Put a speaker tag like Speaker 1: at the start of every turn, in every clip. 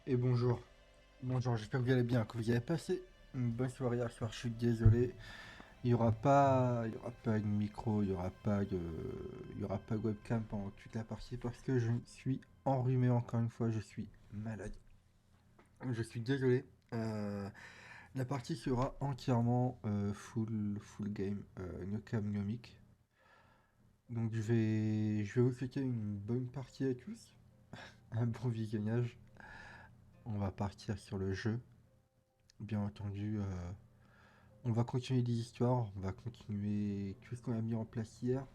Speaker 1: Et bonjour. Bonjour, j'espère que vous allez bien, que vous avez passé une bonne soirée hier soir. Je suis désolé, il y aura pas de micro, il y aura pas de webcam pendant toute la partie parce que je suis enrhumé encore une fois, je suis malade. Je suis désolé. Euh, la partie sera entièrement full game, no cam, no mic. Donc je vais vous souhaiter une bonne partie à tous, un bon visionnage. On va partir sur le jeu, bien entendu. On va continuer les histoires, on va continuer tout ce qu'on a mis en place hier.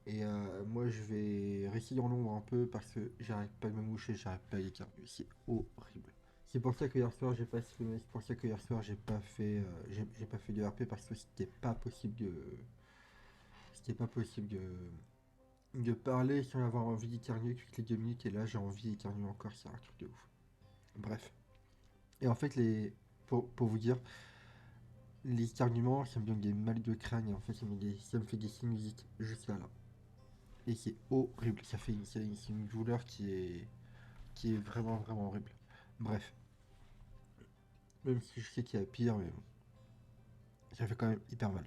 Speaker 1: Et moi je vais rester dans l'ombre un peu parce que j'arrête pas de me moucher, j'arrête pas d'éternuer. C'est horrible. C'est pour ça que hier soir j'ai pas streamé, c'est pour ça que hier soir j'ai pas fait de RP parce que c'était pas possible de parler sans avoir envie d'éternuer toutes les 2 minutes et là j'ai envie d'éternuer encore, c'est un truc de ouf. Bref. Et en fait pour vous dire, les éternuements, ça me donne des mal de crâne et en fait ça me fait des sinusites juste là. Et c'est horrible, c'est une douleur qui est vraiment horrible. Bref, même si je sais qu'il y a pire, mais bon, ça fait quand même hyper mal.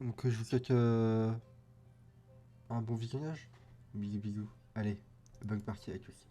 Speaker 1: Donc je vous souhaite un bon visionnage. Bisous bisous. Allez, bonne partie à tous.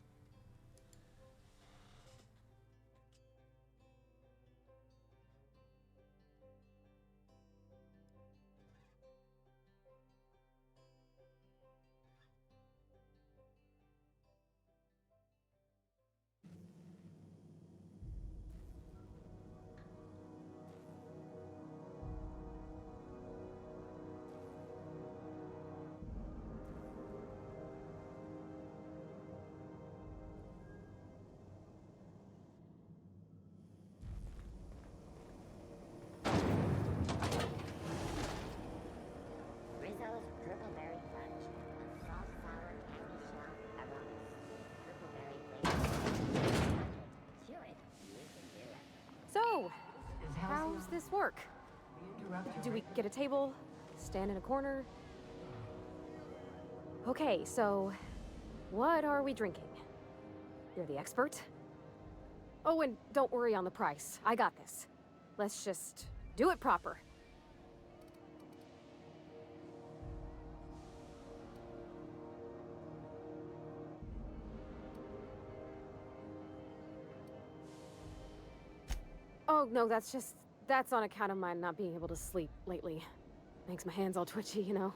Speaker 2: Rizzo's purple berry punch, a soft sour candy shell, abonne, purple berry flavor. Chew it, you can do it.
Speaker 3: So, how's this work? Do we get a table? Stand in a corner? Okay, so what are we drinking? You're the expert? Oh, and don't worry on the price. I got this. Let's just do it proper. Oh, no, that's on account of my not being able to sleep lately. Makes my hands all twitchy, you know?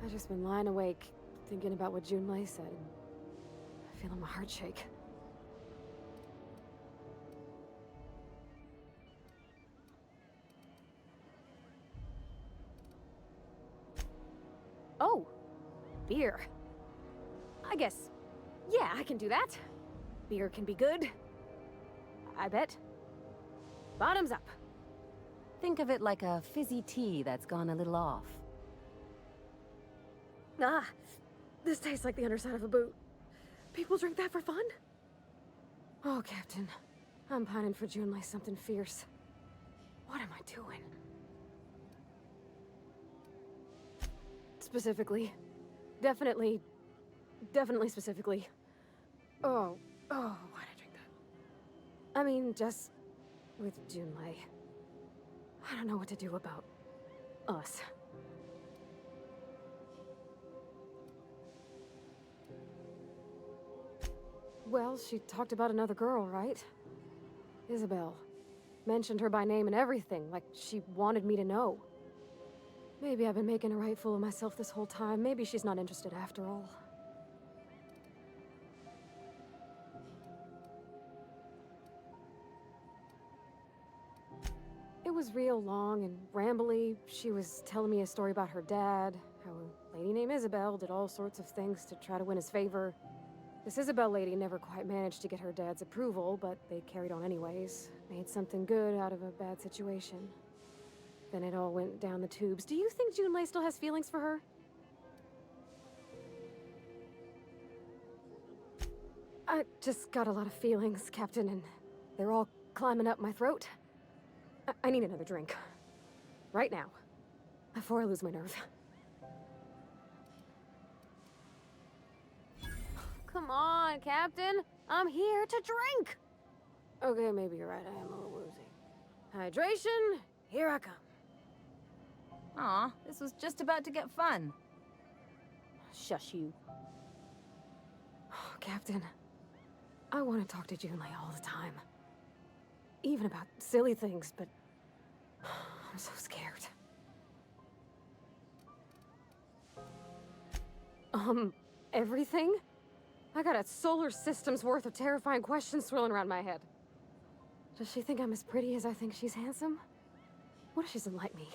Speaker 3: I've just been lying awake, thinking about what Junlei said, and feeling my heart shake. Oh, beer. I guess, yeah, I can do that. Beer can be good. I bet. Bottoms up.
Speaker 4: Think of it like a fizzy tea that's gone a little off.
Speaker 3: Ah, this tastes like the underside of a boot. People drink that for fun? Oh, Captain. I'm pining for Junlei something fierce. What am I doing? Specifically. Definitely specifically. Why'd I drink that? I mean, just with Junlei. I don't know what to do about us. Well, she talked about another girl, right? Isabel. Mentioned her by name and everything, like she wanted me to know. Maybe I've been making a right fool of myself this whole time. Maybe she's not interested after all. It was real long and rambly. She was telling me a story about her dad, how a lady named Isabel did all sorts of things to try to win his favor. This Isabel lady never quite managed to get her dad's approval, but they carried on anyways. Made something good out of a bad situation. Then it all went down the tubes. Do you think Junlei still has feelings for her? I just got a lot of feelings, Captain, and they're all climbing up my throat. I need another drink. Right now. Before I lose my nerve. on, Captain. I'm here to drink. Okay, maybe you're right. I am a little woozy. Hydration, here I come.
Speaker 4: Aw, this was just about to get fun.
Speaker 3: Shush you. Captain, I want to talk to Junlei all the time. Even about silly things, but I'm so scared. Everything? I got a solar system's worth of terrifying questions swirling around my head. Does she think I'm as pretty as I think she's handsome? What if she doesn't like me?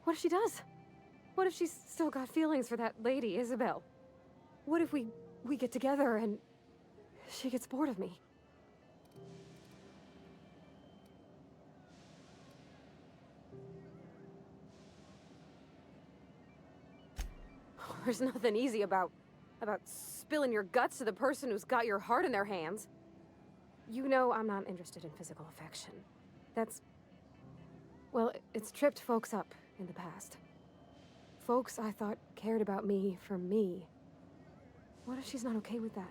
Speaker 3: What if she does? What if she's still got feelings for that lady, Isabel? What if we get together and she gets bored of me? There's nothing easy about spilling your guts to the person who's got your heart in their hands. You know I'm not interested in physical affection. Well, it's tripped folks up in the past. Folks I thought cared about me for me. What if she's not okay with that?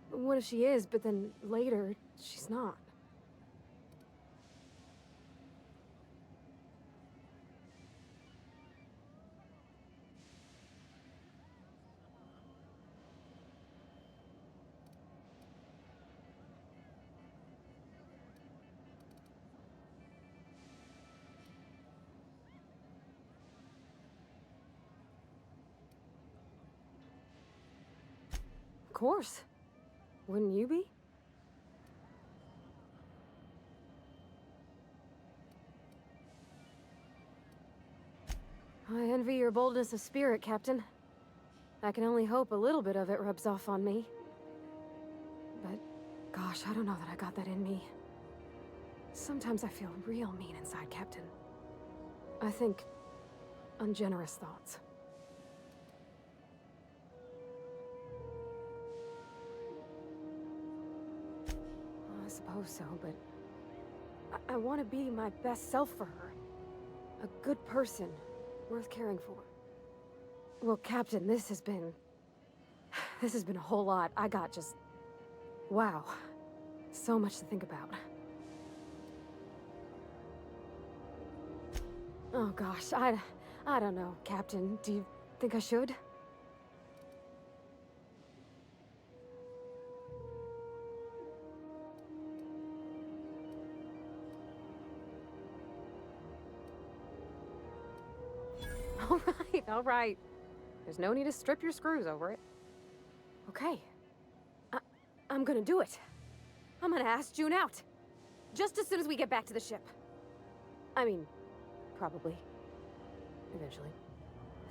Speaker 3: What if she is, but then later, she's not? Of course. Wouldn't you be? I envy your boldness of spirit, Captain. I can only hope a little bit of it rubs off on me. But, gosh, I don't know that I got that in me. Sometimes I feel real mean inside, Captain. I think ungenerous thoughts. I suppose so, but I want to be my best self for her. A good person, worth caring for. Well, Captain, this has been a whole lot. I got just... wow. So much to think about. Oh gosh, I don't know, Captain. Do you think I should? All right. There's no need to strip your screws over it. Okay. I'm gonna do it. I'm gonna ask June out. Just as soon as we get back to the ship. I mean, probably. Eventually.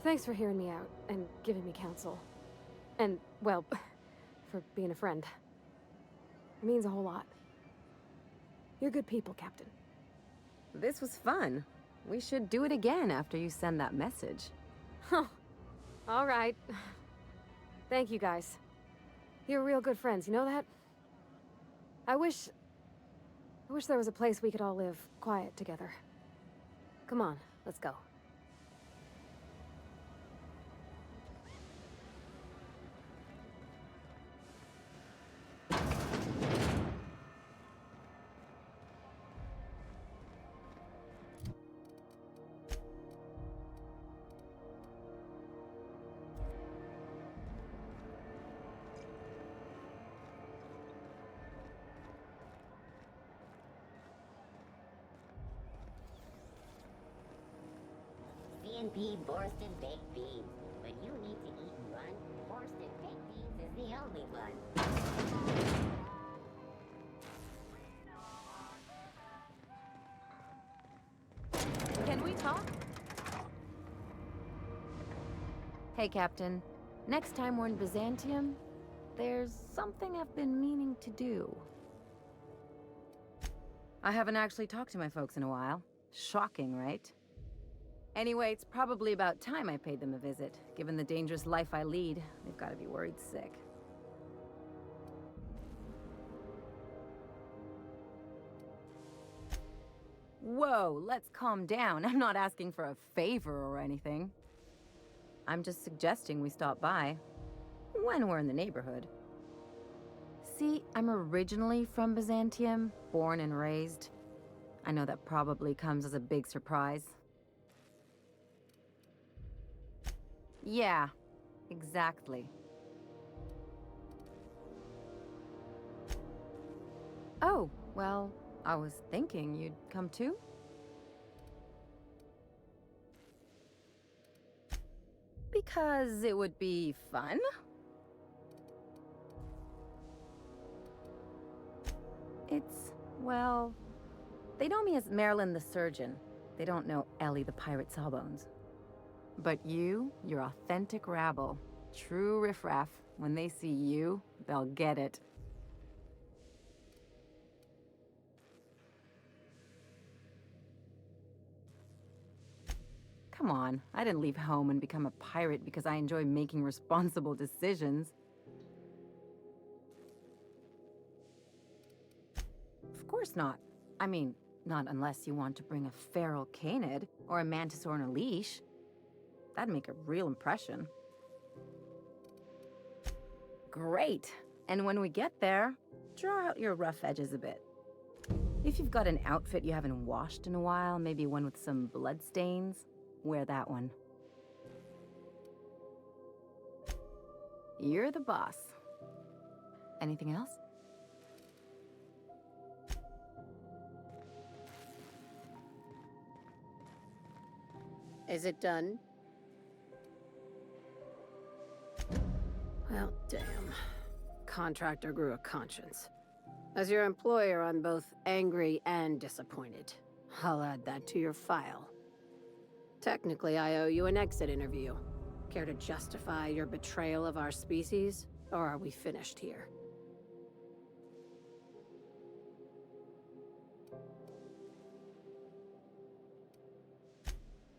Speaker 3: Thanks for hearing me out and giving me counsel. And, well, for being a friend. It means a whole lot. You're good people, Captain.
Speaker 4: This was fun. We should do it again after you send that message.
Speaker 3: Huh. All right. Thank you, guys. You're real good friends, you know that? I wish there was a place we could all live quiet together. Come on, let's go.
Speaker 2: C&P Borsted Baked Beans. When you need to eat and run, Borsted Baked Beans is the only one.
Speaker 4: Can we talk? Hey, Captain. Next time we're in Byzantium, there's something I've been meaning to do. I haven't actually talked to my folks in a while. Shocking, right? Anyway, it's probably about time I paid them a visit. Given the dangerous life I lead, they've got to be worried sick. Whoa, let's calm down. I'm not asking for a favor or anything. I'm just suggesting we stop by when we're in the neighborhood. See, I'm originally from Byzantium, born and raised. I know that probably comes as a big surprise. Yeah, exactly. Oh, well, I was thinking you'd come too? Because it would be fun? Well, they know me as Marilyn the Surgeon. They don't know Ellie the Pirate Sawbones. But you're authentic rabble. True riffraff. When they see you, they'll get it. Come on, I didn't leave home and become a pirate because I enjoy making responsible decisions. Of course not. I mean, not unless you want to bring a feral canid or a mantis on a leash. That'd make a real impression. Great. And when we get there, draw out your rough edges a bit. If you've got an outfit you haven't washed in a while, maybe one with some blood stains, wear that one. You're the boss. Anything else?
Speaker 5: Is it done? Well, damn. Contractor grew a conscience. As your employer, I'm both angry and disappointed. I'll add that to your file. Technically, I owe you an exit interview. Care to justify your betrayal of our species, or are we finished here?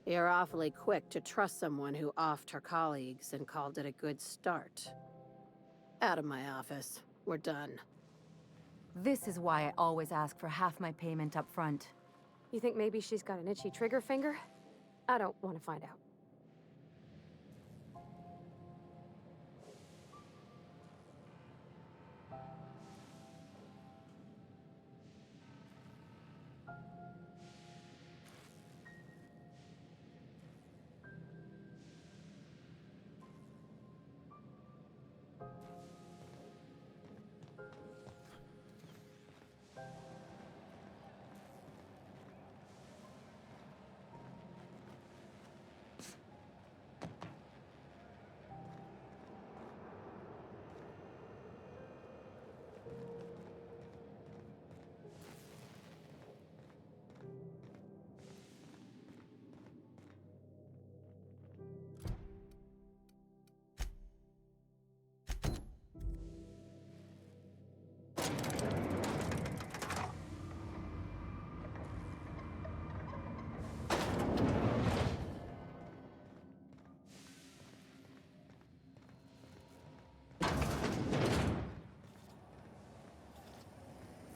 Speaker 5: You're awfully quick to trust someone who offed her colleagues and called it a good start. Out of my office. We're done.
Speaker 4: This is why I always ask for half my payment up front.
Speaker 3: You think maybe she's got an itchy trigger finger? I don't want to find out.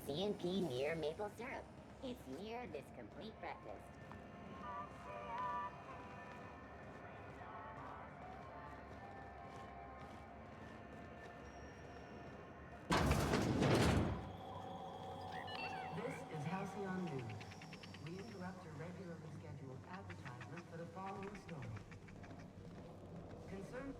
Speaker 2: C&P near maple syrup. It's near this complete breakfast.
Speaker 6: This is Halcyon News. We interrupt your regularly scheduled advertisement for the following story. Concern...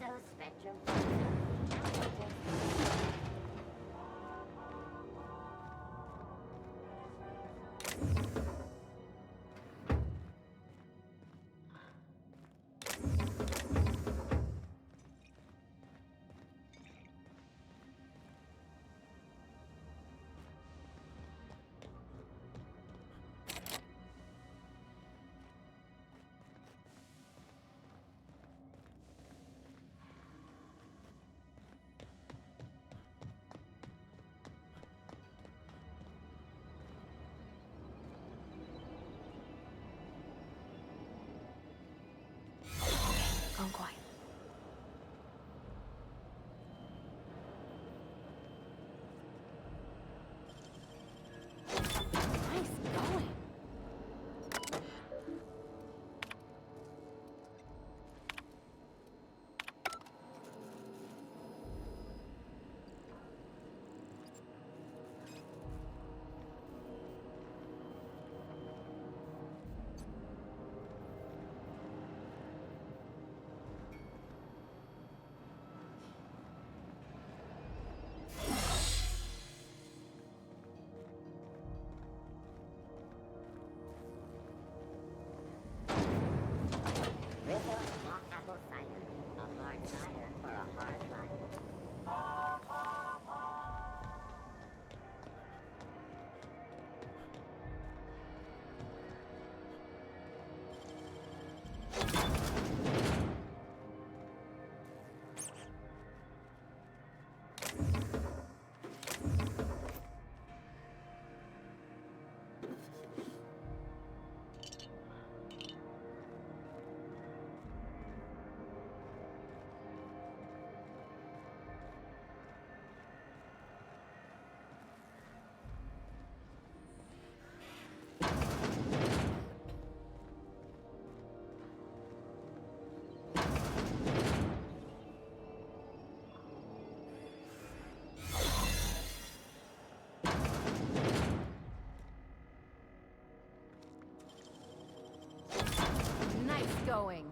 Speaker 2: vaisseau spectrum.
Speaker 3: Gone quiet.
Speaker 4: Nice going.
Speaker 2: Vaisseau hot apple cider. A hard cider for a hard life.
Speaker 4: Nice going.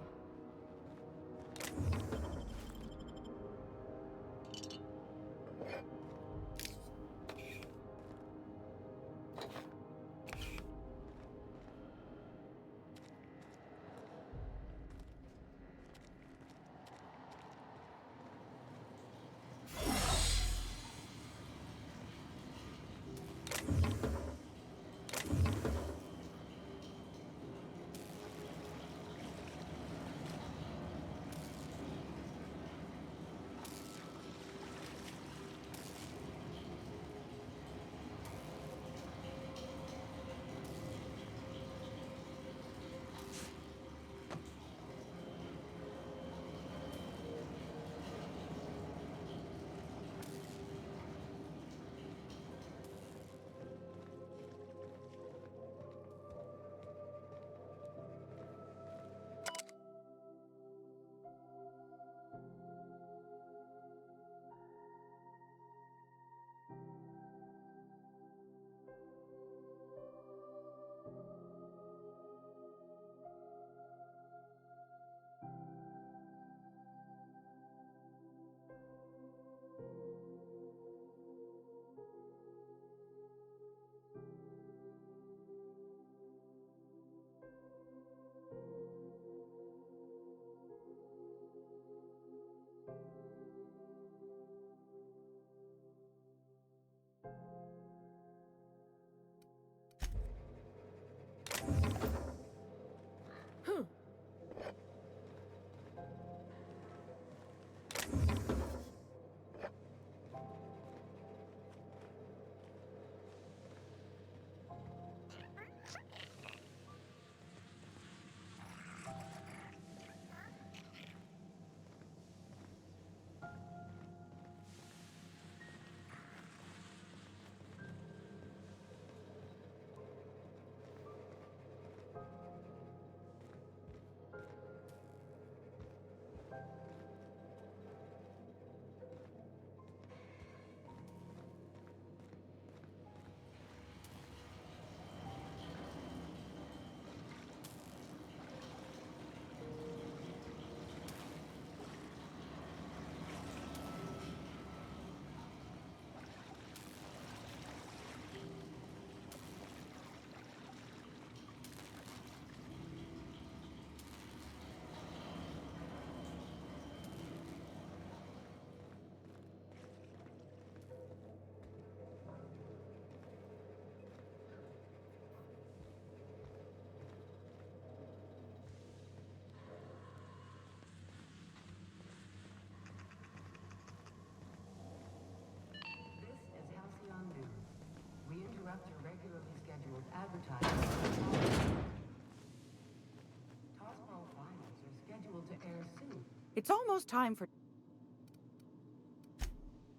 Speaker 7: It's almost time for...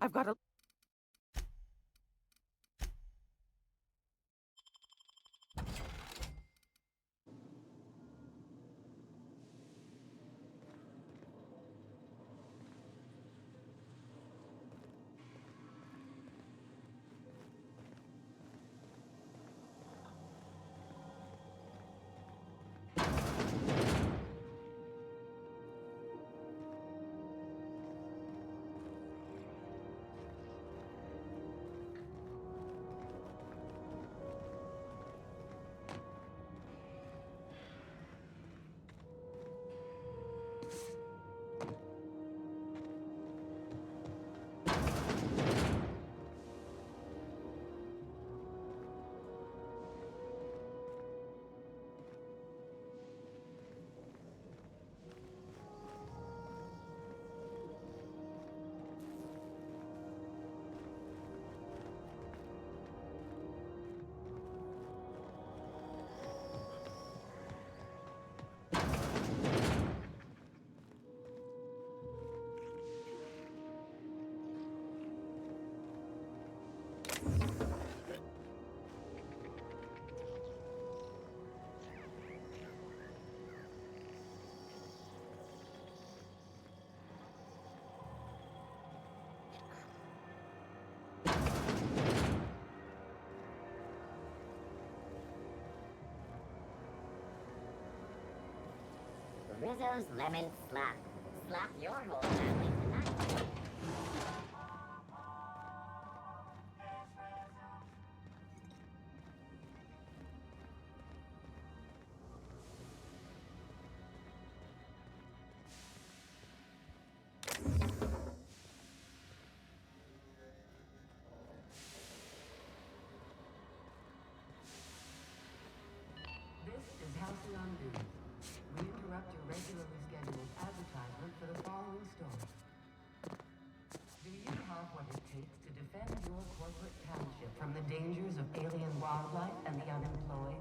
Speaker 7: I've got a...
Speaker 2: Rizzo's Lemon Slap. Slap your whole family tonight.
Speaker 6: This is Halcyon News. We interrupt your regularly scheduled advertisement for the following story. Do you have what it takes to defend your corporate township from the dangers of alien wildlife and the unemployed?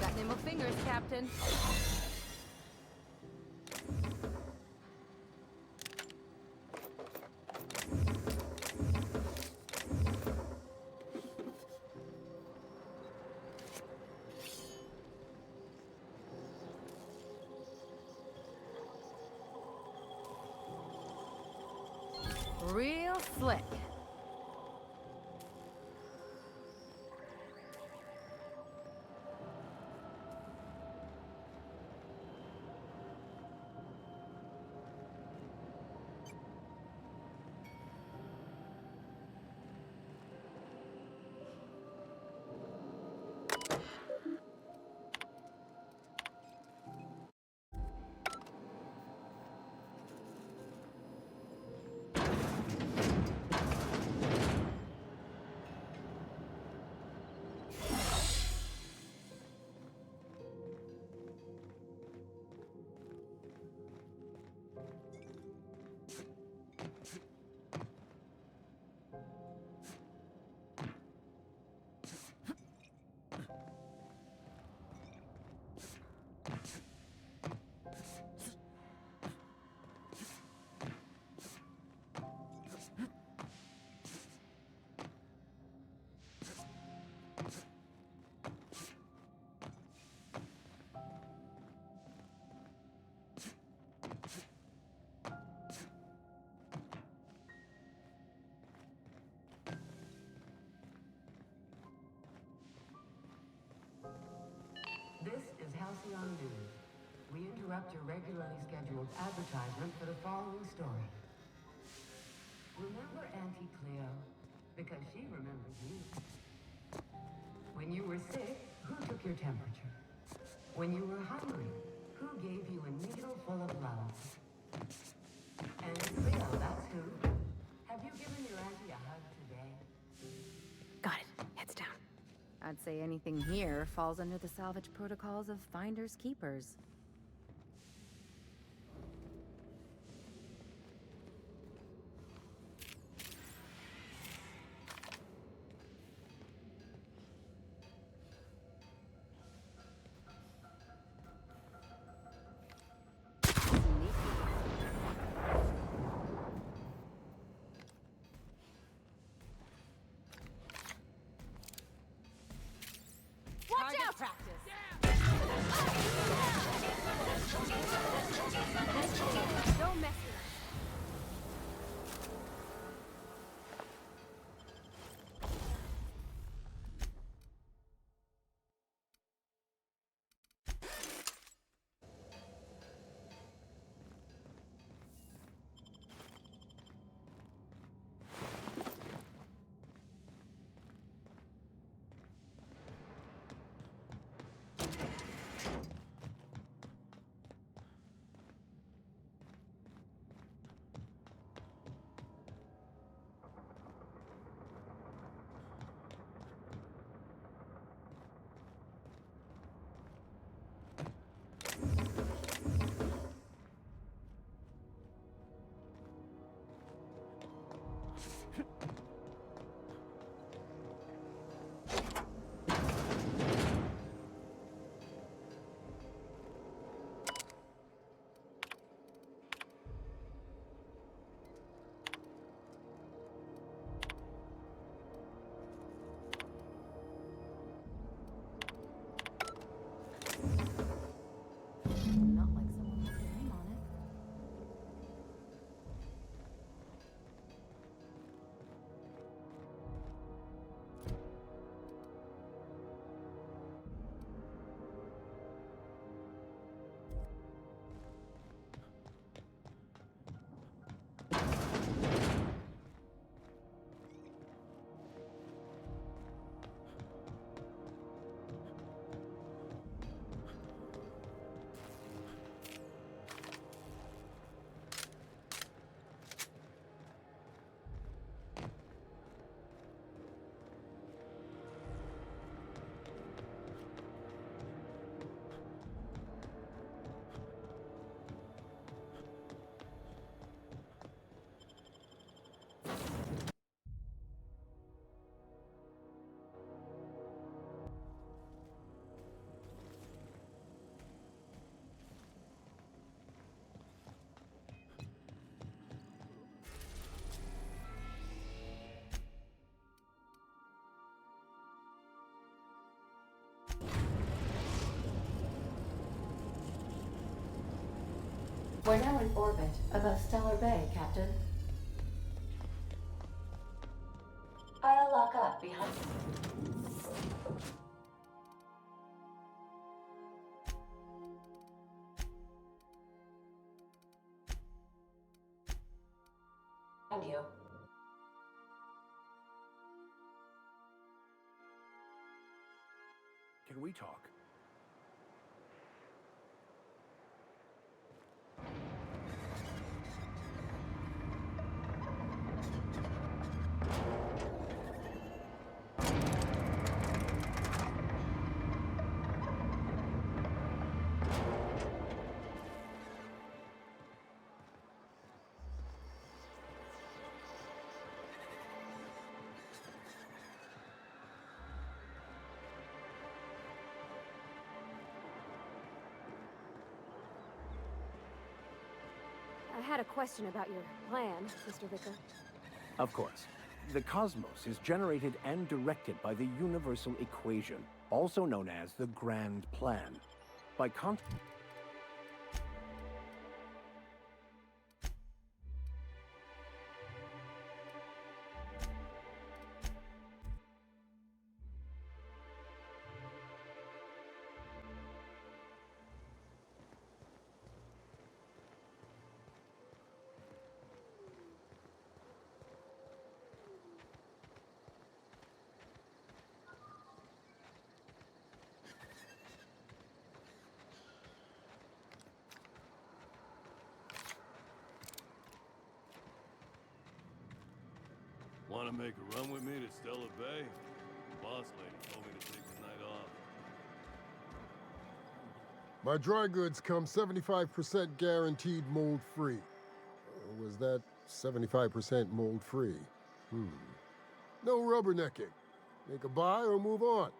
Speaker 4: Got nimble fingers, Captain. Real slick.
Speaker 6: Halcyon News. We interrupt your regularly scheduled advertisement for the following story. Remember Auntie Cleo? Because she remembers you. When you were sick, who took your temperature? When you were hungry, who gave you a needle full of love? And Cleo, that's who. Have you given your auntie a hug today?
Speaker 3: Got it. Heads down.
Speaker 4: I'd say anything here falls under the salvage protocols of finders keepers.
Speaker 3: Watch out! Don't mess with us.
Speaker 4: Not like someone with their name on it.
Speaker 6: We're now in orbit above Stellar Bay, Captain. I'll lock up behind. You.
Speaker 7: Can we talk?
Speaker 3: I had a question about your plan, Mr. Vicar.
Speaker 7: Of course. The cosmos is generated and directed by the universal equation, also known as the Grand Plan. By
Speaker 8: Want to make a run with me to Stella Bay? The boss lady told me to take the night off.
Speaker 9: My dry goods come 75% guaranteed mold-free. Was that 75% mold-free? No rubbernecking. Make a buy or move on.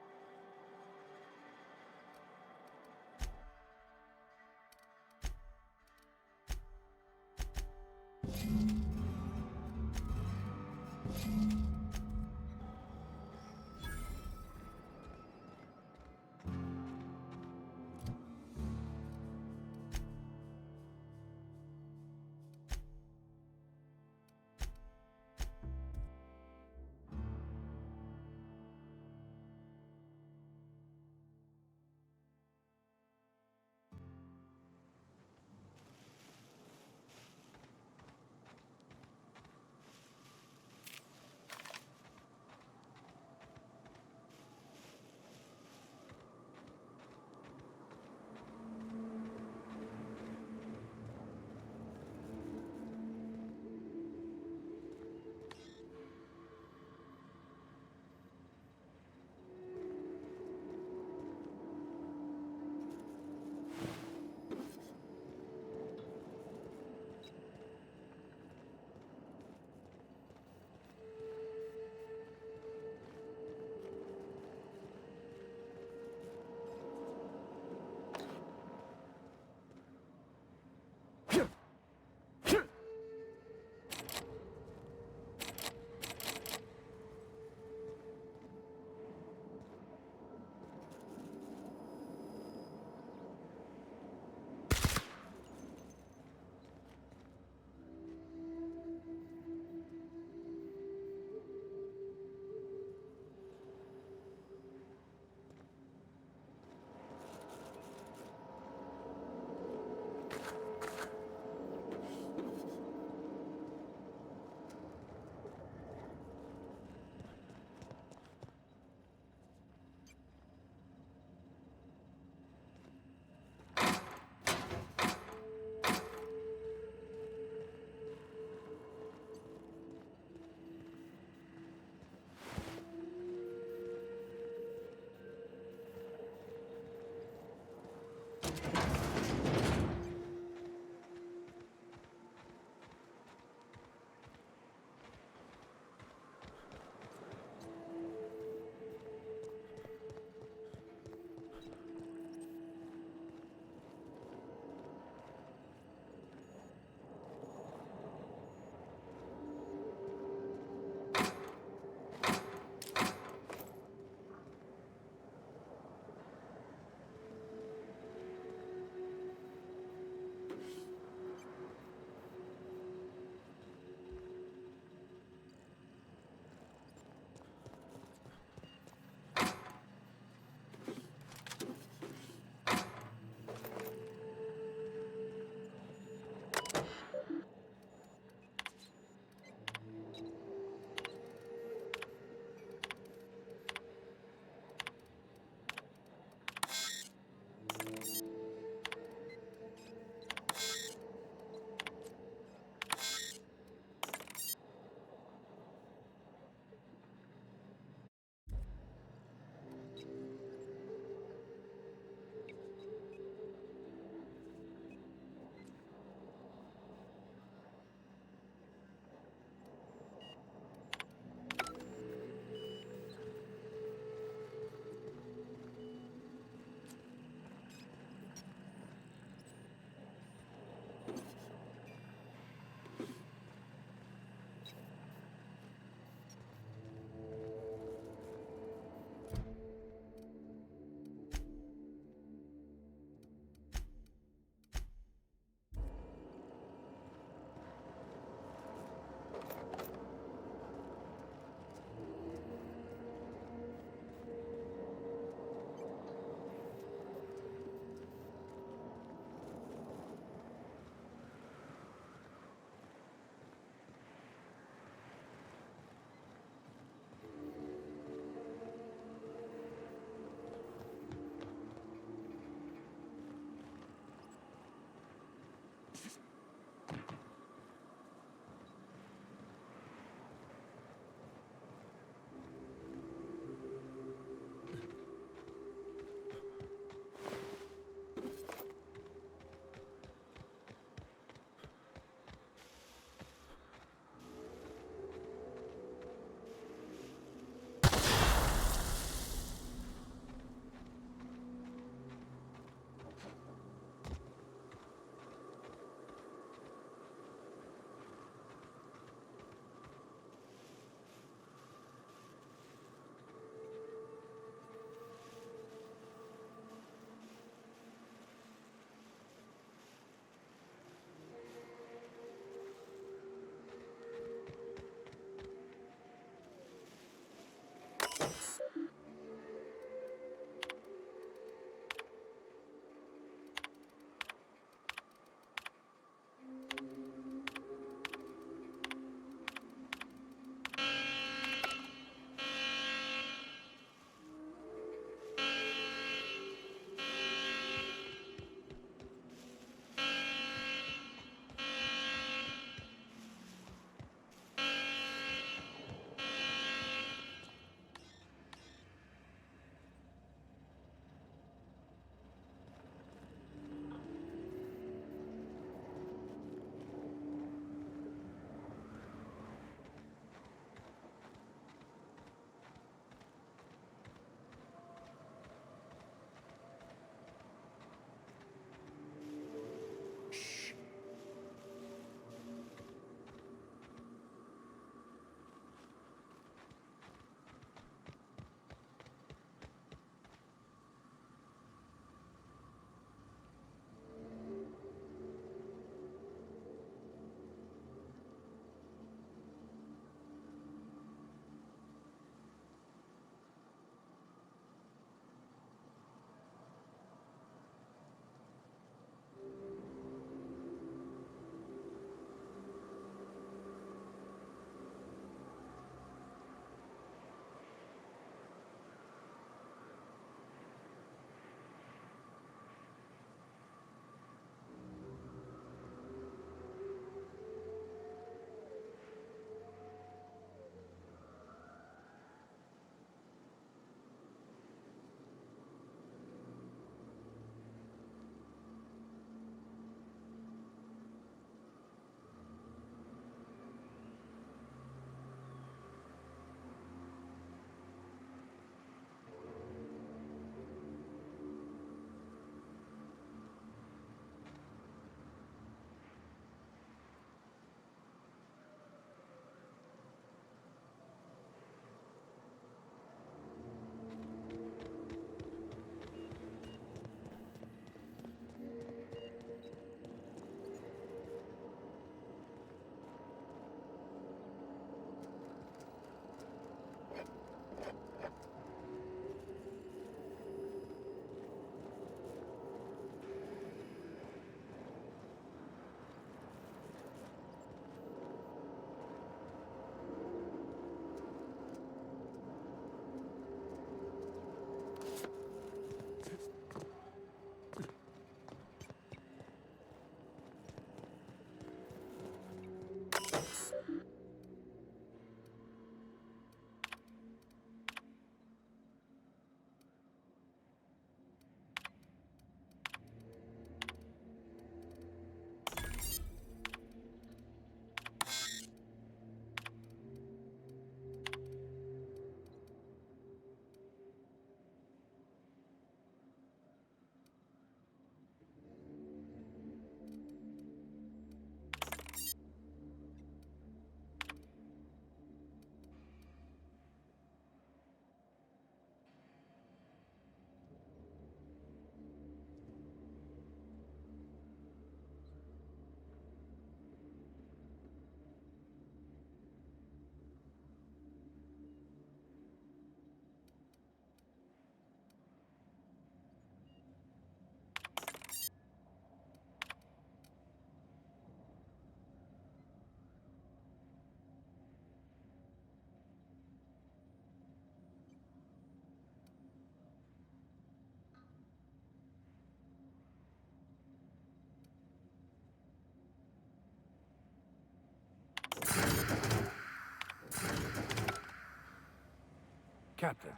Speaker 7: Captain,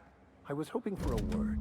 Speaker 7: I was hoping for a word.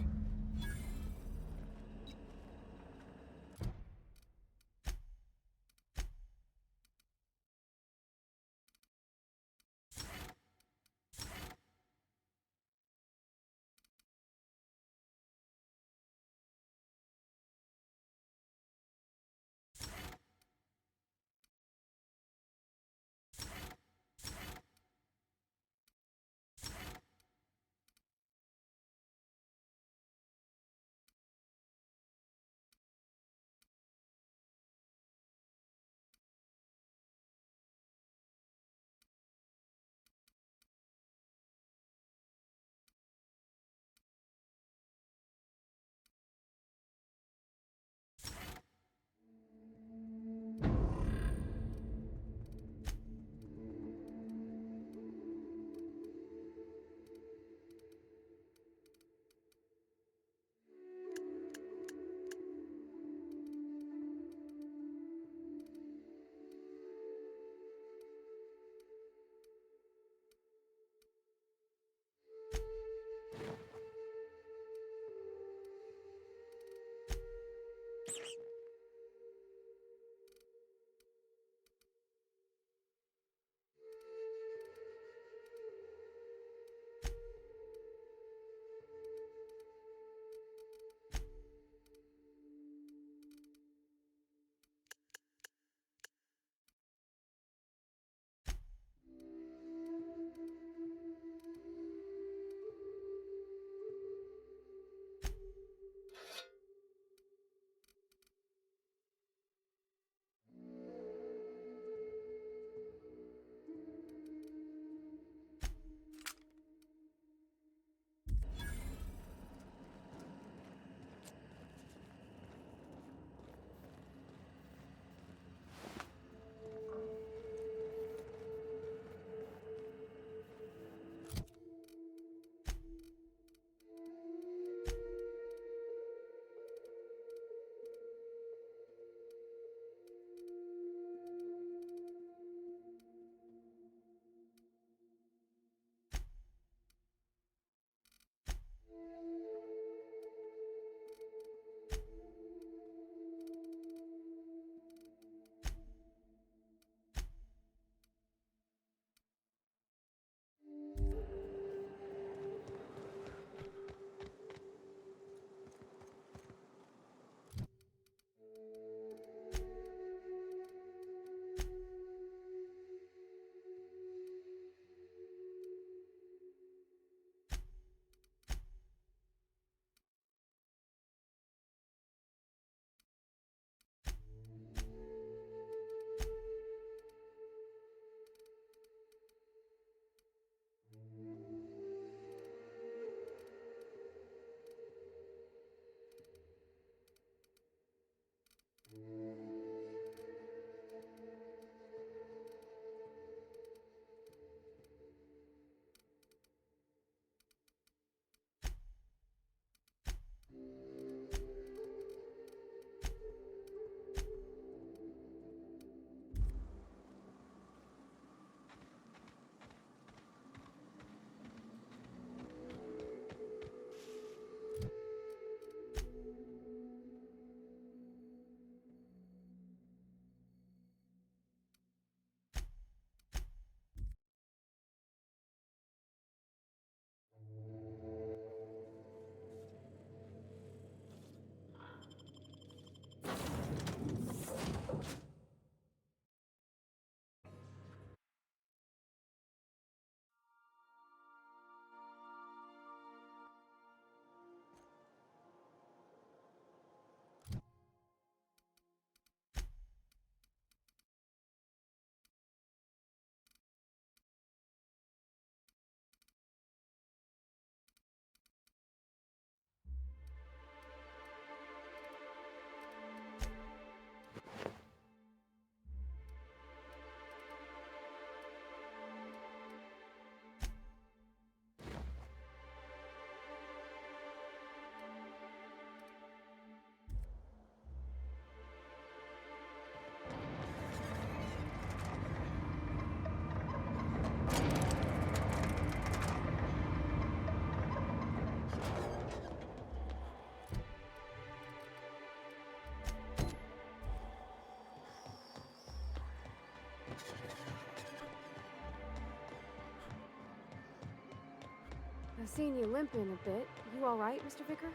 Speaker 3: I've seen you limping a bit. You all right, Mr. Vicker?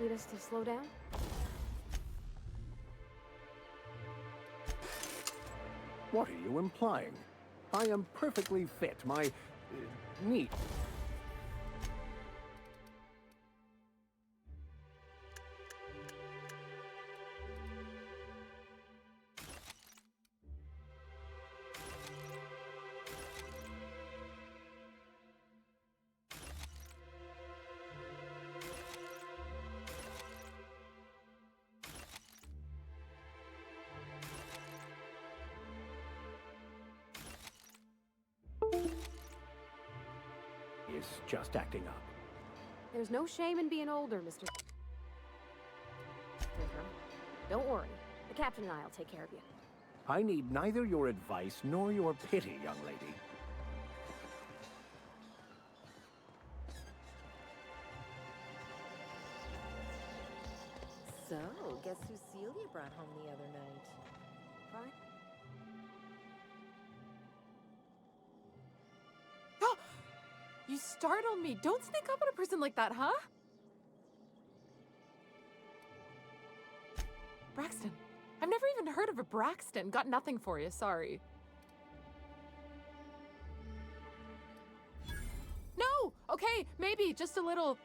Speaker 3: Need us to slow down?
Speaker 7: What are you implying? I am perfectly fit. My knee. Is just acting up.
Speaker 3: There's no shame in being older, Mr. Vicker. Don't worry. The captain and I'll take care of you.
Speaker 7: I need neither your advice nor your pity, young lady.
Speaker 10: So, guess who Celia brought home the other night?
Speaker 3: Fine?
Speaker 11: You startled me. Don't sneak up on a person like that, huh? Braxton. I've never even heard of a Braxton. Got nothing for you, sorry. No! Okay, maybe, just a little.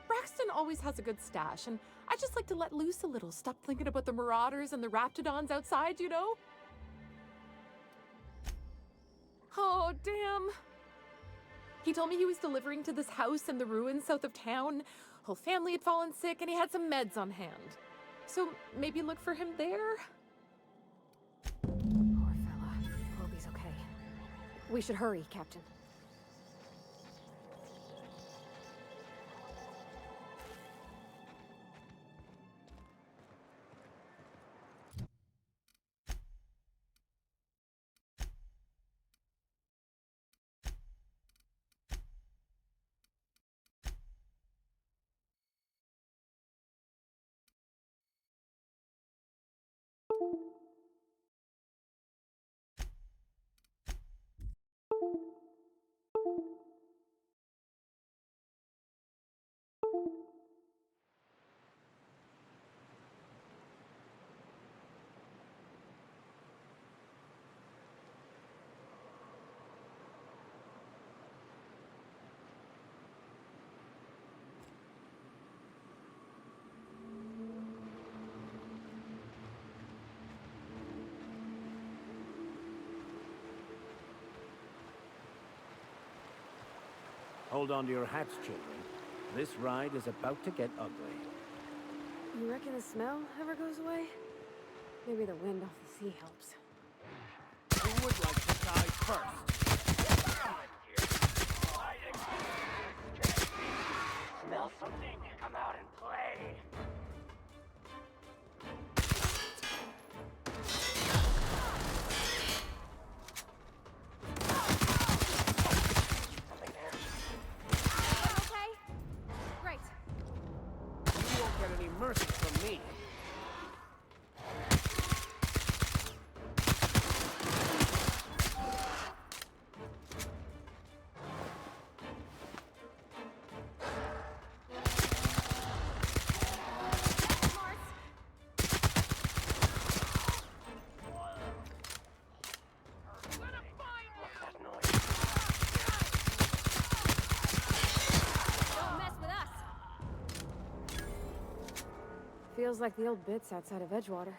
Speaker 11: Braxton always has a good stash, and I just like to let loose a little. Stop thinking about the marauders and the raptidons outside, you know? Oh, damn. He told me he was delivering to this house in the ruins south of town. Whole family had fallen sick, and he had some meds on hand. So maybe look for him there?
Speaker 3: Poor fella. Hope he's okay. We should hurry, Captain.
Speaker 7: Hold on to your hats, children. This ride is about to get ugly.
Speaker 3: You reckon the smell ever goes away? Maybe the wind off the sea helps.
Speaker 7: Who would like to die first?
Speaker 12: Smell something. Come out and play. Something there.
Speaker 3: Okay? Great.
Speaker 7: You won't get any mercy from me.
Speaker 3: Don't mess with us! Feels like the old bits outside of Edgewater.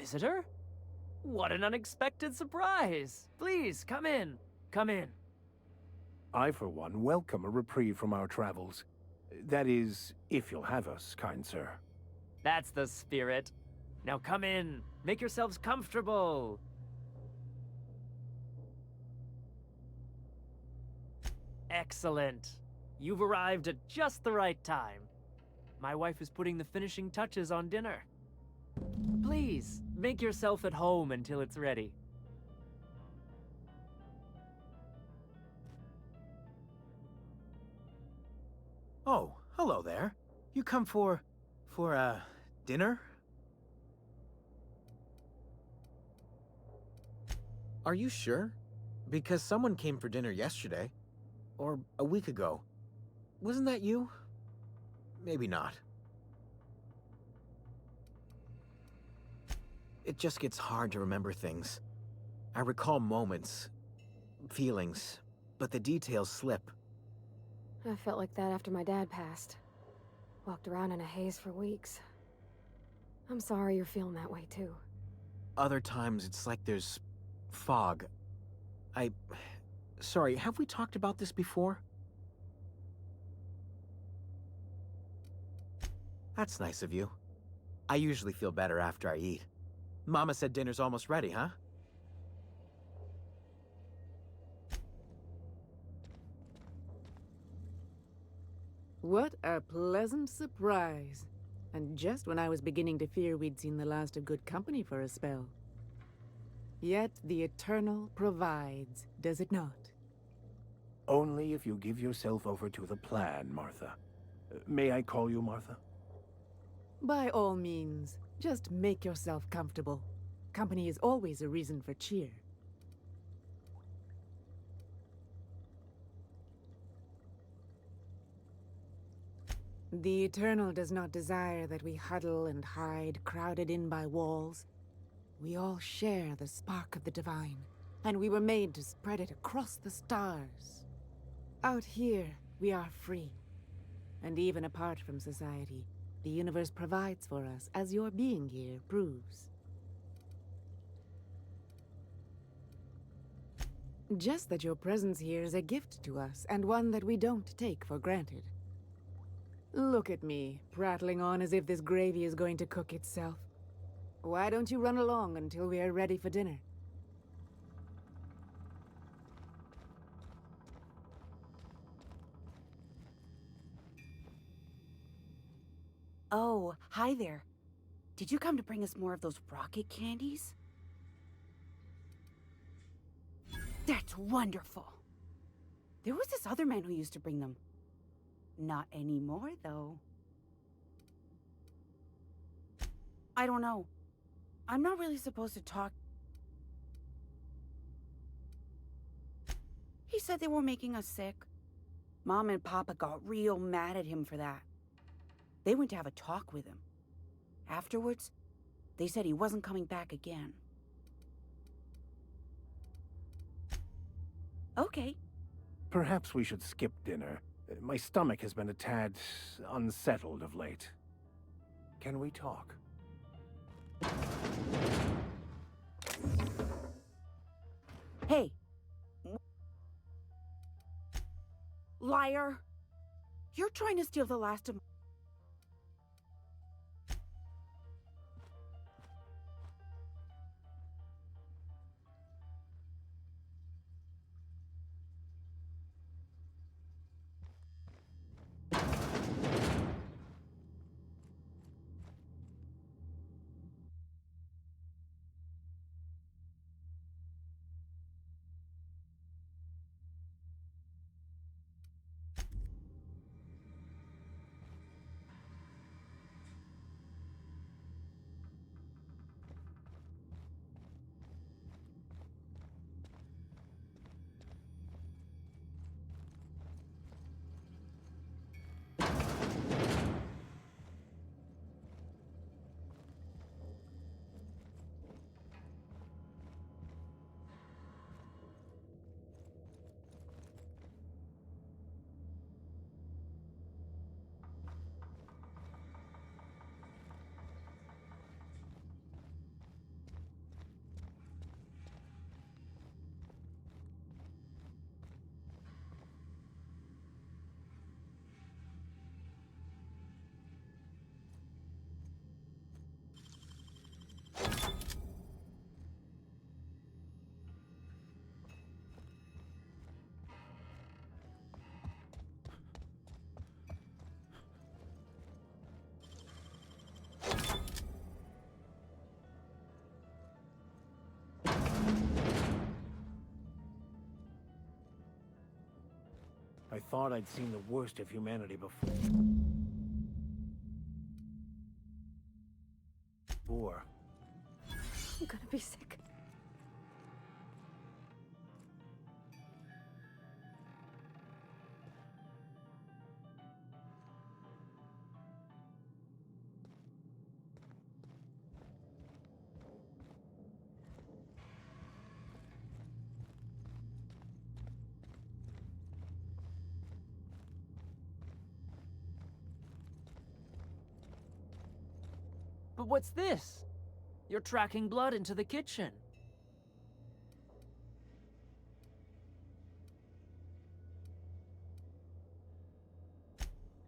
Speaker 13: visitor? What an unexpected surprise! Please, come in. Come in.
Speaker 7: I, for one, welcome a reprieve from our travels. That is, if you'll have us, kind sir.
Speaker 13: That's the spirit. Now come in. Make yourselves comfortable. Excellent. You've arrived at just the right time. My wife is putting the finishing touches on dinner. Please, make yourself at home until it's ready.
Speaker 14: Oh, hello there. You come for dinner? Are you sure? Because someone came for dinner yesterday. Or a week ago. Wasn't that you? Maybe not. It just gets hard to remember things. I recall moments, feelings, but the details slip.
Speaker 3: I felt like that after my dad passed. Walked around in a haze for weeks. I'm sorry you're feeling that way too.
Speaker 14: Other times it's like there's fog. Sorry, have we talked about this before? That's nice of you. I usually feel better after I eat. Mama said dinner's almost ready, huh?
Speaker 15: What a pleasant surprise. And just when I was beginning to fear we'd seen the last of good company for a spell. Yet the Eternal provides, does it not?
Speaker 7: Only if you give yourself over to the plan, Martha. May I call you Martha?
Speaker 15: By all means, just make yourself comfortable. Company is always a reason for cheer. The Eternal does not desire that we huddle and hide, crowded in by walls. We all share the spark of the divine, and we were made to spread it across the stars. Out here, we are free. And even apart from society, the universe provides for us, as your being here proves. Just that your presence here is a gift to us, and one that we don't take for granted. Look at me, prattling on as if this gravy is going to cook itself. Why don't you run along until we are ready for dinner?
Speaker 16: Oh, hi there. Did you come to bring us more of those rocket candies? That's wonderful. There was this other man who used to bring them. Not anymore, though. I don't know. I'm not really supposed to talk. He said they were making us sick. Mom and Papa got real mad at him for that. They went to have a talk with him. Afterwards, they said he wasn't coming back again. Okay.
Speaker 7: Perhaps we should skip dinner. My stomach has been a tad unsettled of late. Can we talk?
Speaker 16: Hey! Liar! You're trying to steal the last of...
Speaker 7: I thought I'd seen the worst of humanity before.
Speaker 3: I'm gonna be sick.
Speaker 13: But what's this? You're tracking blood into the kitchen.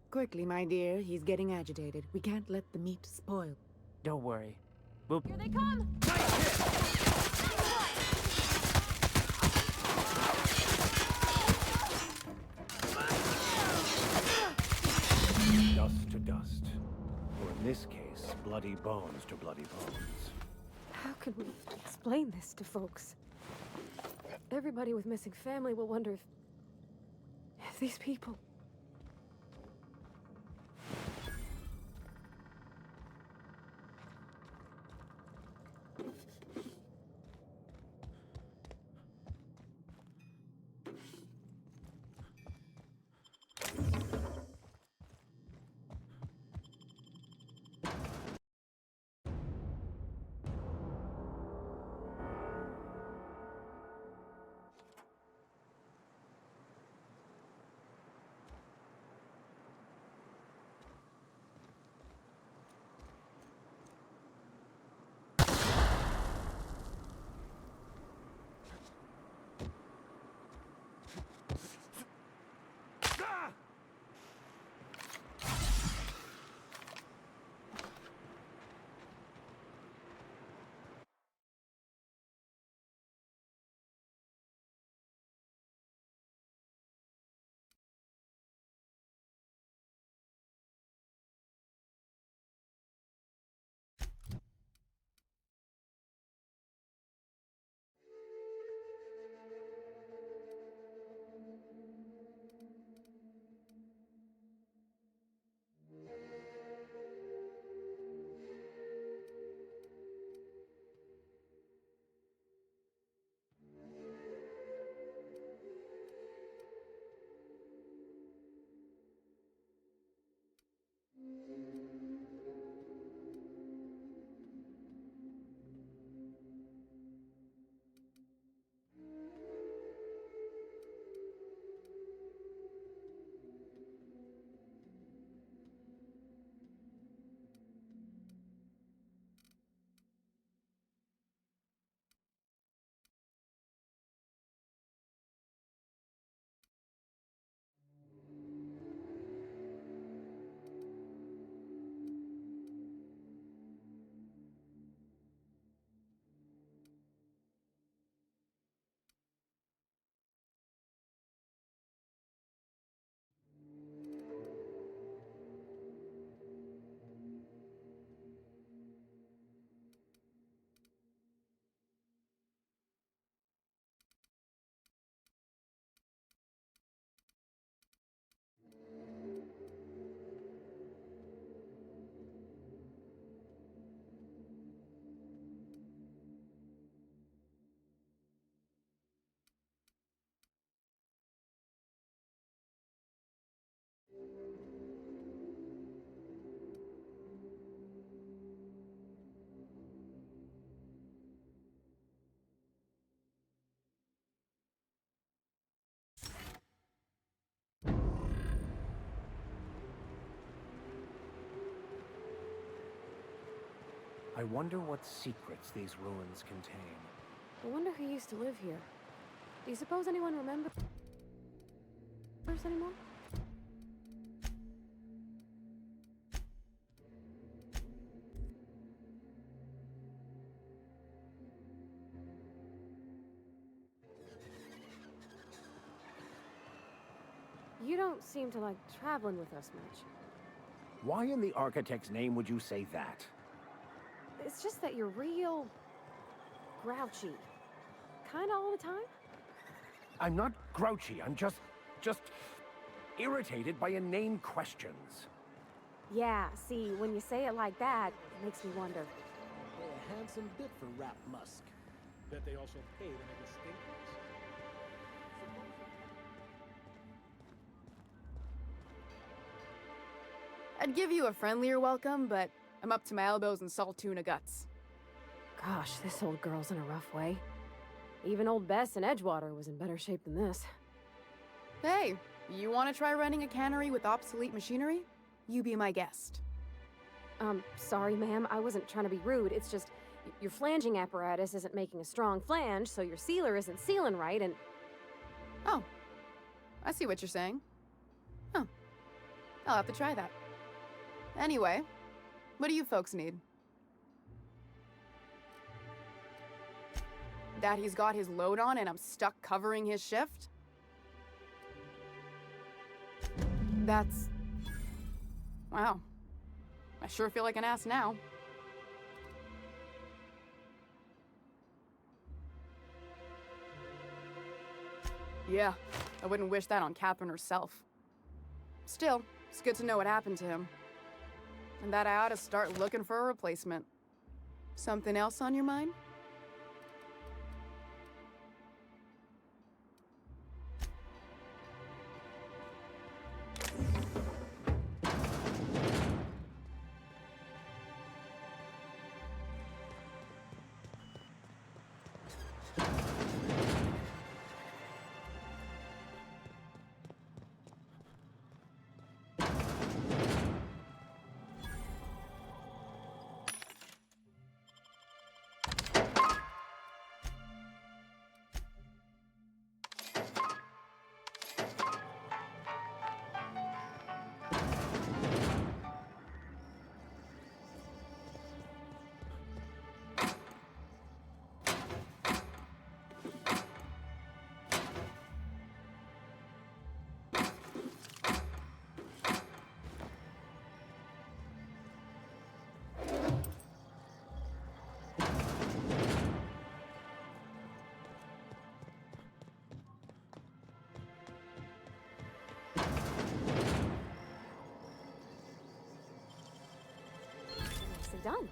Speaker 15: Quickly, my dear. He's getting agitated. We can't let the meat spoil.
Speaker 13: Don't worry. We'll...
Speaker 3: Here they come!
Speaker 7: Dust to dust. Or in this case, bloody bones to bloody bones.
Speaker 3: How can we explain this to folks? Everybody with missing family will wonder if these people...
Speaker 7: I wonder what secrets these ruins contain.
Speaker 3: I wonder who used to live here. Do you suppose anyone remembers anymore? You don't seem to like traveling with us much.
Speaker 7: Why in the architect's name would you say that?
Speaker 3: It's just that you're real grouchy. Kinda all the time?
Speaker 7: I'm not grouchy, I'm just... irritated by inane questions.
Speaker 3: Yeah, see, when you say it like that, it makes me wonder.
Speaker 17: Pay a handsome bit for Rap Musk. Bet they also pay to make a statement.
Speaker 18: I'd give you a friendlier welcome, but I'm up to my elbows in salt tuna guts.
Speaker 3: Gosh, this old girl's in a rough way. Even old Bess in Edgewater was in better shape than this.
Speaker 18: Hey, you want to try running a cannery with obsolete machinery? You be my guest.
Speaker 3: Sorry, ma'am, I wasn't trying to be rude. It's just, your flanging apparatus isn't making a strong flange, so your sealer isn't sealing right, and...
Speaker 18: Oh, I see what you're saying. Huh. I'll have to try that. Anyway, what do you folks need? That he's got his load on and I'm stuck covering his shift? That's... Wow. I sure feel like an ass now. Yeah, I wouldn't wish that on Catherine herself. Still, it's good to know what happened to him. And that I ought to start looking for a replacement. Something else on your mind?
Speaker 3: Nicely done.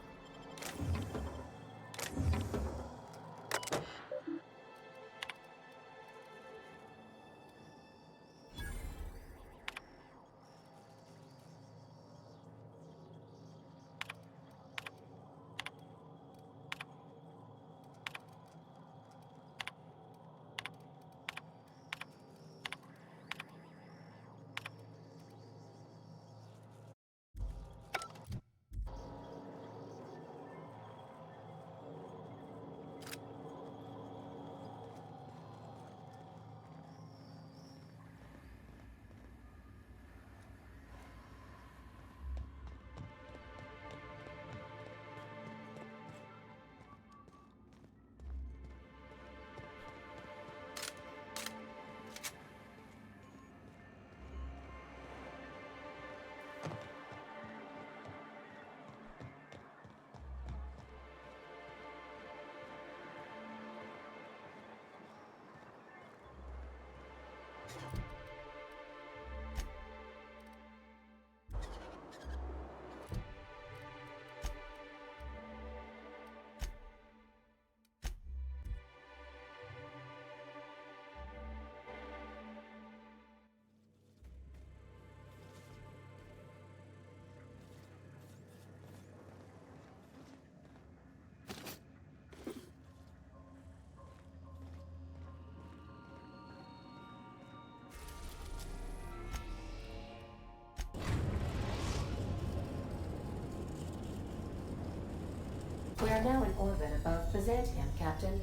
Speaker 6: We are now in orbit above Byzantium, Captain.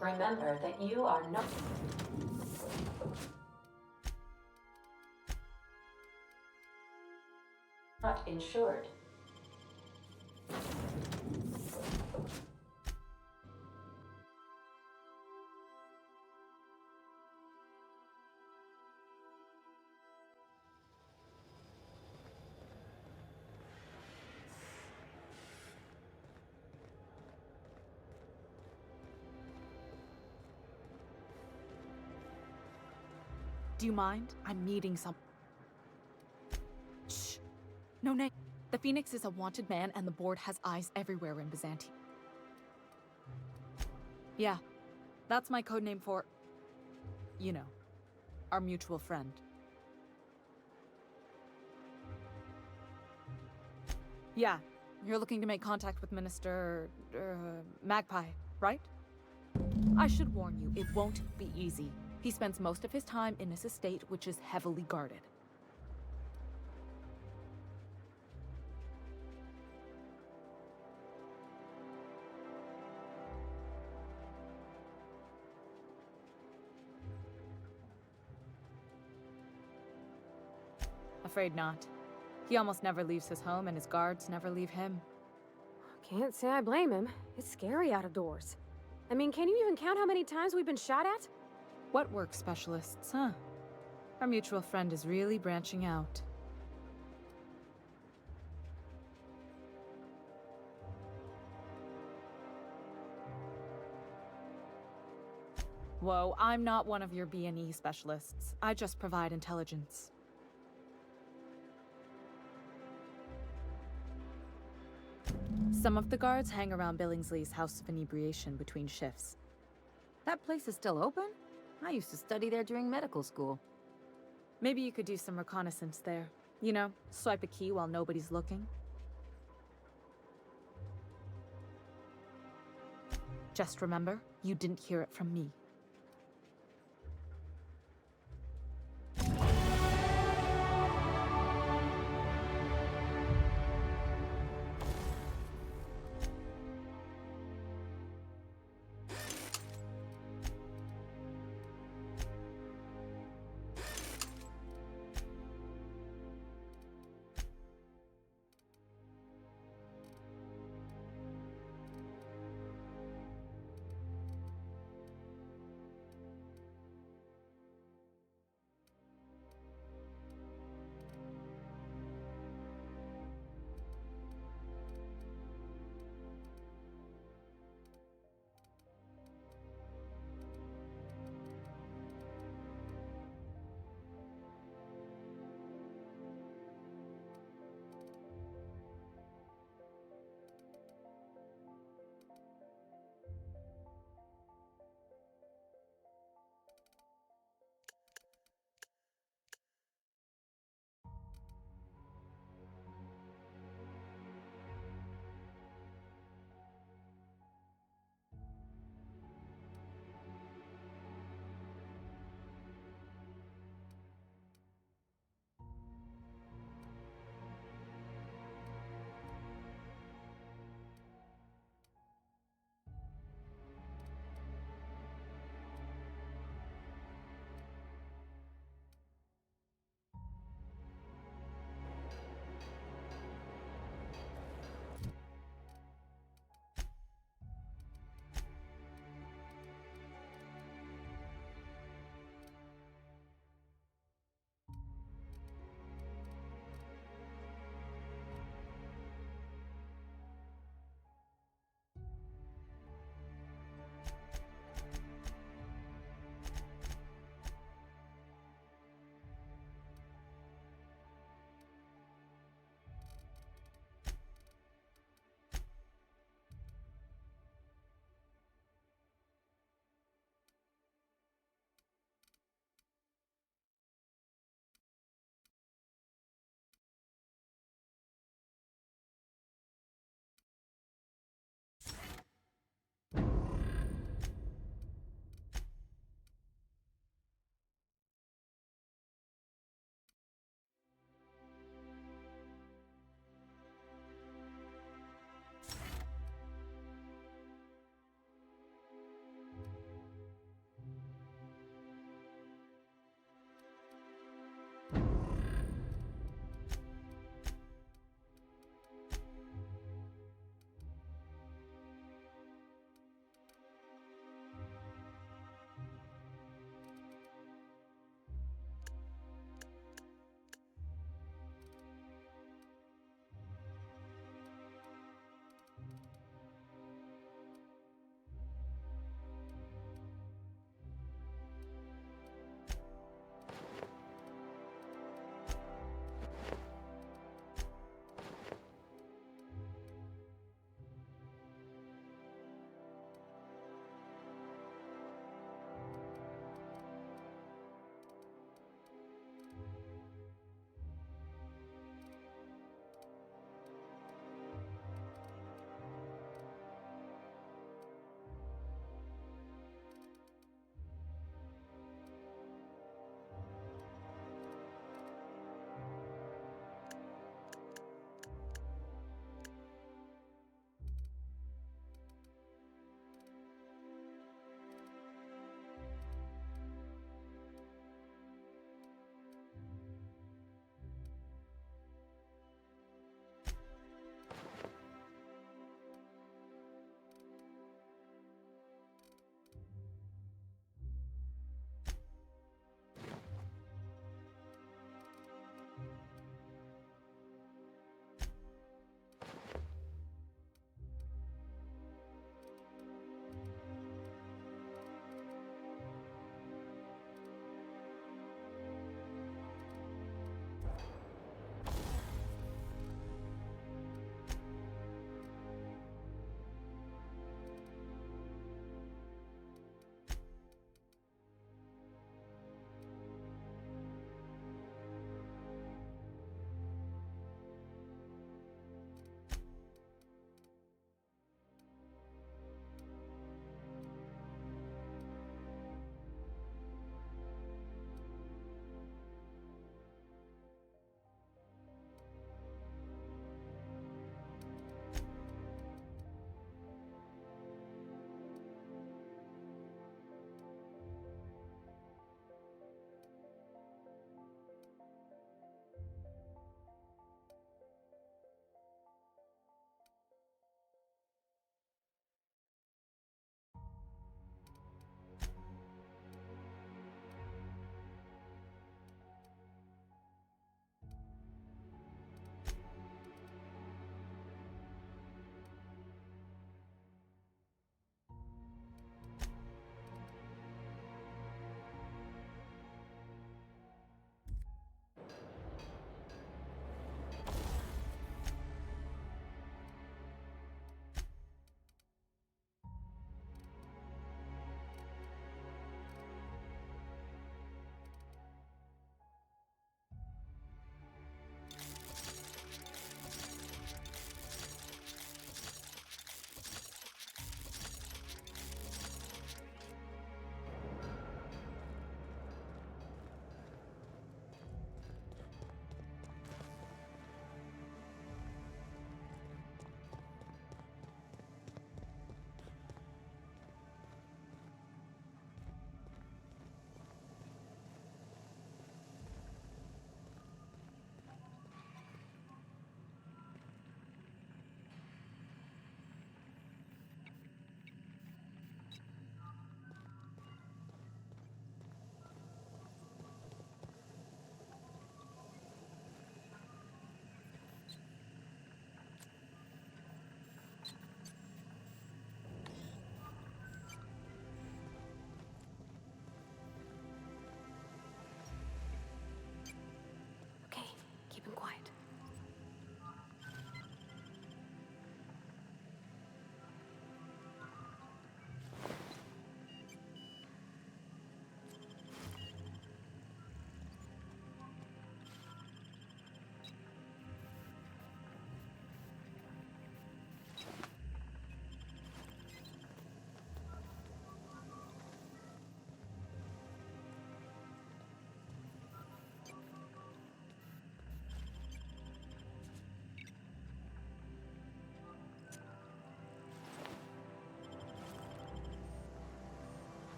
Speaker 6: Remember that you are not insured.
Speaker 11: Do you mind? I'm meeting some. Shh. No, Nick. The Phoenix is a wanted man, and the board has eyes everywhere in Byzantium. Yeah, that's my codename for, you know, our mutual friend. Yeah, you're looking to make contact with Minister... Magpie, right? I should warn you, it won't be easy. He spends most of his time in his estate, which is heavily guarded. Afraid not. He almost never leaves his home, and his guards never leave him.
Speaker 3: Can't say I blame him. It's scary out of doors. I mean, can you even count how many times we've been shot at?
Speaker 11: What work specialists, huh? Our mutual friend is really branching out. Whoa, I'm not one of your B&E specialists. I just provide intelligence. Some of the guards hang around Billingsley's House of Inebriation between shifts.
Speaker 4: That place is still open? I used to study there during medical school.
Speaker 11: Maybe you could do some reconnaissance there. You know, swipe a key while nobody's looking. Just remember, you didn't hear it from me.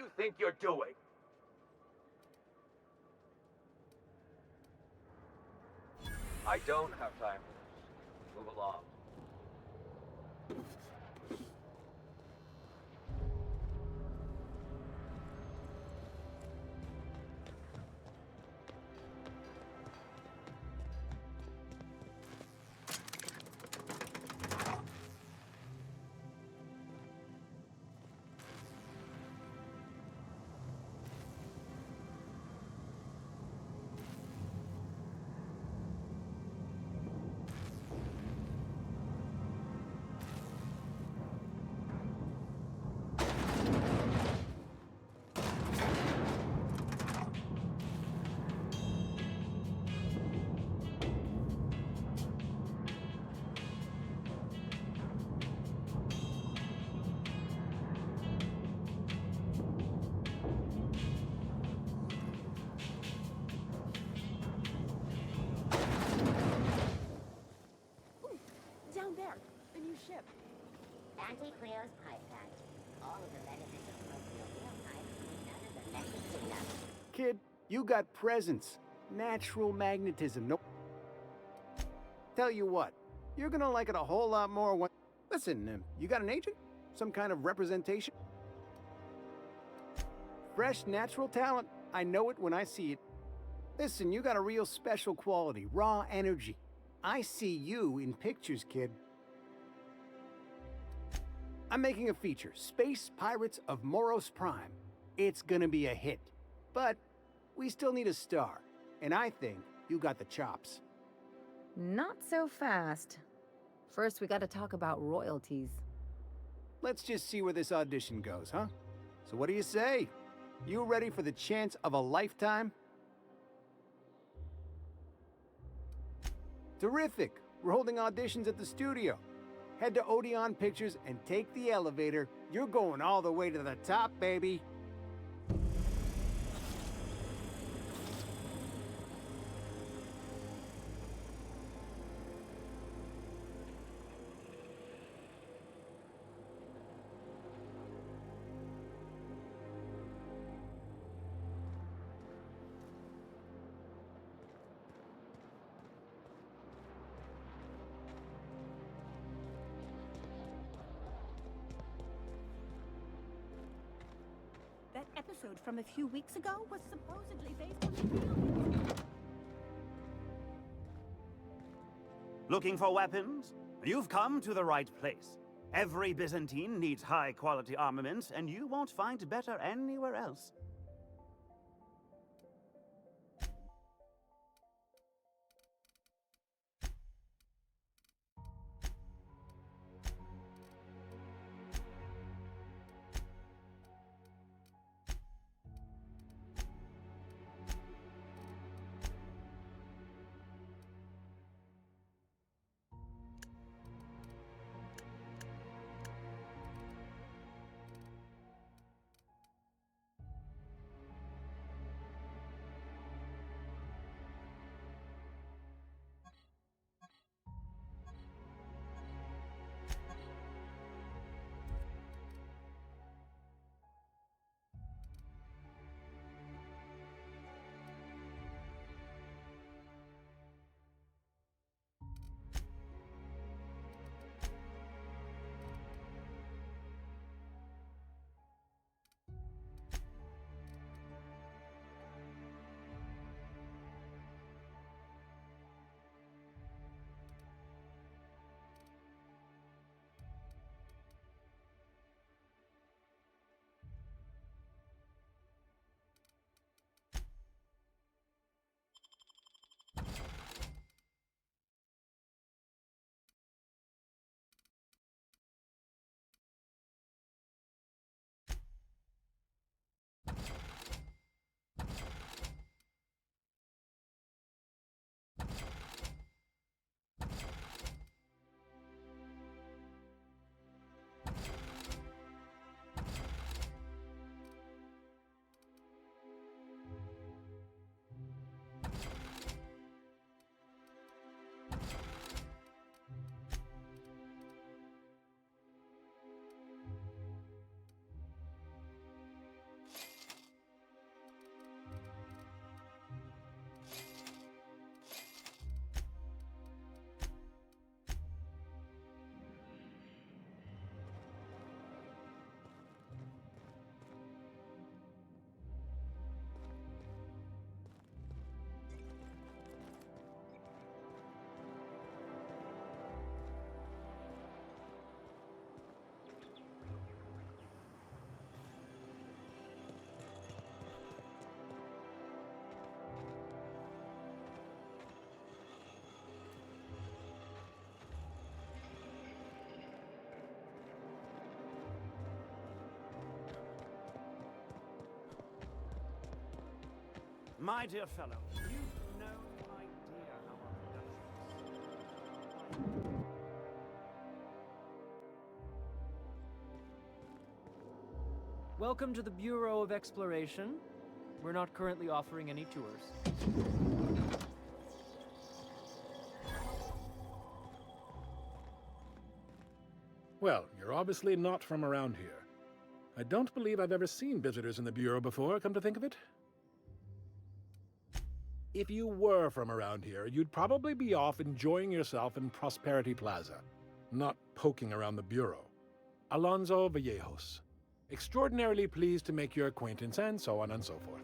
Speaker 19: you think you're doing? I don't have time for this. Move along.
Speaker 18: Down there, the new ship.
Speaker 2: Anti-Creo's pipe plant. All of the benefits of colloquial pipe, none of the benefits of nothing.
Speaker 17: Kid, you got presence. Natural magnetism. Nope. Tell you what, you're gonna like it a whole lot more when... Listen, you got an agent? Some kind of representation? Fresh, natural talent. I know it when I see it. Listen, you got a real special quality, raw energy. I see you in pictures, kid. I'm making a feature, Space Pirates of Moros Prime. It's gonna be a hit. But we still need a star, and I think you got the chops.
Speaker 4: Not so fast. First, we gotta talk about royalties.
Speaker 17: Let's just see where this audition goes, huh? So what do you say? You ready for the chance of a lifetime? Terrific! We're holding auditions at the studio. Head to Odeon Pictures and take the elevator. You're going all the way to the top, baby.
Speaker 20: That episode from a few weeks ago was supposedly based on the real...
Speaker 21: Looking for weapons? You've come to the right place. Every Byzantine needs high-quality armaments, and you won't find better anywhere else. My dear fellow, you've no idea how our productions...
Speaker 13: Welcome to the Bureau of Exploration. We're not currently offering any tours.
Speaker 1: Well, you're obviously not from around here. I don't believe I've ever seen visitors in the Bureau before, come to think of it. If you were from around here, you'd probably be off enjoying yourself in Prosperity Plaza, not poking around the Bureau. Alonso Vallejos. Extraordinarily pleased to make your acquaintance, and so on and so forth.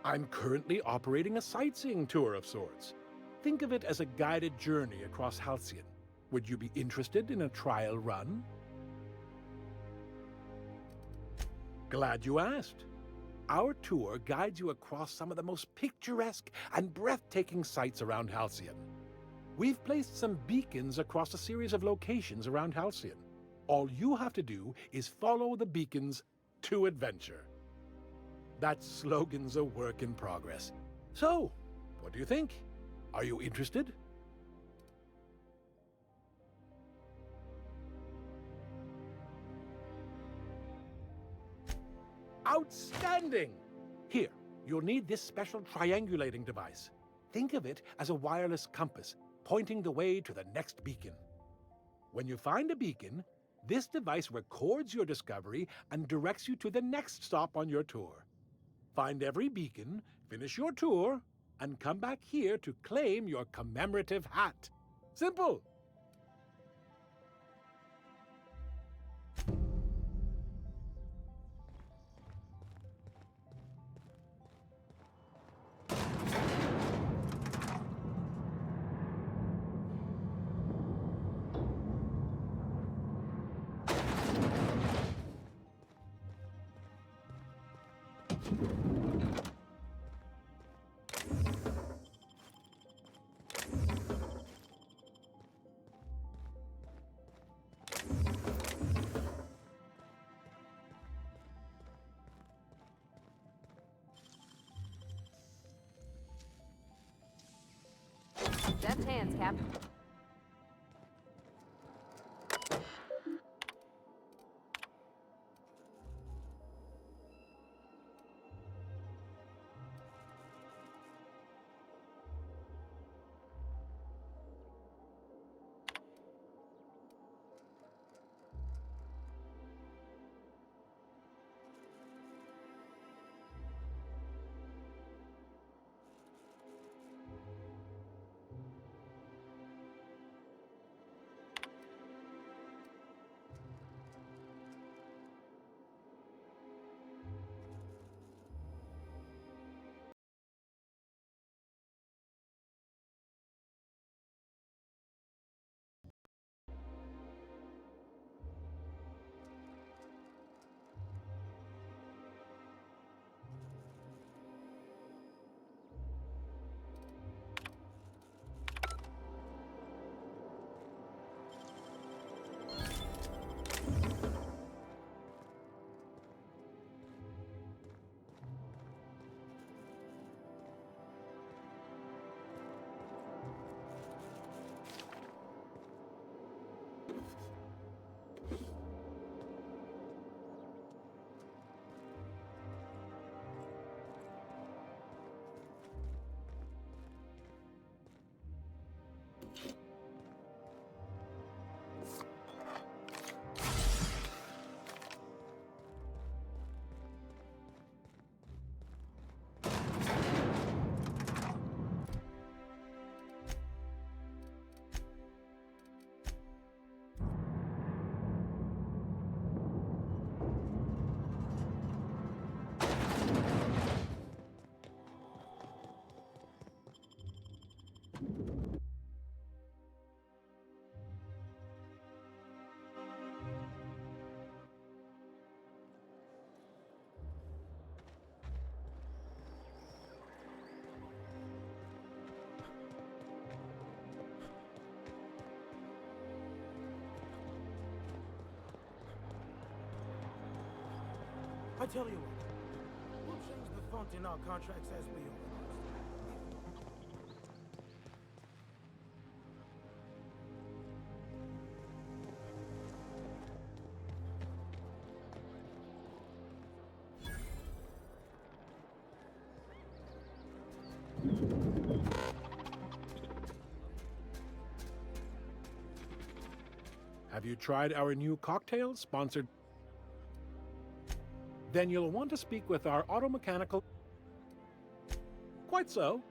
Speaker 1: I'm currently operating a sightseeing tour of sorts. Think of it as a guided journey across Halcyon. Would you be interested in a trial run? Glad you asked. Our tour guides you across some of the most picturesque and breathtaking sights around Halcyon. We've placed some beacons across a series of locations around Halcyon. All you have to do is follow the beacons to adventure. That slogan's a work in progress. So, what do you think? Are you interested? Outstanding! Here, you'll need this special triangulating device. Think of it as a wireless compass, pointing the way to the next beacon. When you find a beacon, this device records your discovery and directs you to the next stop on your tour. Find every beacon, finish your tour, and come back here to claim your commemorative hat. Simple!
Speaker 3: Deft hands, Cap.
Speaker 14: I tell you what, we'll change the
Speaker 5: font in our contracts as we organize.
Speaker 1: Have you tried our new cocktail sponsored? Then you'll want to speak with our automechanical. Quite so,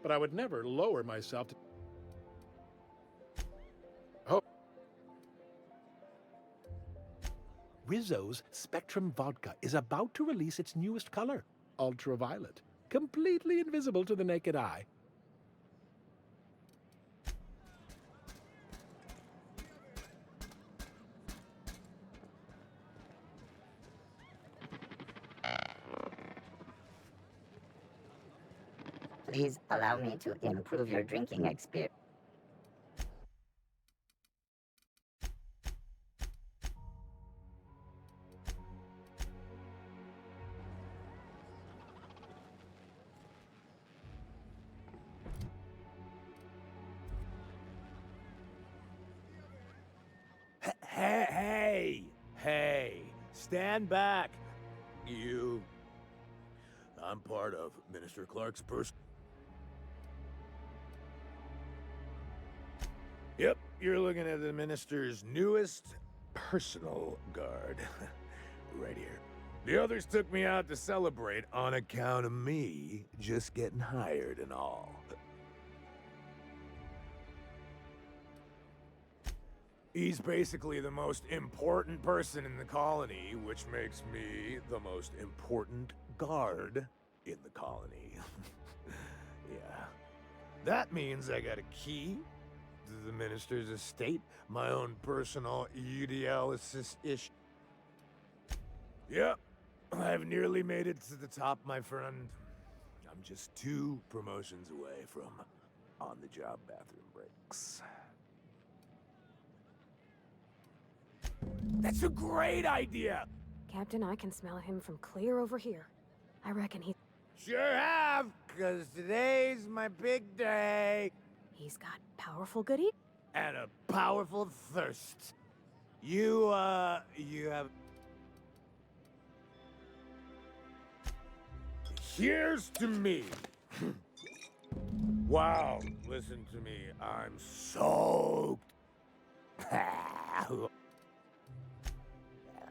Speaker 1: but I would never lower myself to. Oh. Rizzo's Spectrum Vodka is about to release its newest color, ultraviolet, completely invisible to the naked eye.
Speaker 2: Please allow me to improve your drinking experience.
Speaker 22: Hey, stand back. You. I'm part of Minister Clark's person. Yep, you're looking at the minister's newest personal guard. Right here. The others took me out to celebrate on account of me just getting hired and all. He's basically the most important person in the colony, which makes me the most important guard in the colony. Yeah. That means I got a key to the minister's estate, my own personal UDL assist-ish. Yep, I've nearly made it to the top, my friend. I'm just 2 promotions away from on-the-job bathroom breaks. That's a great idea!
Speaker 3: Captain, I can smell him from clear over here. I reckon he...
Speaker 22: Sure have, 'cause today's my big day.
Speaker 3: He's got powerful good eat?
Speaker 22: And a powerful thirst. You have... Here's to me. Wow, listen to me. I'm soaked.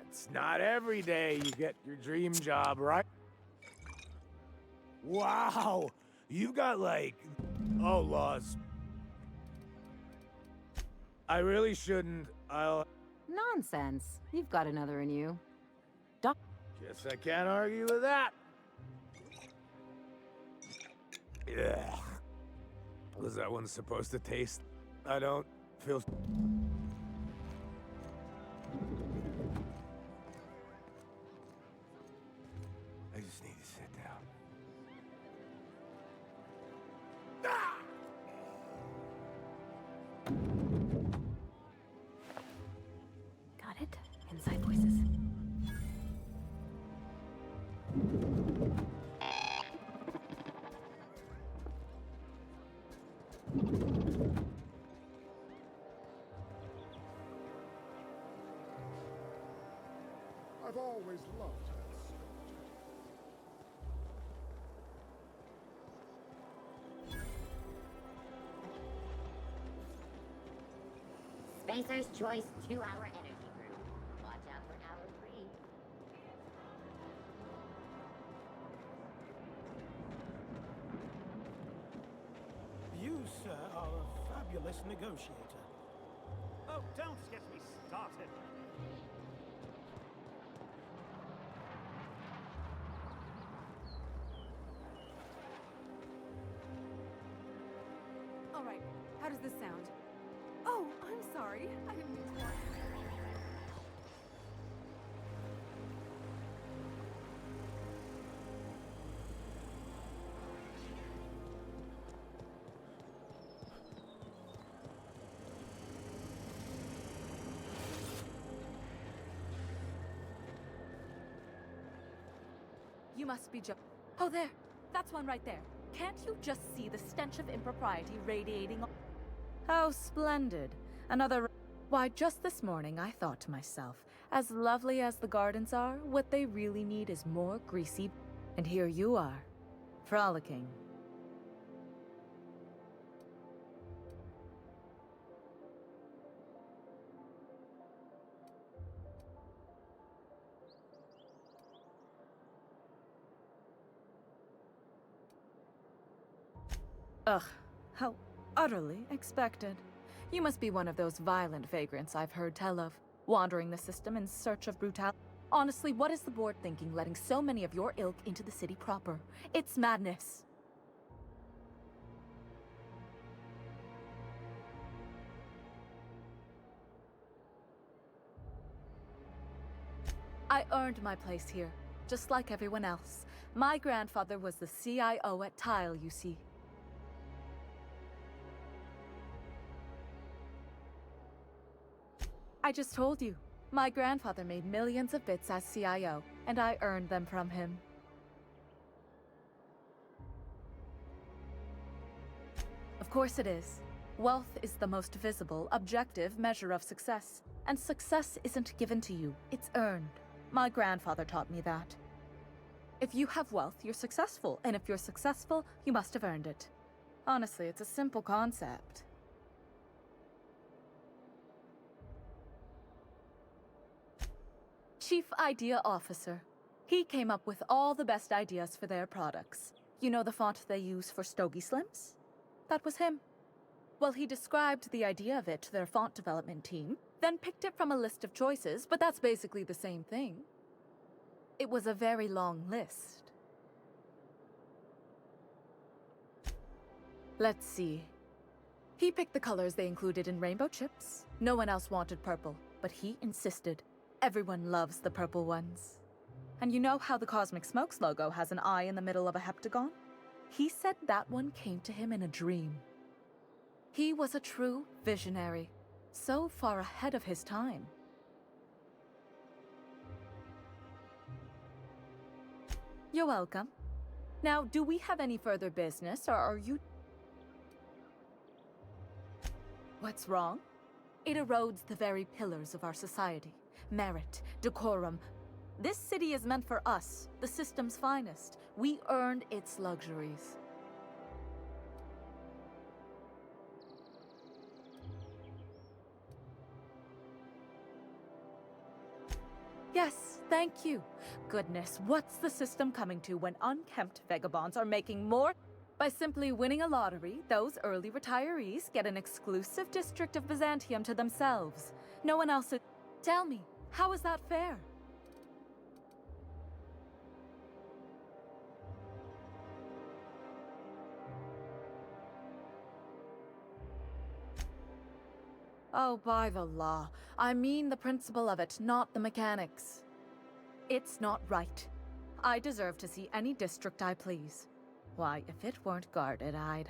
Speaker 22: It's not every day you get your dream job, right? Wow, you've got like... Oh, laws. I really shouldn't. I'll...
Speaker 4: Nonsense. You've got another in you.
Speaker 22: Guess I can't argue with that. Yeah. Was that one supposed to taste? I don't feel... I just need to sit down.
Speaker 3: Got it? Inside voices.
Speaker 9: I've always loved her.
Speaker 2: Spacer's Choice 2-hour energy brew. Watch out for hour 3.
Speaker 5: You, sir, are a fabulous negotiator.
Speaker 21: Oh, don't get me started.
Speaker 11: All right, how does this sound? Oh, I'm sorry. I didn't mean to. You must be
Speaker 8: Oh, there. That's one right there. Can't you just see the stench of impropriety radiating off? How splendid. Another... Why, just this morning I thought to myself, as lovely as the gardens are, what they really need is more greasy... And here you are, frolicking. Ugh, how utterly expected. You must be one of those violent vagrants I've heard tell of, wandering the system in search of brutality. Honestly, what is the board thinking letting so many of your ilk into the city proper? It's madness. I earned my place here, just like everyone else. My grandfather was the CIO at Tile, you see. I just told you. My grandfather made millions of bits as CIO, and I earned them from him. Of course it is. Wealth is the most visible, objective measure of success. And success isn't given to you, it's earned. My grandfather taught me that. If you have wealth, you're successful, and if you're successful, you must have earned it. Honestly, it's a simple concept. Chief Idea Officer. He came up with all the best ideas for their products. You know the font they use for Stogie Slims? That was him. Well, he described the idea of it to their font development team, then picked it from a list of choices, but that's basically the same thing. It was a very long list. Let's see. He picked the colors they included in rainbow chips. No one else wanted purple, but he insisted. Everyone loves the purple ones. And you know how the Cosmic Smokes logo has an eye in the middle of a heptagon? He said that one came to him in a dream. He was a true visionary, so far ahead of his time. You're welcome. Now, do we have any further business, or are you... What's wrong? It erodes the very pillars of our society. Merit, decorum. This city is meant for us, the system's finest. We earned its luxuries. Yes, thank you. Goodness, what's the system coming to when unkempt vagabonds are making more? By simply winning a lottery, those early retirees get an exclusive district of Byzantium to themselves. No one else is... Tell me, how is that fair? Oh, by the law. I mean the principle of it, not the mechanics. It's not right. I deserve to see any district I please. Why, if it weren't guarded, I'd...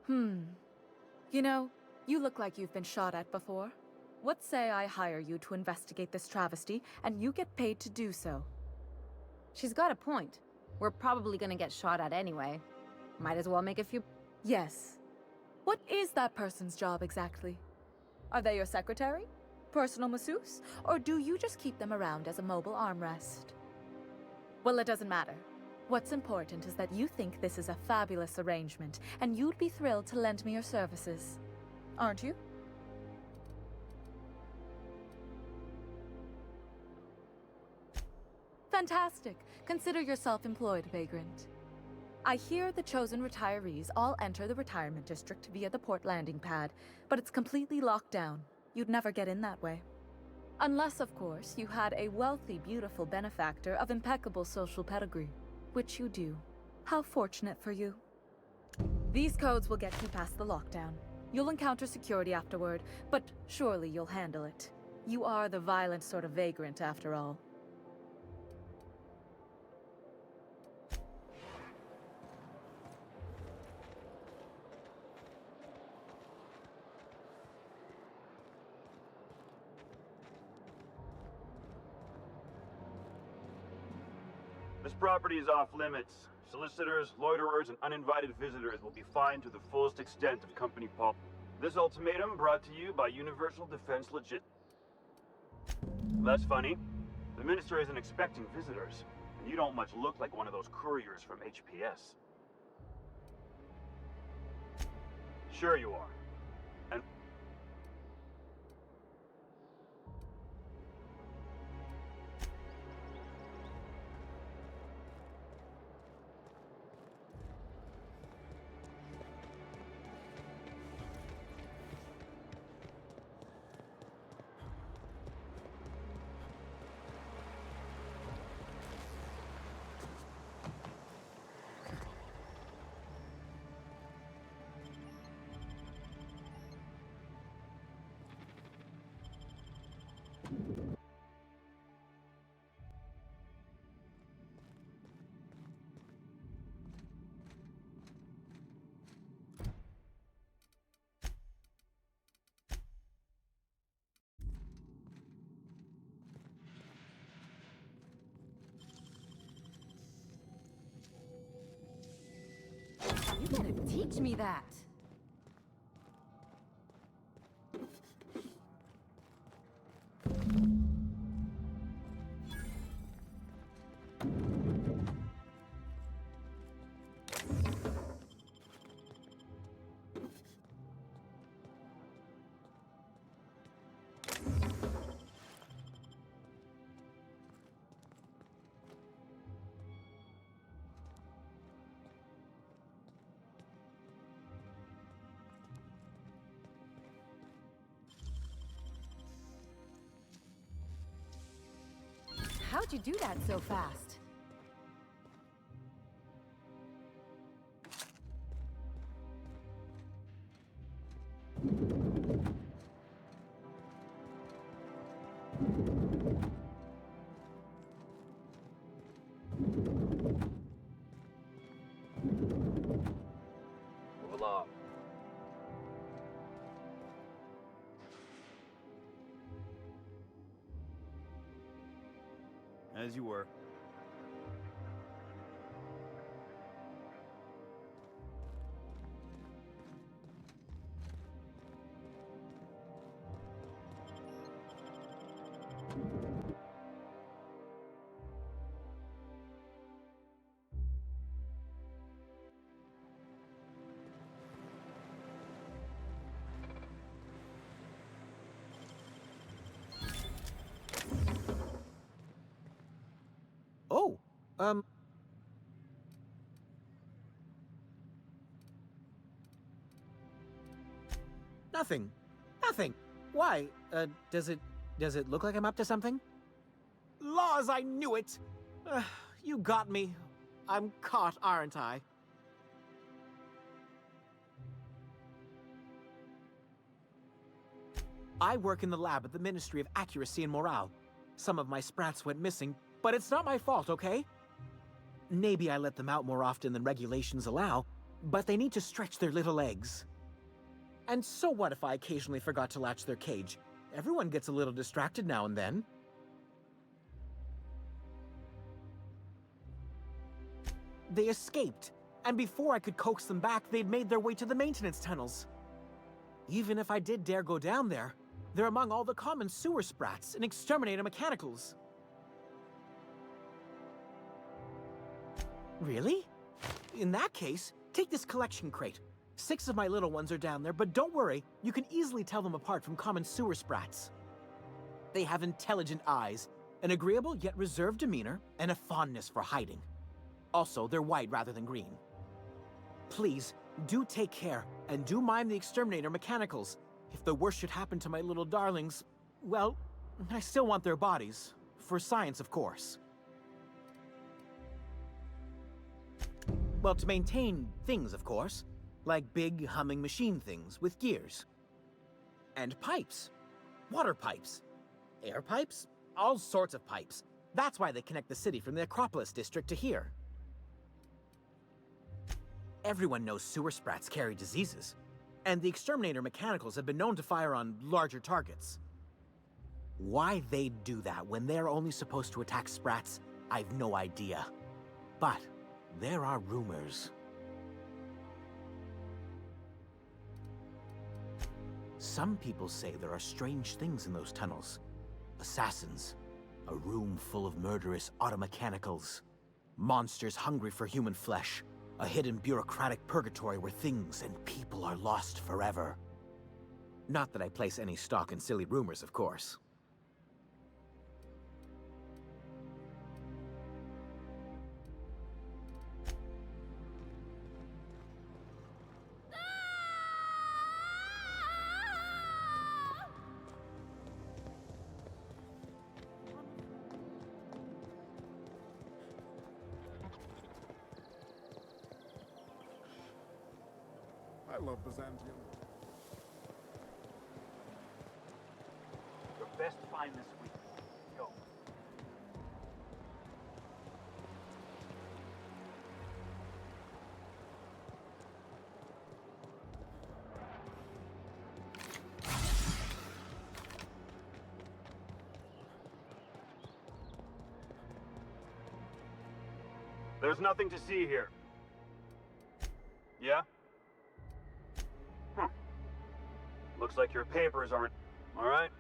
Speaker 8: You know, you look like you've been shot at before. What say I hire you to investigate this travesty, and you get paid to do so?
Speaker 4: She's got a point. We're probably gonna get shot at anyway. Might as well make a few...
Speaker 8: Yes. What is that person's job exactly? Are they your secretary? Personal masseuse? Or do you just keep them around as a mobile armrest? Well, it doesn't matter. What's important is that you think this is a fabulous arrangement, and you'd be thrilled to lend me your services. Aren't you? Fantastic. Consider yourself employed, vagrant. I hear the chosen retirees all enter the retirement district via the port landing pad, but it's completely locked down. You'd never get in that way. Unless, of course, you had a wealthy, beautiful benefactor of impeccable social pedigree, which you do. How fortunate for you. These codes will get you past the lockdown. You'll encounter security afterward, but surely you'll handle it. You are the violent sort of vagrant, after all.
Speaker 21: The
Speaker 10: This property is off limits. Solicitors, loiterers, and uninvited visitors will be fined to the fullest extent of company policy. This ultimatum brought to you by Universal Defense Legit. That's funny. The minister isn't expecting visitors, and you don't much look like one of those couriers from HPS. Sure you are. And
Speaker 4: You better teach me that. How'd you do that so fast?
Speaker 10: move along. As you were.
Speaker 14: Oh, Nothing. Nothing. Why? Does it look like I'm up to something? Laws, I knew it! You got me. I'm caught, aren't I? I work in the lab at the Ministry of Accuracy and Morale. Some of my sprats went missing, but it's not my fault, okay? Maybe I let them out more often than regulations allow, but they need to stretch their little legs. And so what if I occasionally forgot to latch their cage? Everyone gets a little distracted now and then. They escaped, and before I could coax them back, they'd made their way to the maintenance tunnels. Even if I did dare go down there, they're among all the common sewer sprats and exterminator mechanicals. Really? In that case, take this collection crate. 6 of my little ones are down there, but don't worry, you can easily tell them apart from common sewer sprats. They have intelligent eyes, an agreeable yet reserved demeanor, and a fondness for hiding. Also, they're white rather than green. Please, do take care, and do mind the exterminator mechanicals. If the worst should happen to my little darlings, well, I still want their bodies. For science, of course. Well, to maintain things, of course. Like big, humming machine things with gears. And pipes. Water pipes. Air pipes. All sorts of pipes. That's why they connect the city from the Acropolis district to here. Everyone knows sewer sprats carry diseases. And the exterminator mechanicals have been known to fire on larger targets. Why they'd do that when they're only supposed to attack sprats, I've no idea. But there are rumors. Some people say there are strange things in those tunnels. Assassins, a room full of murderous automechanicals, monsters hungry for human flesh, a hidden bureaucratic purgatory where things and people are lost forever. Not that I place any stock in silly rumors, of course.
Speaker 9: I love Byzantium.
Speaker 10: Your best find this week. Go. There's nothing to see here. Yeah? Looks like your papers aren't... All right?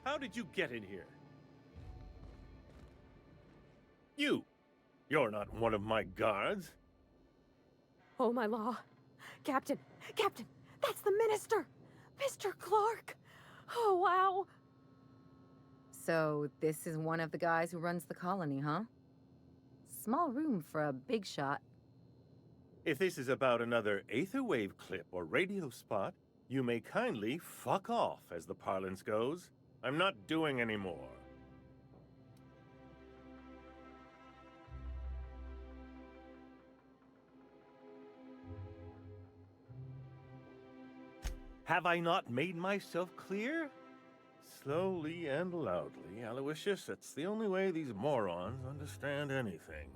Speaker 12: How did you get in here? You're not one of my guards.
Speaker 3: Oh, my law. Captain! Captain! That's the minister! Mr. Clark! Oh, wow!
Speaker 4: So, this is one of the guys who runs the colony, huh? Small room for a big shot.
Speaker 12: If this is about another aetherwave clip or radio spot, you may kindly fuck off, as the parlance goes. I'm not doing any more. Have I not made myself clear? Slowly and loudly, Aloysius. That's the only way these morons understand anything.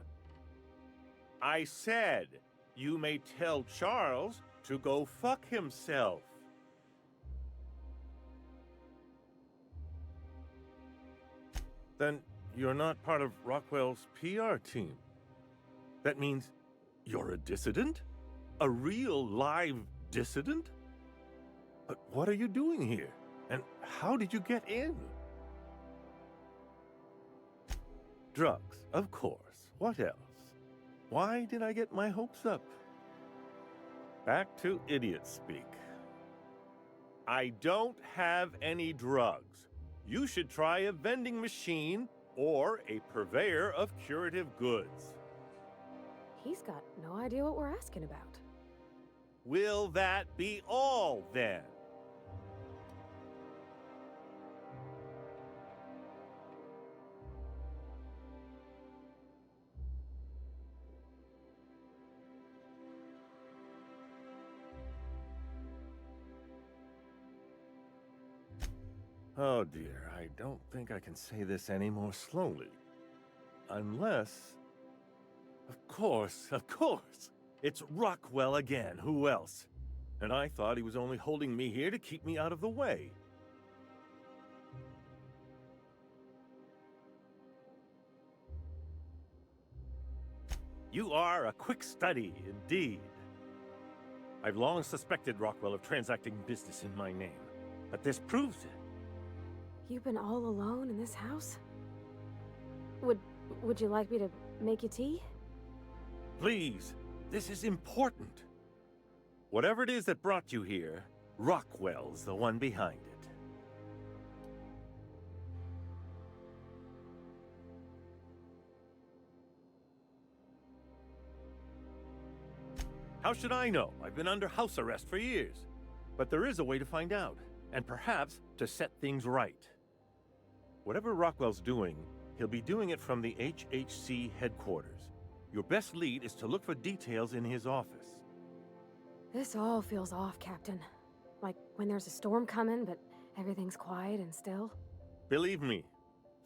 Speaker 12: I said, you may tell Charles to go fuck himself. Then you're not part of Rockwell's PR team. That means you're a dissident? A real live dissident? But what are you doing here? And how did you get in? Drugs, of course. What else? Why did I get my hopes up? Back to idiot speak. I don't have any drugs. You should try a vending machine or a purveyor of curative goods.
Speaker 3: He's got no idea what we're asking about.
Speaker 12: Will that be all, then? Oh dear, I don't think I can say this any more slowly. Unless... Of course, it's Rockwell again, who else? And I thought he was only holding me here to keep me out of the way. You are a quick study, indeed. I've long suspected Rockwell of transacting business in my name, but this proves it.
Speaker 3: You've been all alone in this house? Would you like me to make you tea?
Speaker 12: Please, this is important. Whatever it is that brought you here, Rockwell's the one behind it. How should I know? I've been under house arrest for years. But there is a way to find out, and perhaps to set things right. Whatever Rockwell's doing, He'll be doing it from the HHC headquarters. Your best lead is to look for details in his office.
Speaker 3: This all feels off, Captain. Like when there's a storm coming, but everything's quiet and still.
Speaker 12: Believe me,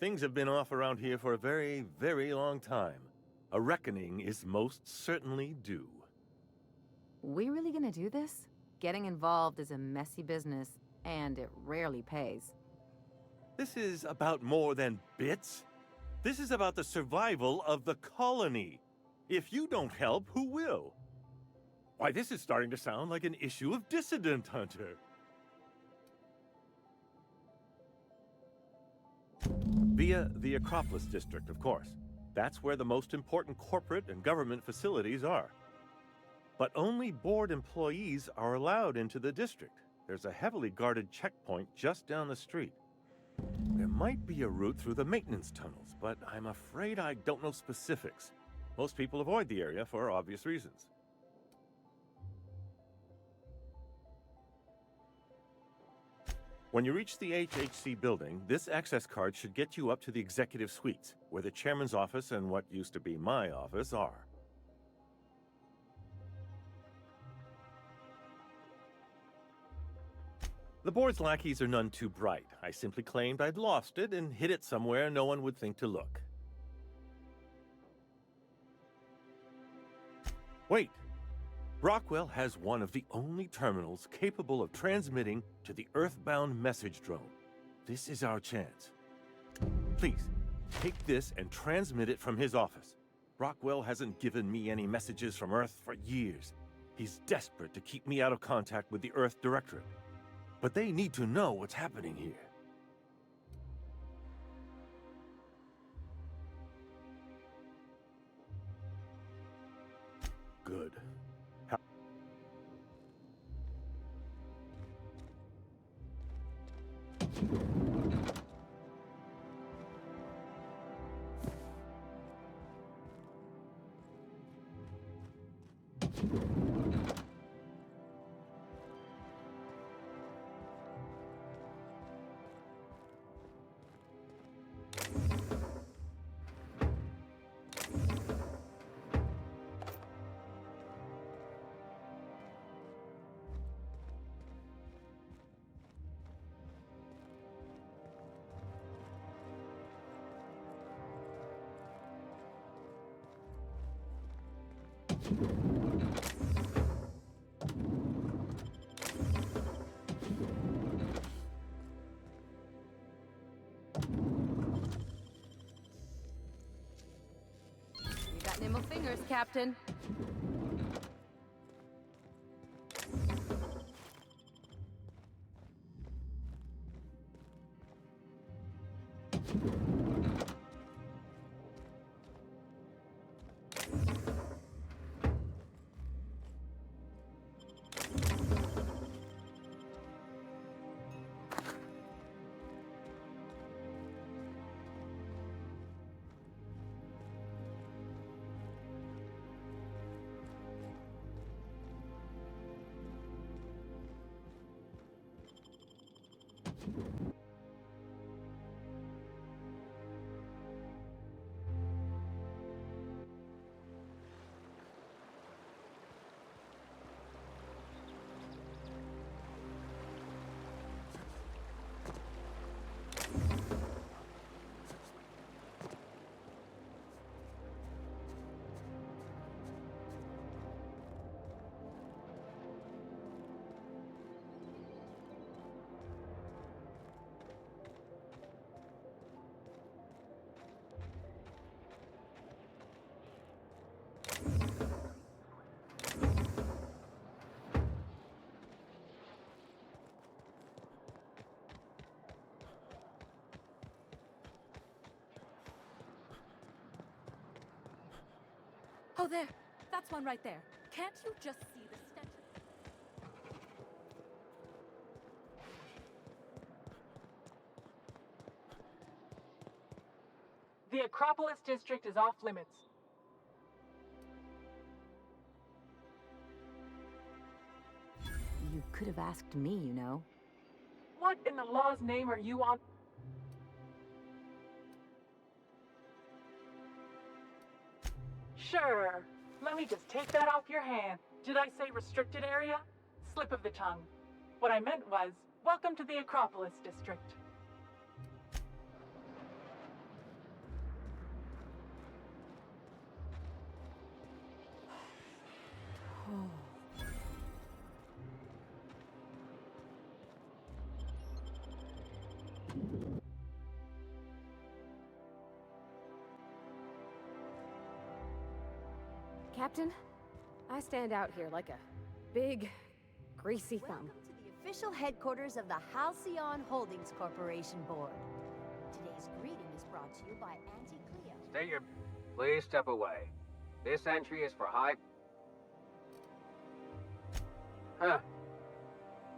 Speaker 12: things have been off around here for a very, very long time. A reckoning is most certainly due.
Speaker 4: We really gonna do this? Getting involved is a messy business, and it rarely pays.
Speaker 12: This is about more than bits. This is about the survival of the colony. If you don't help, who will? Why, this is starting to sound like an issue of Dissident Hunter. Via the Acropolis District, of course. That's where the most important corporate and government facilities are. But only board employees are allowed into the district. There's a heavily guarded checkpoint just down the street. There might be a route through the maintenance tunnels, but I'm afraid I don't know specifics. Most people avoid the area for obvious reasons. When you reach the HHC building, this access card should get you up to the executive suites, where the chairman's office and what used to be my office are. The board's lackeys are none too bright. I simply claimed I'd lost it and hid it somewhere no one would think to look. Wait! Brockwell has one of the only terminals capable of transmitting to the Earthbound message drone. This is our chance. Please, take this and transmit it from his office. Brockwell hasn't given me any messages from Earth for years. He's desperate to keep me out of contact with the Earth Directorate. But they need to know what's happening here. Good.
Speaker 4: You got nimble fingers, Captain.
Speaker 8: Oh, there. That's one right there. Can't you just see the stench?
Speaker 15: The Acropolis district is off limits.
Speaker 4: You could have asked me, you know.
Speaker 15: What in the law's name are you on? Sure. Let me just take that off your hand. Did I say restricted area? Slip of the tongue. What I meant was, welcome to the Acropolis District.
Speaker 3: Captain, I stand out here like a big, greasy thumb.
Speaker 7: Welcome to the official headquarters of the Halcyon Holdings Corporation Board. Today's greeting is brought to you by Auntie Cleo.
Speaker 19: Stay your... Please step away. This entry is for high... Huh.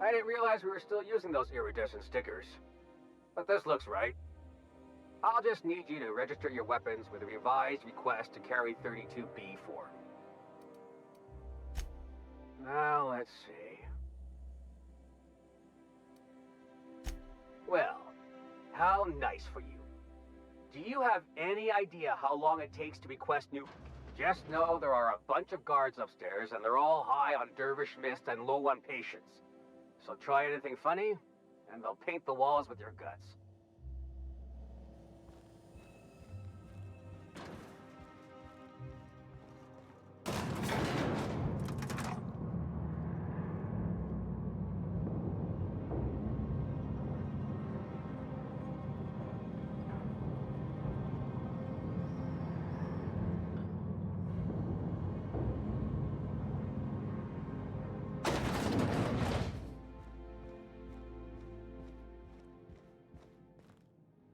Speaker 19: I didn't realize we were still using those iridescent stickers. But this looks right. I'll just need you to register your weapons with a revised request to carry 32B form. Now, let's see. Well, how nice for you. Do you have any idea how long it takes to request new... Just know there are a bunch of guards upstairs, and they're all high on dervish mist and low on patience. So try anything funny, and they'll paint the walls with your guts.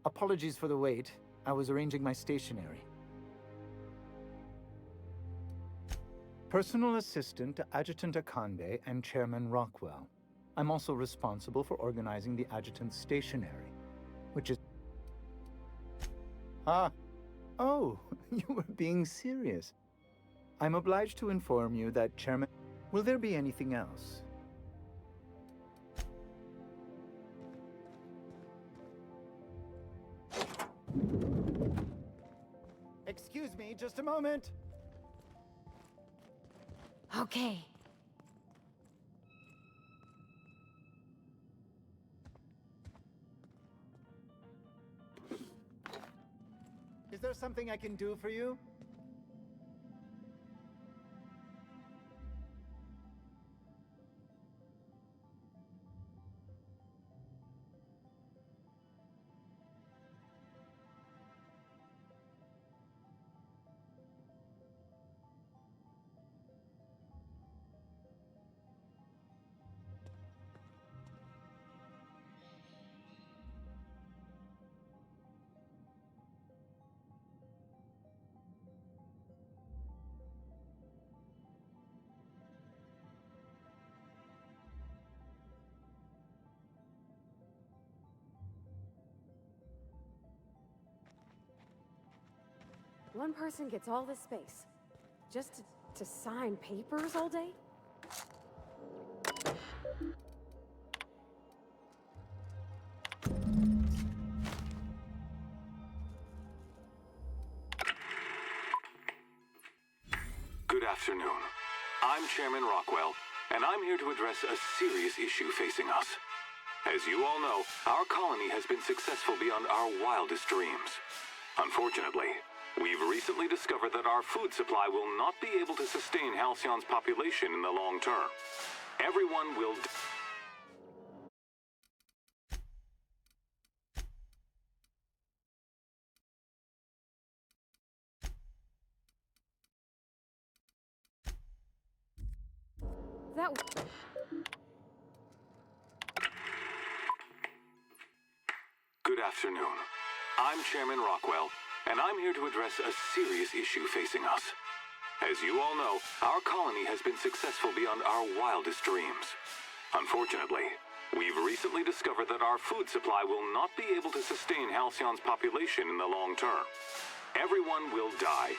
Speaker 16: Apologies for the wait. I was arranging my stationery. Personal assistant to Adjutant Akande and Chairman Rockwell. I'm also responsible for organizing the adjutant's stationery, which is... Ah. Oh, you were being serious. I'm obliged to inform you that Chairman... Will there be anything else? Excuse me, just a moment.
Speaker 7: Okay.
Speaker 16: Is there something I can do for you?
Speaker 3: One person gets all this space. Just to sign papers all day?
Speaker 23: Good afternoon. I'm Chairman Rockwell, and I'm here to address a serious issue facing us. As you all know, our colony has been successful beyond our wildest dreams. Unfortunately, we've recently discovered that our food supply will not be able to sustain Halcyon's population in the long term. Everyone will... Good afternoon. I'm Chairman Rockwell, and I'm here to address a serious issue facing us. As you all know, our colony has been successful beyond our wildest dreams. Unfortunately, we've recently discovered that our food supply will not be able to sustain Halcyon's population in the long term. Everyone will die.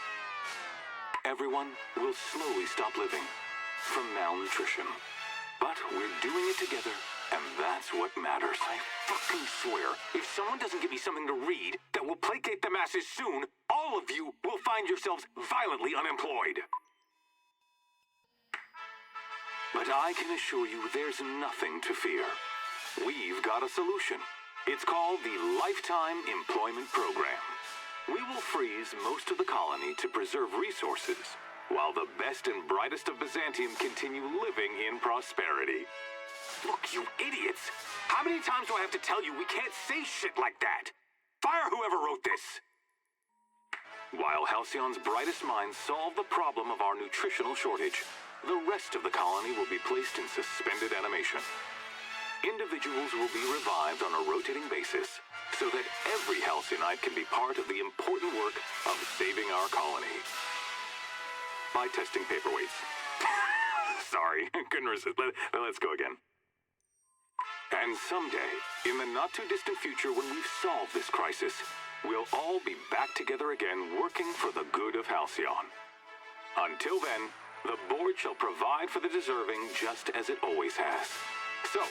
Speaker 23: Everyone will slowly stop living from malnutrition. But we're doing it together, and that's what matters.
Speaker 21: I fucking swear, if someone doesn't give me something to read that will placate the masses soon, I'll
Speaker 23: all of you will find yourselves violently unemployed. But I can assure you there's nothing to fear. We've got a solution. It's called the Lifetime Employment Program. We will freeze most of the colony to preserve resources, while the best and brightest of Byzantium continue living in prosperity. Look, you idiots! How many times do I have to tell you we can't say shit like that? Fire whoever wrote this! While Halcyon's brightest minds solve the problem of our nutritional shortage, the rest of the colony will be placed in suspended animation. Individuals will be revived on a rotating basis, so that every Halcyon can be part of the important work of saving our colony. By testing paperweights. Sorry, couldn't resist. Let's go again. And someday, in the not-too-distant future when we've solved this crisis, we'll all be back together again working for the good of Halcyon. Until then, the board shall provide for the deserving just as it always has. So,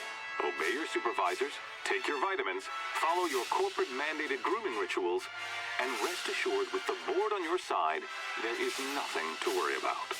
Speaker 23: obey your supervisors, take your vitamins, follow your corporate-mandated grooming rituals, and rest assured with the board on your side, there is nothing to worry about.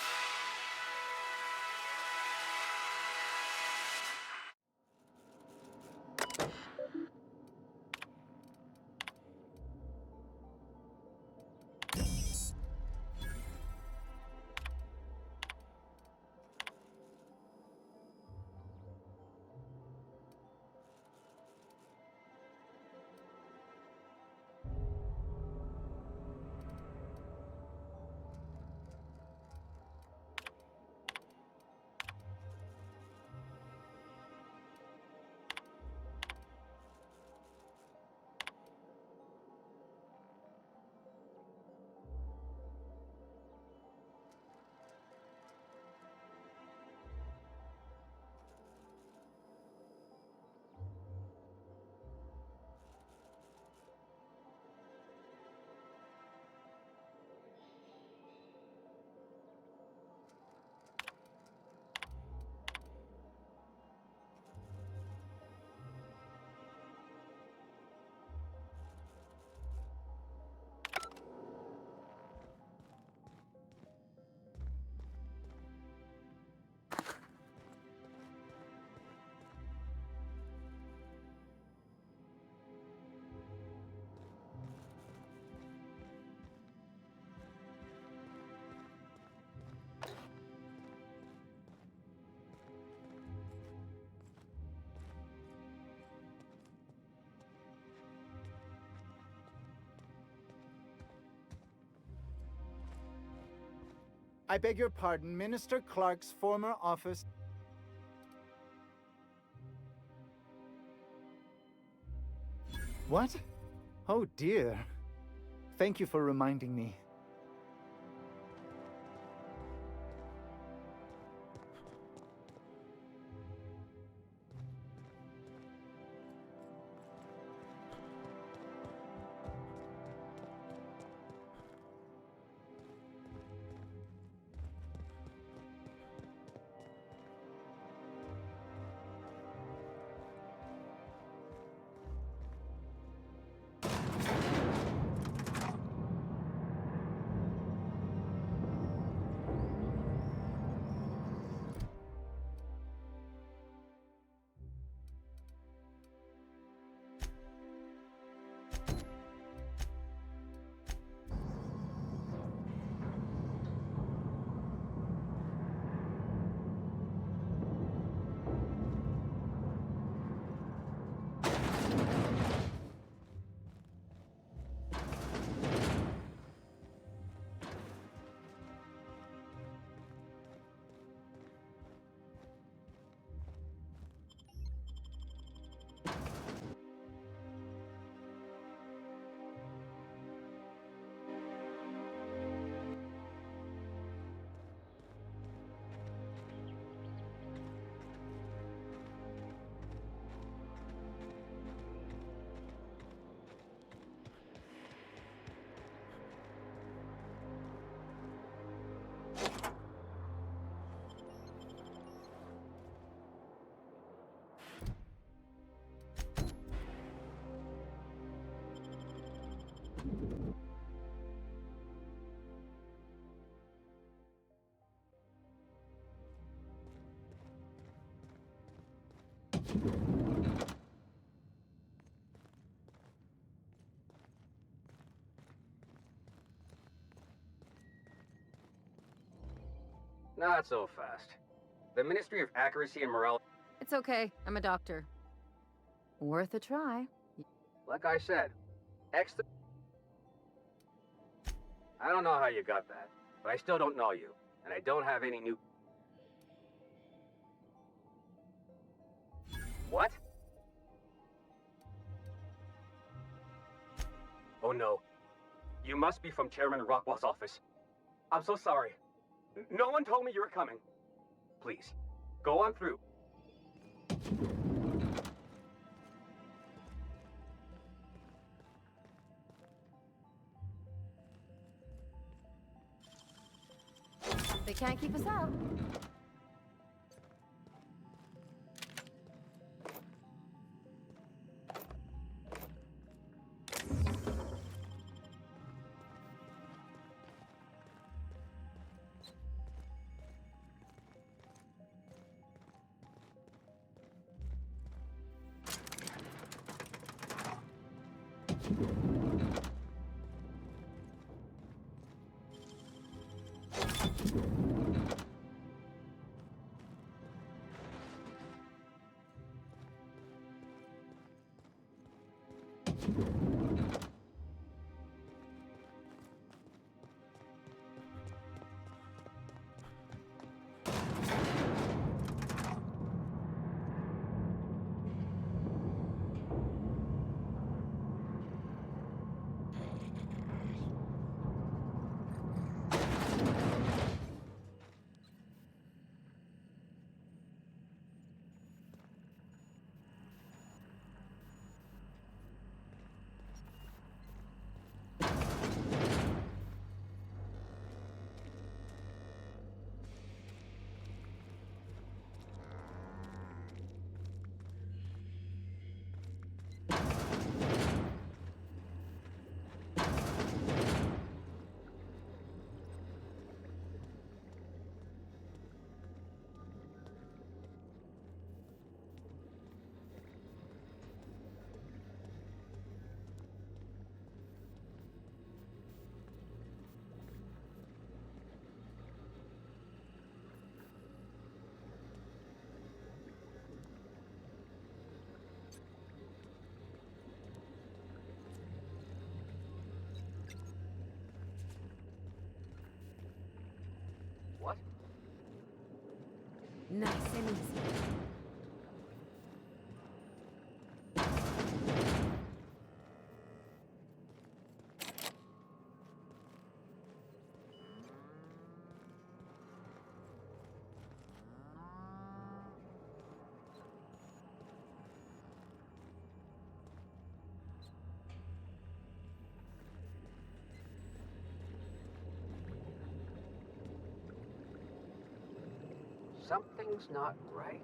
Speaker 16: I beg your pardon, Minister Clark's former office. What? Oh dear. Thank you for reminding me.
Speaker 19: Not so fast. The Ministry of Accuracy and Morality.
Speaker 4: It's okay. I'm a doctor. Worth a try.
Speaker 19: Like I said, I don't know how you got that, but I still don't know you, and I don't have any new. What? Oh no. You must be from Chairman Rockwell's office. I'm so sorry. No one told me you were coming. Please, go on through.
Speaker 4: They can't keep us out.
Speaker 19: What?
Speaker 4: Nice and easy.
Speaker 19: Something's not right.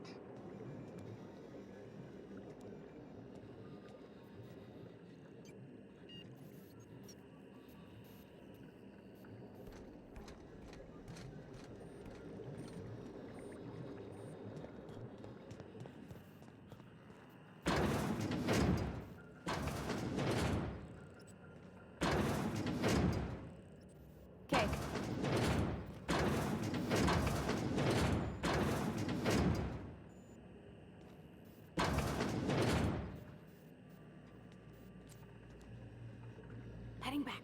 Speaker 4: Okay.
Speaker 3: Heading back.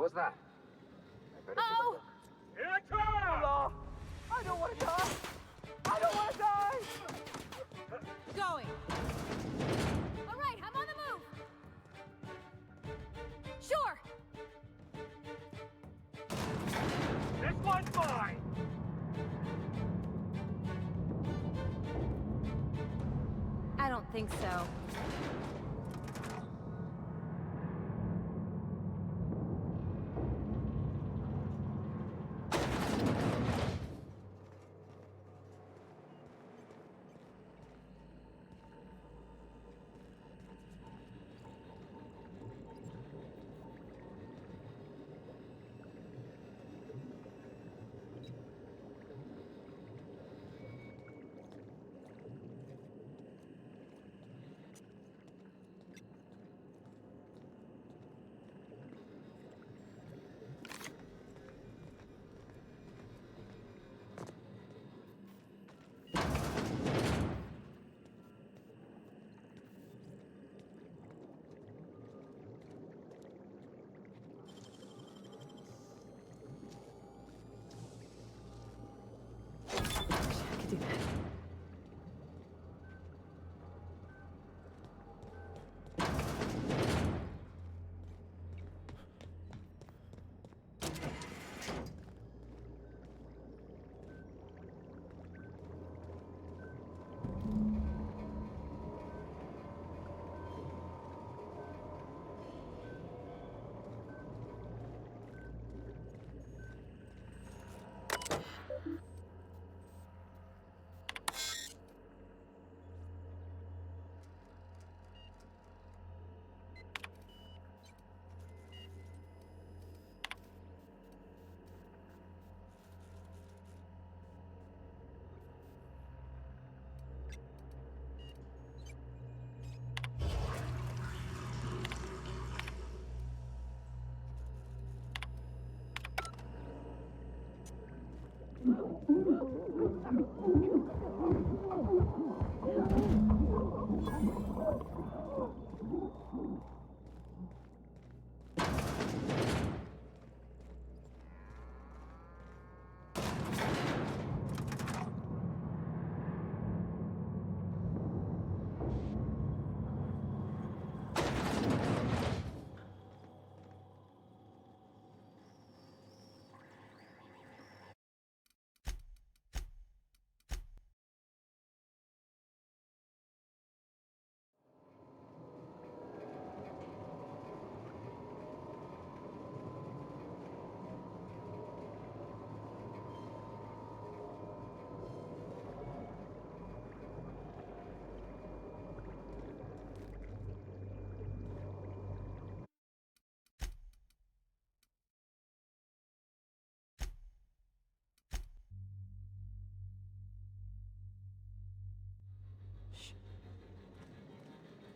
Speaker 19: What was that? I better take a look.
Speaker 10: Here I come!
Speaker 14: Oh, I don't want to die! I don't want to die!
Speaker 7: Going. All right, I'm on the move. Sure.
Speaker 10: This one's mine!
Speaker 4: I don't think so.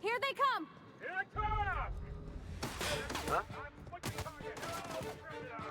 Speaker 7: Here they come.
Speaker 10: Here I come!
Speaker 19: Huh?
Speaker 10: I'm switching target. Oh, prisoner!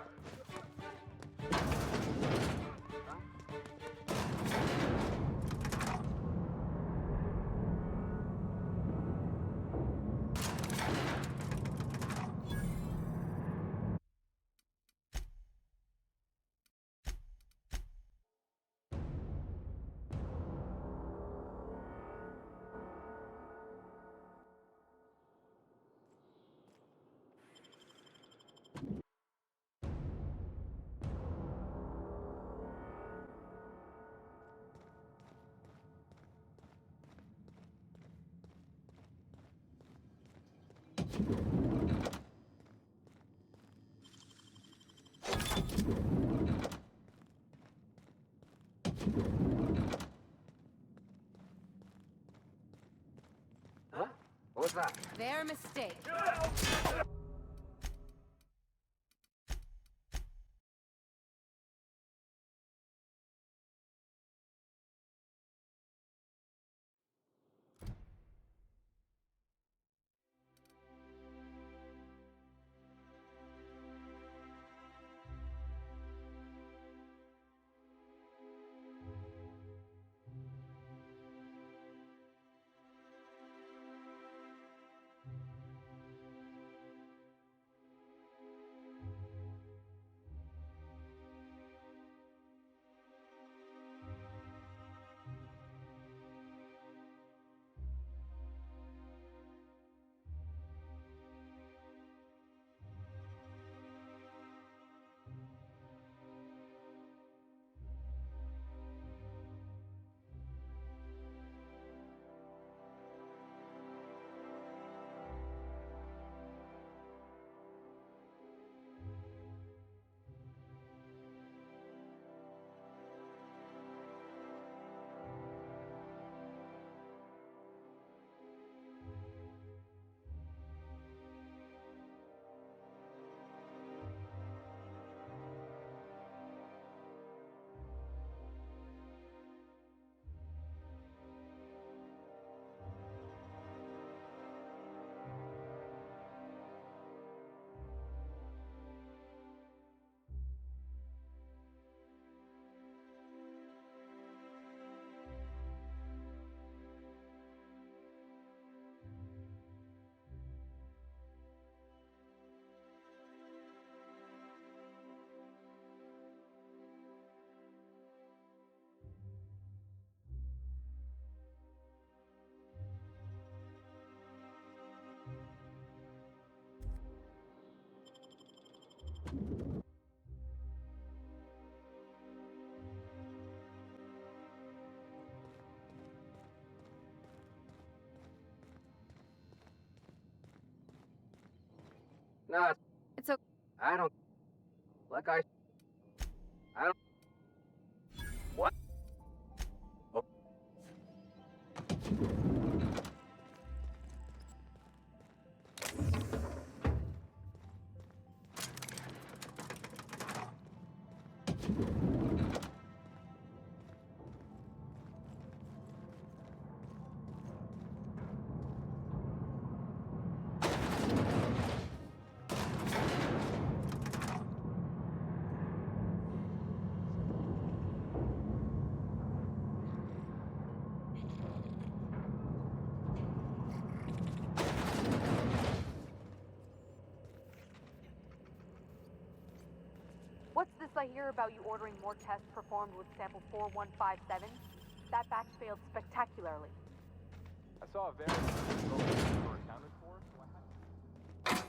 Speaker 19: Huh? What was that?
Speaker 7: Their mistake.
Speaker 19: No,
Speaker 4: It's okay.
Speaker 19: I don't. Like I don't. What? Oh.
Speaker 6: What's this I hear about you ordering more tests performed with sample 4157? That batch failed spectacularly.
Speaker 17: I saw a variant were accounted for, so I had to...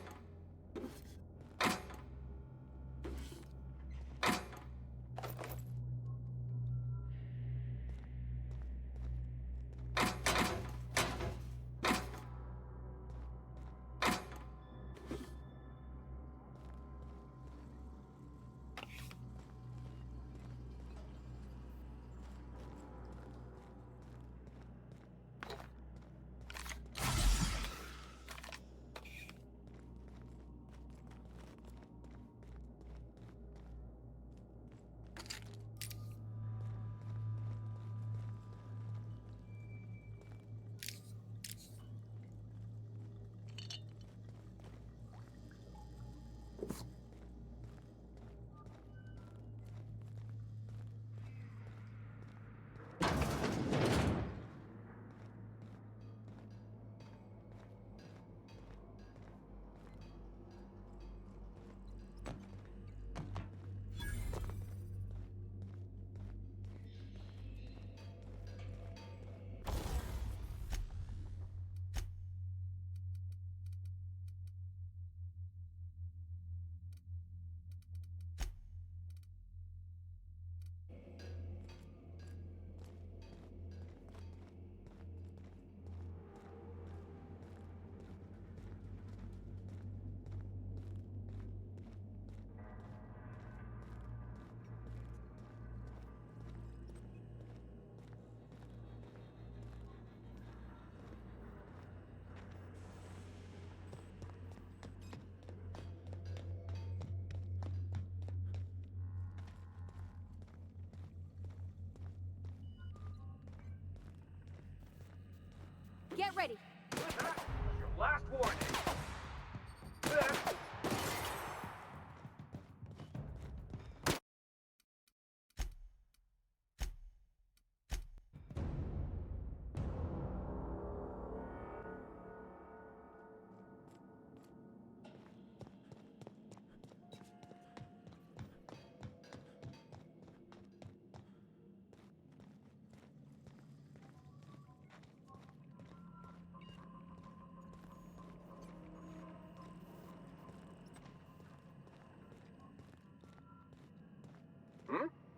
Speaker 6: Get ready.
Speaker 19: Your last warning.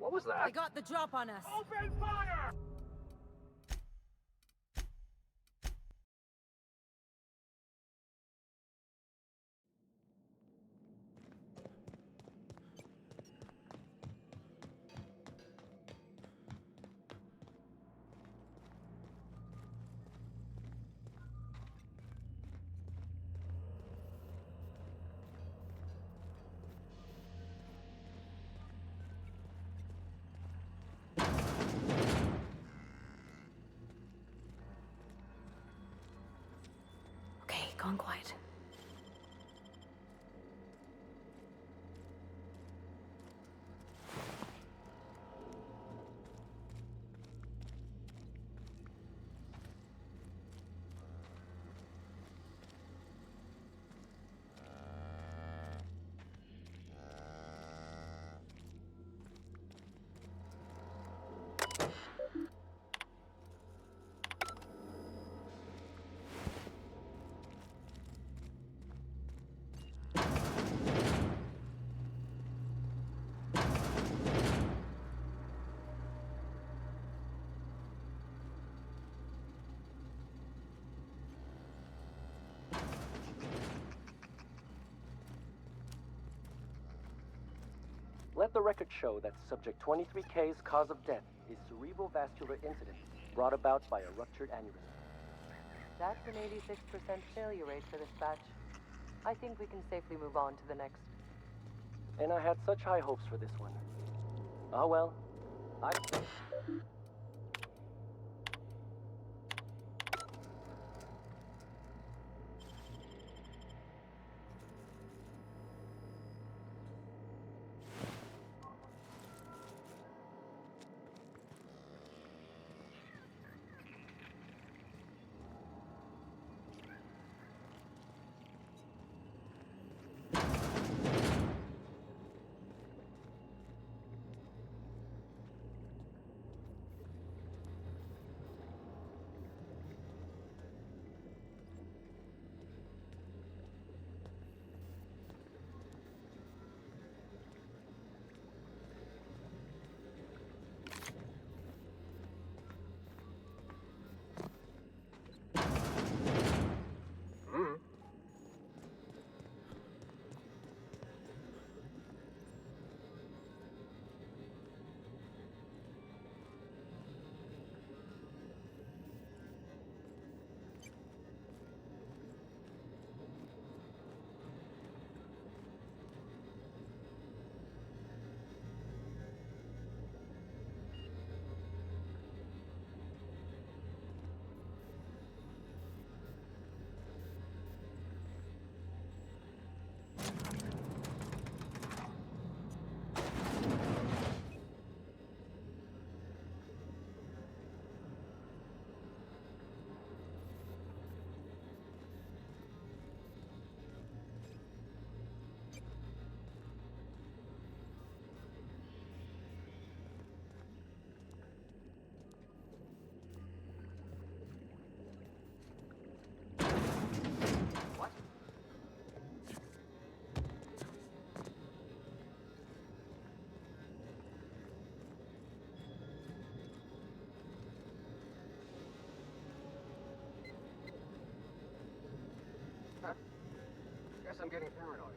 Speaker 19: What was that?
Speaker 7: They got the drop on us.
Speaker 19: Open fire!
Speaker 13: Let the record show that Subject 23K's cause of death is cerebrovascular incident brought about by a ruptured aneurysm.
Speaker 18: That's an 86% failure rate for this batch. I think we can safely move on to the next.
Speaker 13: And I had such high hopes for this one. Ah well, guess I'm getting paranoid.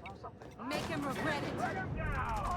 Speaker 13: Saw something.
Speaker 7: Make him regret it.
Speaker 22: Let him down!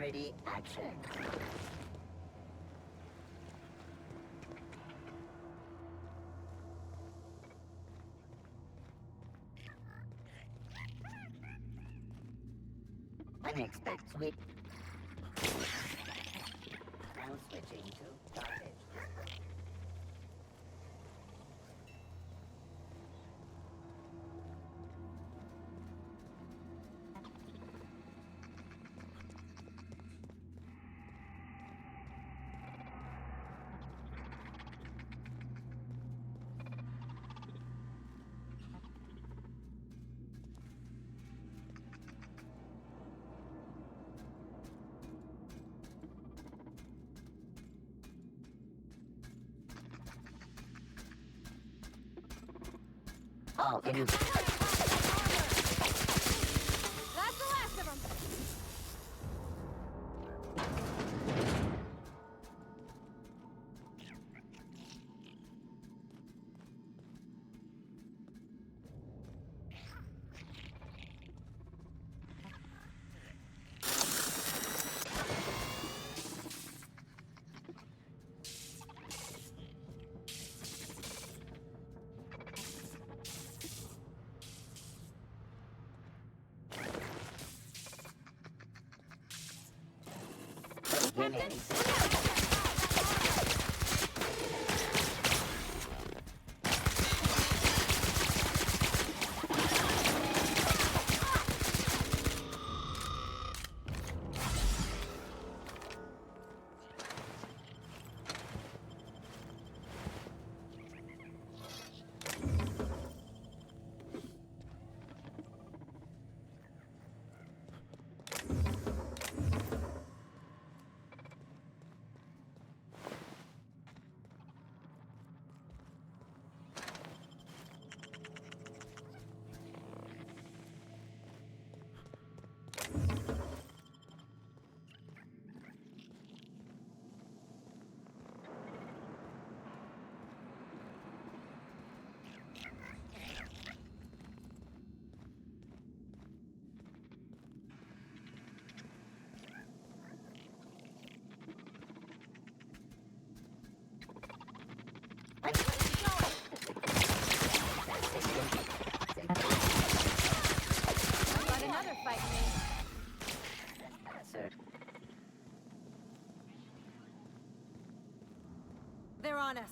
Speaker 1: Ready, action. Unexpected sweep. Now switching to target. Oh, can you...
Speaker 7: That's the last of them. Got another fight in me. They're on us.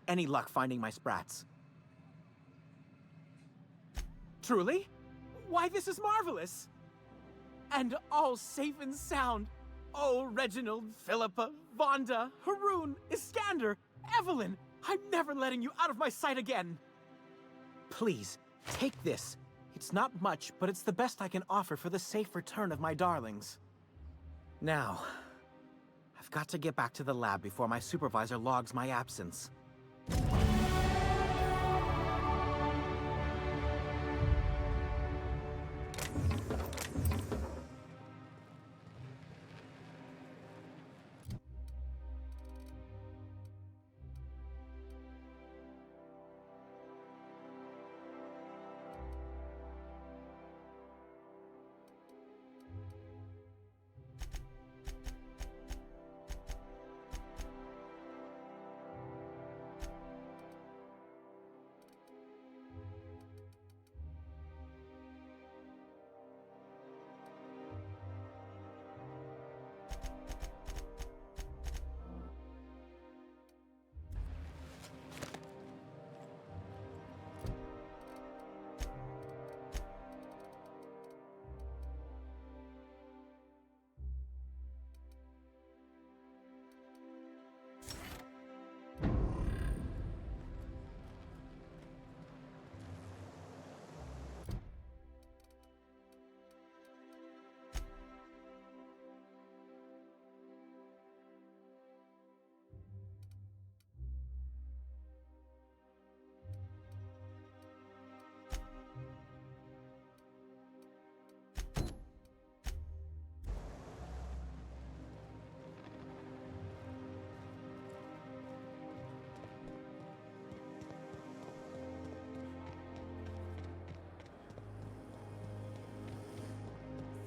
Speaker 14: Any luck finding my sprats? Truly? Why, this is marvelous! And all safe and sound. Oh, Reginald, Philippa, Vonda, Haroon, Iskander, Evelyn, I'm never letting you out of my sight again. Please, take this. It's not much, but it's the best I can offer for the safe return of my darlings. Now, I've got to get back to the lab before my supervisor logs my absence.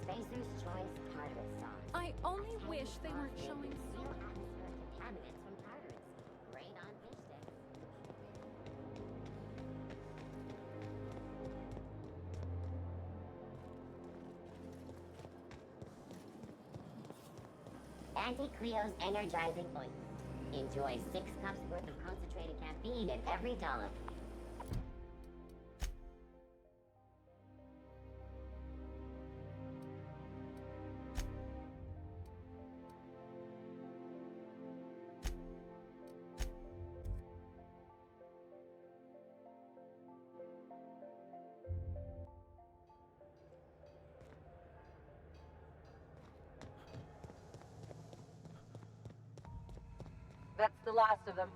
Speaker 1: Spacer's Choice Tartarus sauce.
Speaker 11: I only wish they weren't showing
Speaker 1: Zero atmosphere contaminants from Tartarus. Great on fish sticks. Anti-Cleo's energizing ointment. Enjoy 6 cups worth of concentrated caffeine in every dollop.
Speaker 18: That's the last of them.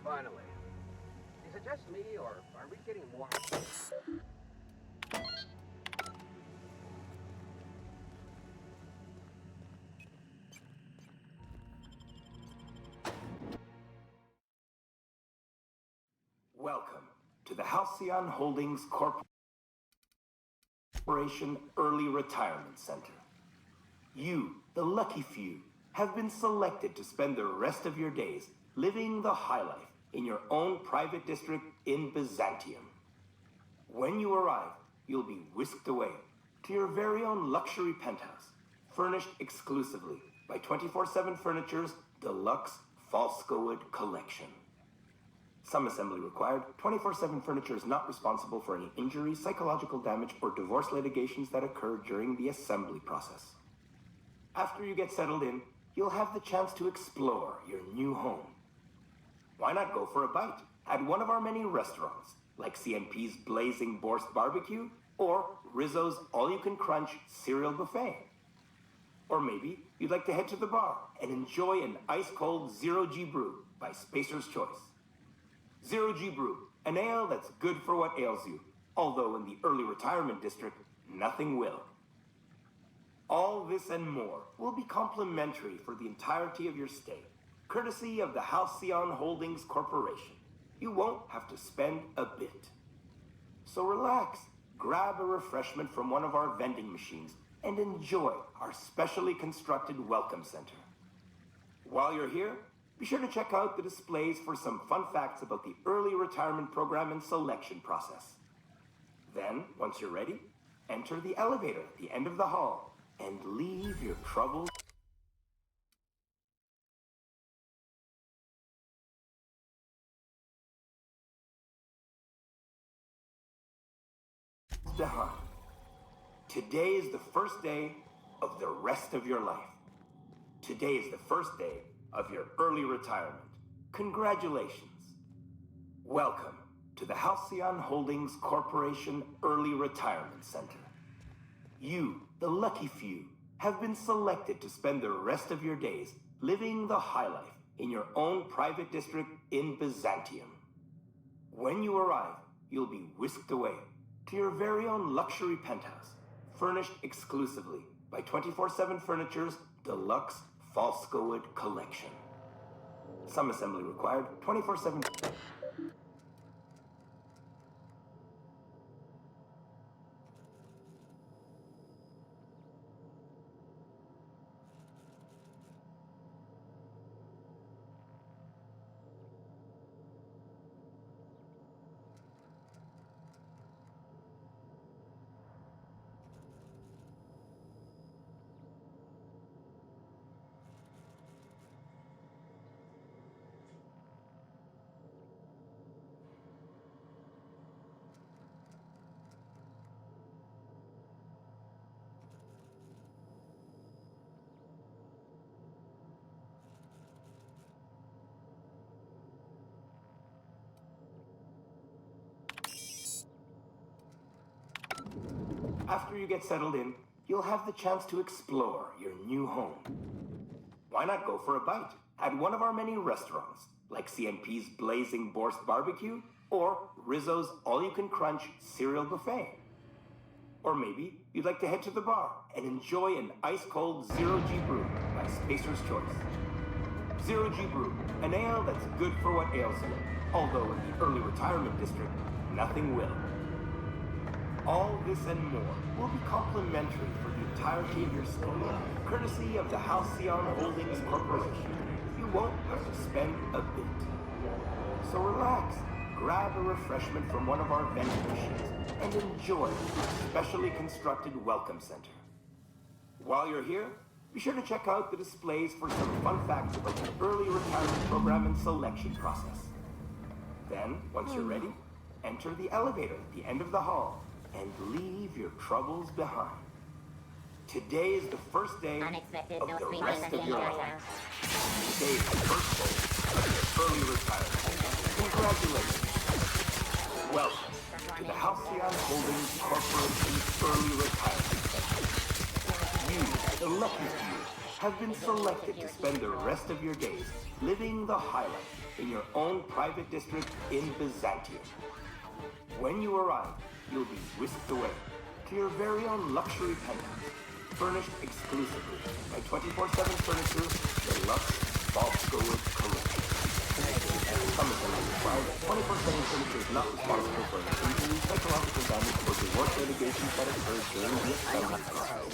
Speaker 19: Finally. Is it just me, or are we getting more?
Speaker 2: Welcome to the Halcyon Holdings Corporation Early Retirement Center. You, the lucky few, have been selected to spend the rest of your days living the high life in your own private district in Byzantium. When you arrive, you'll be whisked away to your very own luxury penthouse, furnished exclusively by 24/7 Furniture's deluxe Falscowood collection. Some assembly required. 24/7 Furniture is not responsible for any injury, psychological damage, or divorce litigations that occur during the assembly process. After you get settled in, you'll have the chance to explore your new home. Why not go for a bite at one of our many restaurants, like CNP's Blazing Borscht Barbecue or Rizzo's All-You-Can-Crunch Cereal Buffet? Or maybe you'd like to head to the bar and enjoy an ice-cold Zero-G Brew by Spacer's Choice. Zero-G Brew, an ale that's good for what ails you, although in the early retirement district, nothing will. All this and more will be complimentary for the entirety of your stay, courtesy of the Halcyon Holdings Corporation. You won't have to spend a bit. So relax, grab a refreshment from one of our vending machines, and enjoy our specially constructed welcome center. While you're here, be sure to check out the displays for some fun facts about the early retirement program and selection process. Then, once you're ready, enter the elevator at the end of the hall and leave your troubles behind. Today is the first day of the rest of your life. Today is the first day of your early retirement. Congratulations. Welcome to the Halcyon Holdings Corporation Early Retirement Center. You, the lucky few, have been selected to spend the rest of your days living the high life in your own private district in Byzantium. When you arrive, you'll be whisked away to your very own luxury penthouse, furnished exclusively by 24/7 Furniture's deluxe Falskowood collection. Some assembly required, 24/7. After you get settled in, you'll have the chance to explore your new home. Why not go for a bite at one of our many restaurants, like CNP's Blazing Borscht Barbecue or Rizzo's All-You-Can-Crunch Cereal Buffet? Or maybe you'd like to head to the bar and enjoy an ice-cold Zero-G Brew by Spacer's Choice. Zero-G Brew, an ale that's good for what ails you, although in the early retirement district, nothing will. All this and more will be complimentary for the entirety of your stay, courtesy of the Halcyon Holdings Corporation. You won't have to spend a bit. So relax, grab a refreshment from one of our vending machines, and enjoy our specially constructed welcome center. While you're here, be sure to check out the displays for some fun facts about the early retirement program and selection process. Then, once you're ready, enter the elevator at the end of the hall and leave your troubles behind. Today is the first day of the rest of your life. Today is the first day of your early retirement. Congratulations. Welcome to the Halcyon Holdings Corporation Early Retirement. You, the lucky few, have been selected to spend the rest of your days living the high life in your own private district in Byzantium. When you arrive, you'll be whisked away to your very own luxury penthouse, furnished exclusively by 24/7 Furniture, the Lux Falskowood collection. Some of them are required. 24/7 Furniture is not responsible for any injury, psychological damage, or divorce litigation that occurs during the assignment process.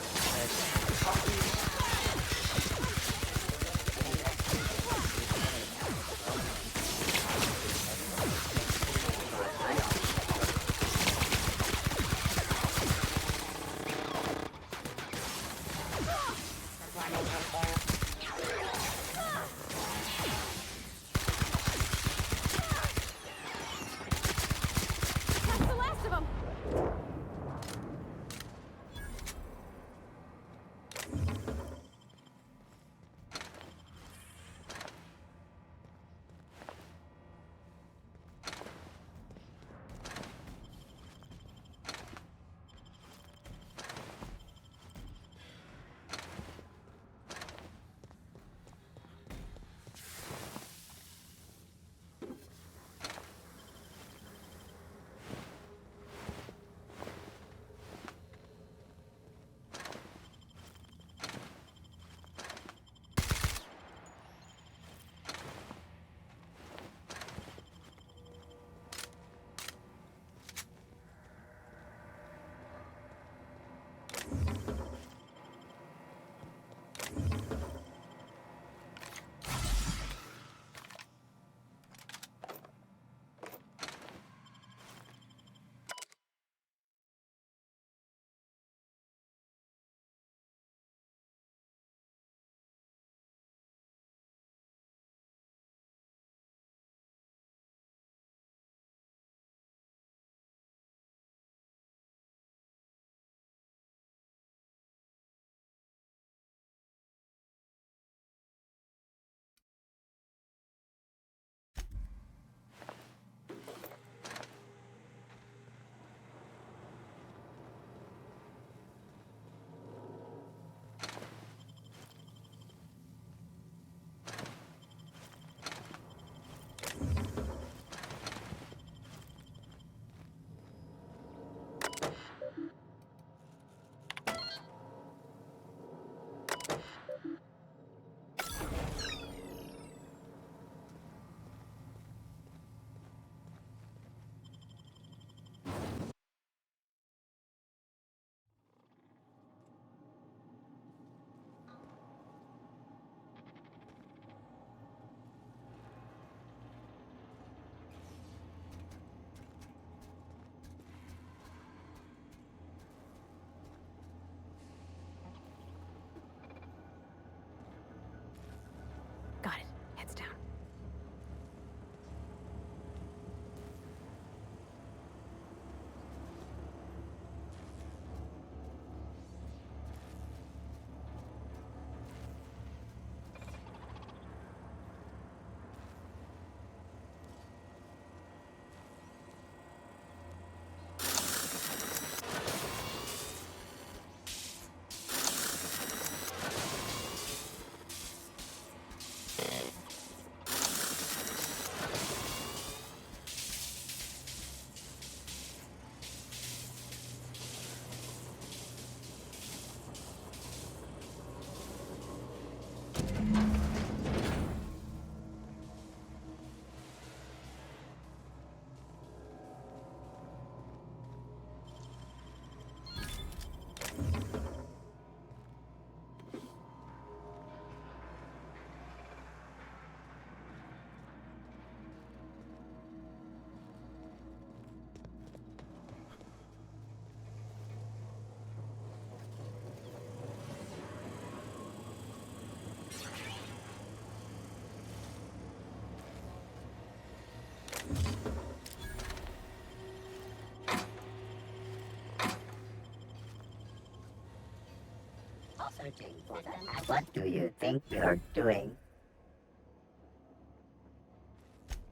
Speaker 1: Searching for them. What do you think you're doing?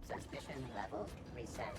Speaker 1: Suspicion level reset.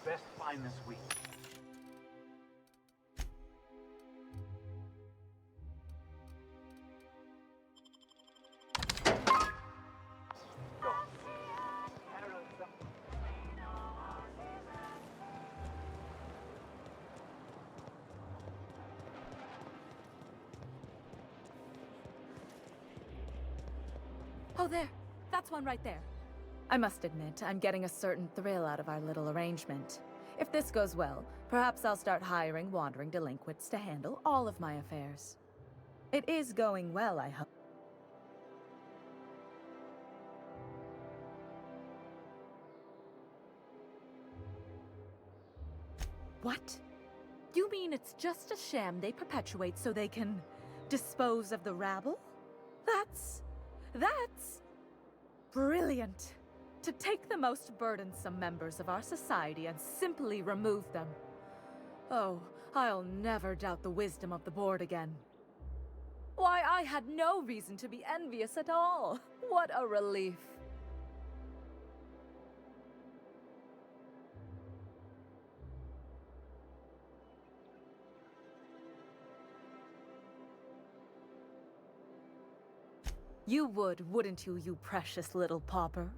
Speaker 19: Best find this week. Go.
Speaker 8: Oh, there. That's one right there. I must admit, I'm getting a certain thrill out of our little arrangement. If this goes well, perhaps I'll start hiring wandering delinquents to handle all of my affairs. It is going well, I hope. What? You mean it's just a sham they perpetuate so they can dispose of the rabble? That's brilliant. To take the most burdensome members of our society and simply remove them. Oh, I'll never doubt the wisdom of the board again. Why, I had no reason to be envious at all. What a relief. You would, wouldn't you, you precious little pauper?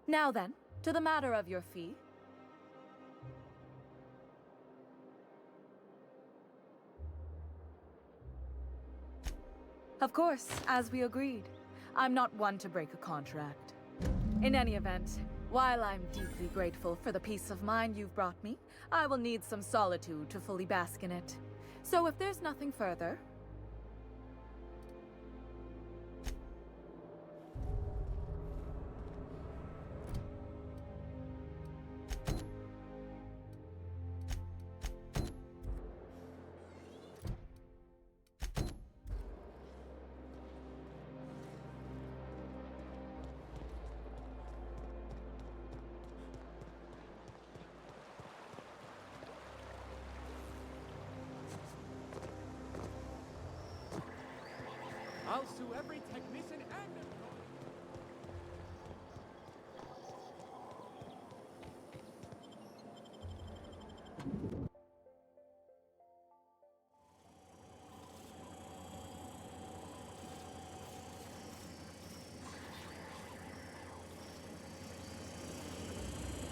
Speaker 8: Now then, to the matter of your fee. Of course, as we agreed. I'm not one to break a contract. In any event, while I'm deeply grateful for the peace of mind you've brought me, I will need some solitude to fully bask in it. So if there's nothing further,
Speaker 22: I'll sue every technician and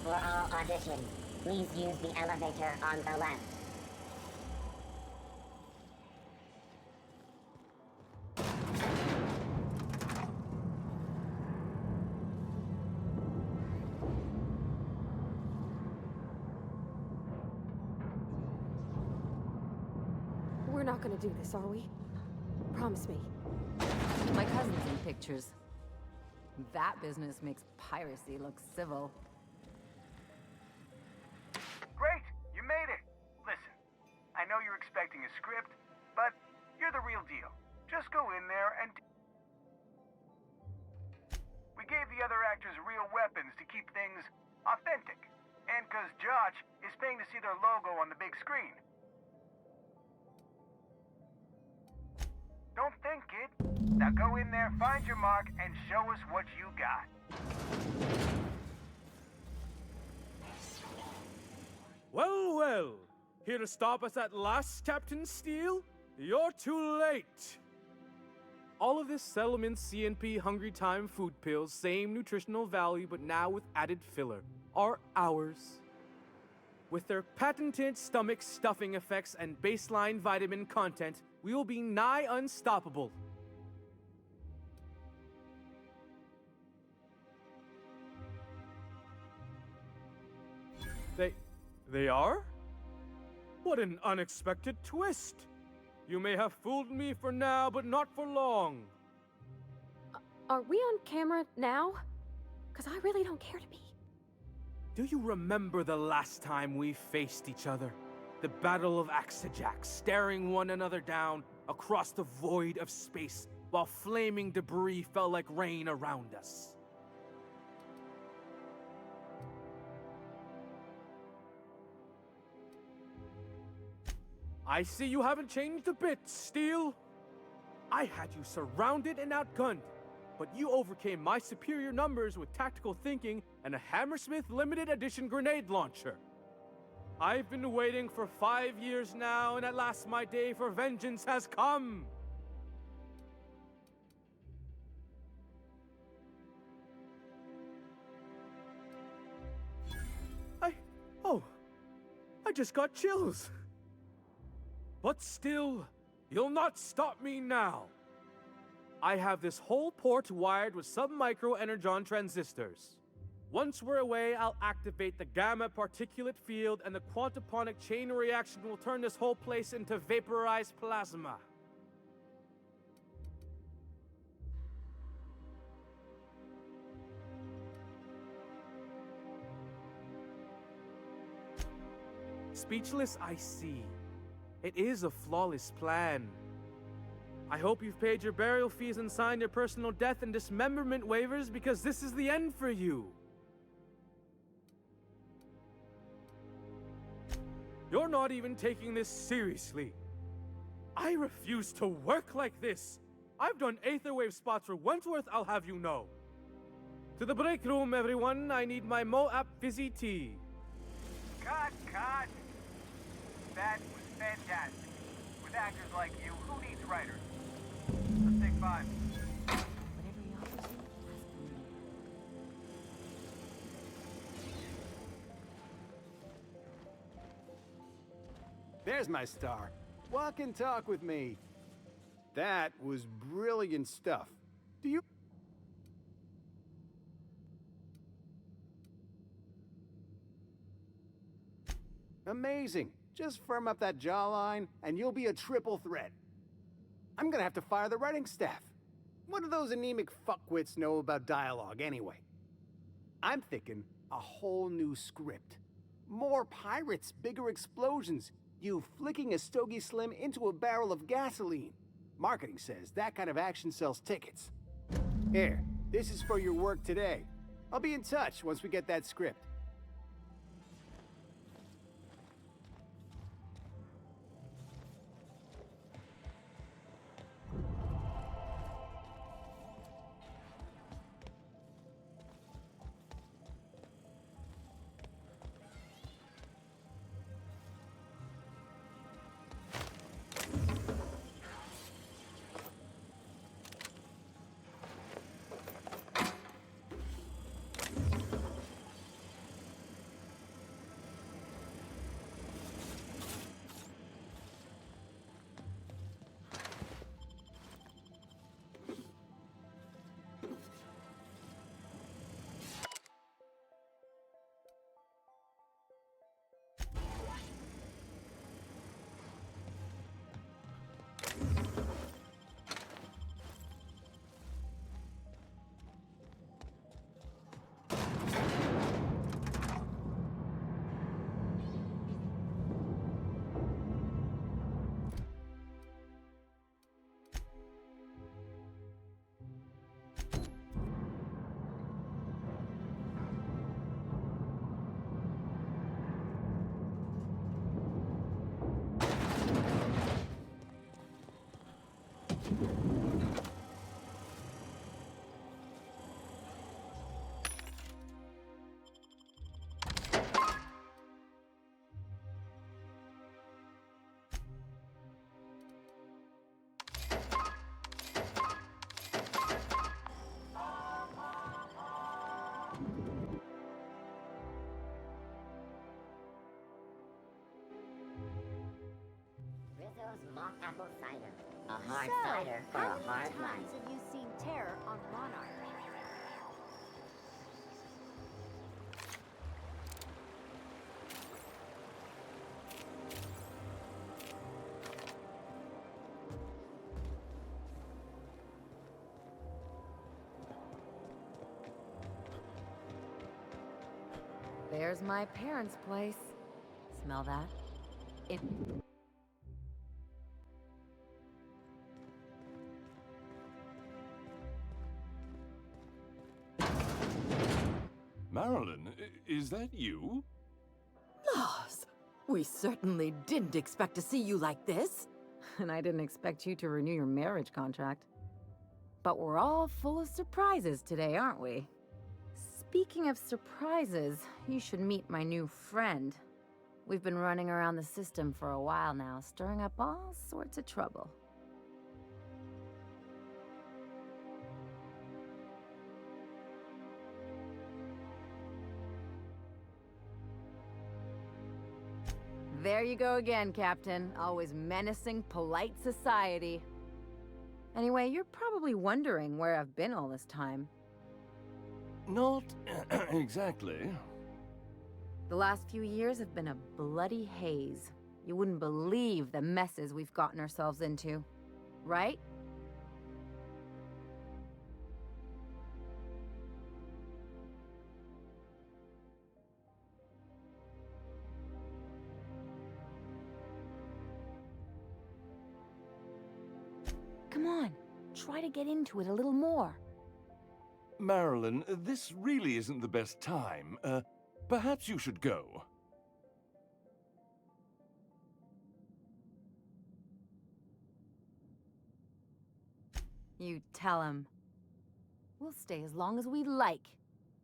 Speaker 1: For all auditions, please use the elevator on the left.
Speaker 3: We're not gonna do this, are we? Promise me.
Speaker 4: My cousin's in pictures. That business makes piracy look civil.
Speaker 5: Great! You made it! Listen, I know you're expecting a script, but you're the real deal. Just go in there and... We gave the other actors real weapons to keep things authentic. And 'cause Josh is paying to see their logo on the big screen. Don't think, kid. Now go in there, find your mark, and show us what you got.
Speaker 9: Well, well. Here to stop us at last, Captain Steele? You're too late. All of this Settlement CNP Hungry Time food pills, same nutritional value, but now with added filler, are ours. With their patented stomach stuffing effects and baseline vitamin content, we will be nigh unstoppable. They are? What an unexpected twist! You may have fooled me for now, but not for long.
Speaker 3: Are we on camera now? 'Cause I really don't care to be.
Speaker 9: Do you remember the last time we faced each other? The Battle of Axajack, staring one another down across the void of space while flaming debris fell like rain around us. I see you haven't changed a bit, Steele. I had you surrounded and outgunned, but you overcame my superior numbers with tactical thinking and a Hammersmith limited edition grenade launcher. I've been waiting for 5 years now, and at last my day for vengeance has come. I just got chills. But still, you'll not stop me now. I have this whole port wired with sub-micro energon transistors. Once we're away, I'll activate the gamma particulate field and the quantaponic chain reaction will turn this whole place into vaporized plasma. Speechless, I see. It is a flawless plan. I hope you've paid your burial fees and signed your personal death and dismemberment waivers because this is the end for you. You're not even taking this seriously. I refuse to work like this. I've done Aetherwave spots for Wentworth, I'll have you know. To the break room, everyone. I need my Moab fizzy tea.
Speaker 5: Cut! That was fantastic. With actors like you, who needs writers? Let's take 5.
Speaker 20: There's my star. Walk and talk with me. That was brilliant stuff. Do you... Amazing. Just firm up that jawline, and you'll be a triple threat. I'm gonna have to fire the writing staff. What do those anemic fuckwits know about dialogue, anyway? I'm thinking a whole new script. More pirates, bigger explosions, you flicking a Stogie Slim into a barrel of gasoline. Marketing says that kind of action sells tickets. Here, this is for your work today. I'll be in touch once we get that script.
Speaker 1: Lost apple cider. A hard
Speaker 7: So,
Speaker 1: cider for
Speaker 7: how
Speaker 1: a
Speaker 7: many
Speaker 1: hard
Speaker 7: times
Speaker 1: life.
Speaker 7: have you seen terror on Monarch?
Speaker 4: There's my parents' place. Smell that? It...
Speaker 22: Marilyn, is that you?
Speaker 4: Laws! We certainly didn't expect to see you like this. And I didn't expect you to renew your marriage contract. But we're all full of surprises today, aren't we? Speaking of surprises, you should meet my new friend. We've been running around the system for a while now, stirring up all sorts of trouble. There you go again, Captain. Always menacing polite society. Anyway, you're probably wondering where I've been all this time.
Speaker 22: Not exactly.
Speaker 4: The last few years have been a bloody haze. You wouldn't believe the messes we've gotten ourselves into, right? Come on, try to get into it a little more.
Speaker 22: Marilyn, this really isn't the best time. Perhaps you should go.
Speaker 4: You tell him. We'll stay as long as we like.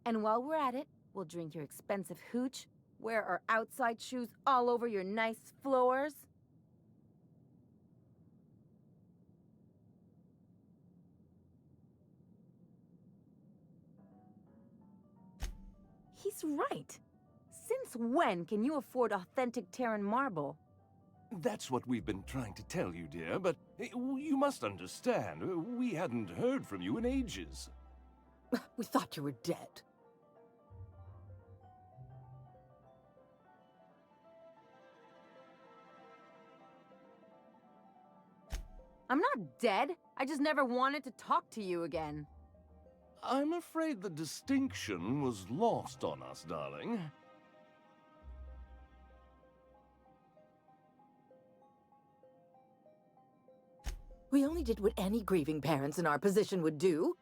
Speaker 4: And while we're at it, we'll drink your expensive hooch, wear our outside shoes all over your nice floors. He's right. Since when can you afford authentic Terran marble?
Speaker 22: That's what we've been trying to tell you, dear, but you must understand, we hadn't heard from you in ages.
Speaker 12: We thought you were dead.
Speaker 4: I'm not dead. I just never wanted to talk to you again.
Speaker 22: I'm afraid the distinction was lost on us, darling.
Speaker 12: We only did what any grieving parents in our position would do.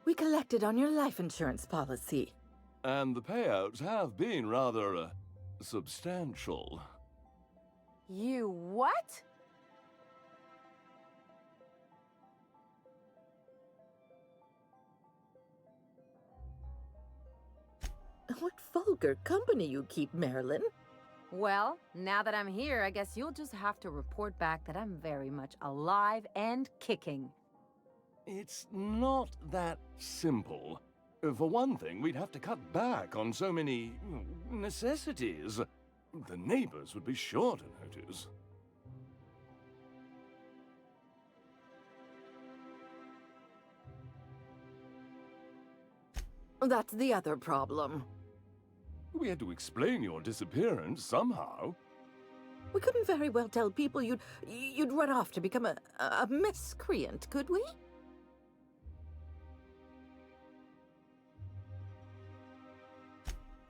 Speaker 12: We collected on your life insurance policy.
Speaker 22: And the payouts have been rather, substantial.
Speaker 4: You what?
Speaker 12: What vulgar company you keep, Marilyn.
Speaker 4: Well, now that I'm here, I guess you'll just have to report back that I'm very much alive and kicking.
Speaker 22: It's not that simple. For one thing, we'd have to cut back on so many necessities. The neighbors would be sure to notice.
Speaker 12: That's the other problem.
Speaker 22: We had to explain your disappearance somehow.
Speaker 12: We couldn't very well tell people you'd run off to become a miscreant, could we?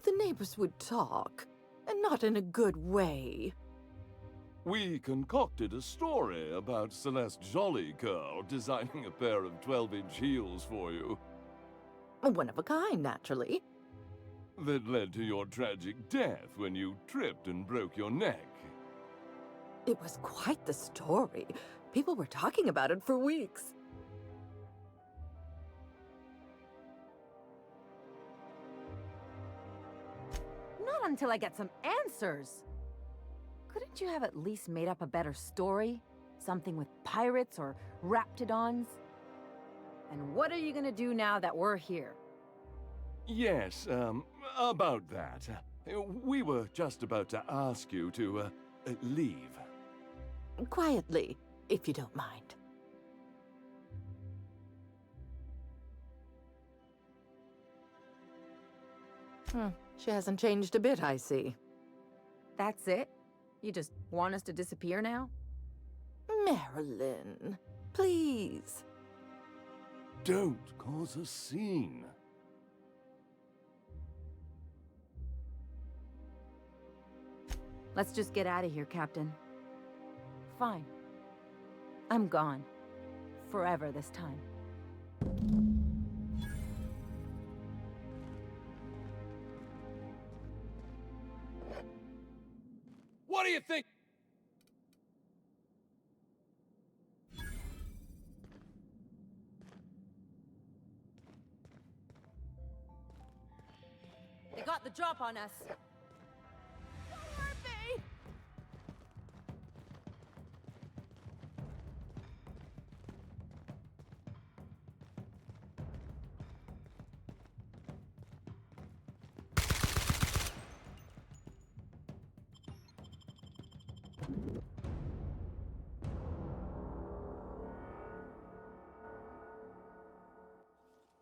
Speaker 12: The neighbors would talk, and not in a good way.
Speaker 22: We concocted a story about Celeste Jollycurl designing a pair of 12-inch heels for you.
Speaker 12: One of a kind, naturally.
Speaker 22: That led to your tragic death when you tripped and broke your neck.
Speaker 12: It was quite the story. People were talking about it for weeks.
Speaker 4: Not until I get some answers. Couldn't you have at least made up a better story? Something with pirates or raptidons? And what are you gonna do now that we're here?
Speaker 22: Yes, about that. We were just about to ask you to, leave.
Speaker 12: Quietly, if you don't mind. She hasn't changed a bit, I see.
Speaker 4: That's it? You just want us to disappear now?
Speaker 12: Marilyn, please.
Speaker 15: Don't cause a scene.
Speaker 4: Let's just get out of here, Captain. Fine. I'm gone. Forever this time.
Speaker 22: What do you think?
Speaker 4: They got the drop on us.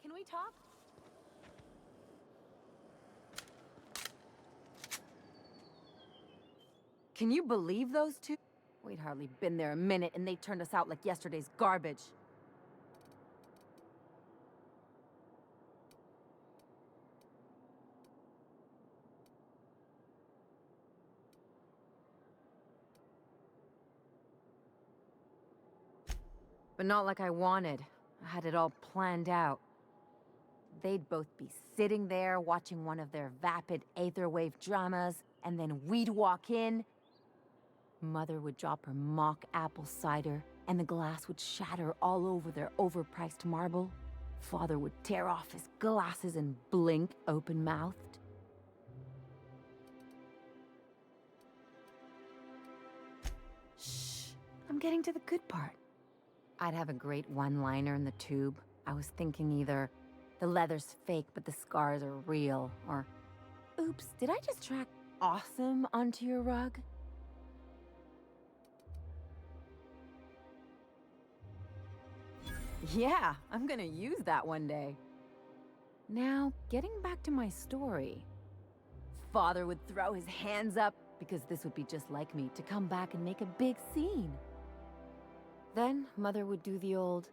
Speaker 4: Can we talk? Can you believe those two? We'd hardly been there a minute and they turned us out like yesterday's garbage. But not like I wanted. I had it all planned out. They'd both be sitting there watching one of their vapid aetherwave dramas, and then we'd walk in. Mother would drop her mock apple cider, and the glass would shatter all over their overpriced marble. Father would tear off his glasses and blink open-mouthed. Shh, I'm getting to the good part. I'd have a great one-liner in the tube. I was thinking either, the leather's fake but the scars are real, or, oops, did I just track awesome onto your rug? Yeah, I'm gonna use that one day. Now, getting back to my story. Father would throw his hands up, because this would be just like me, to come back and make a big scene. Then, Mother would do the old,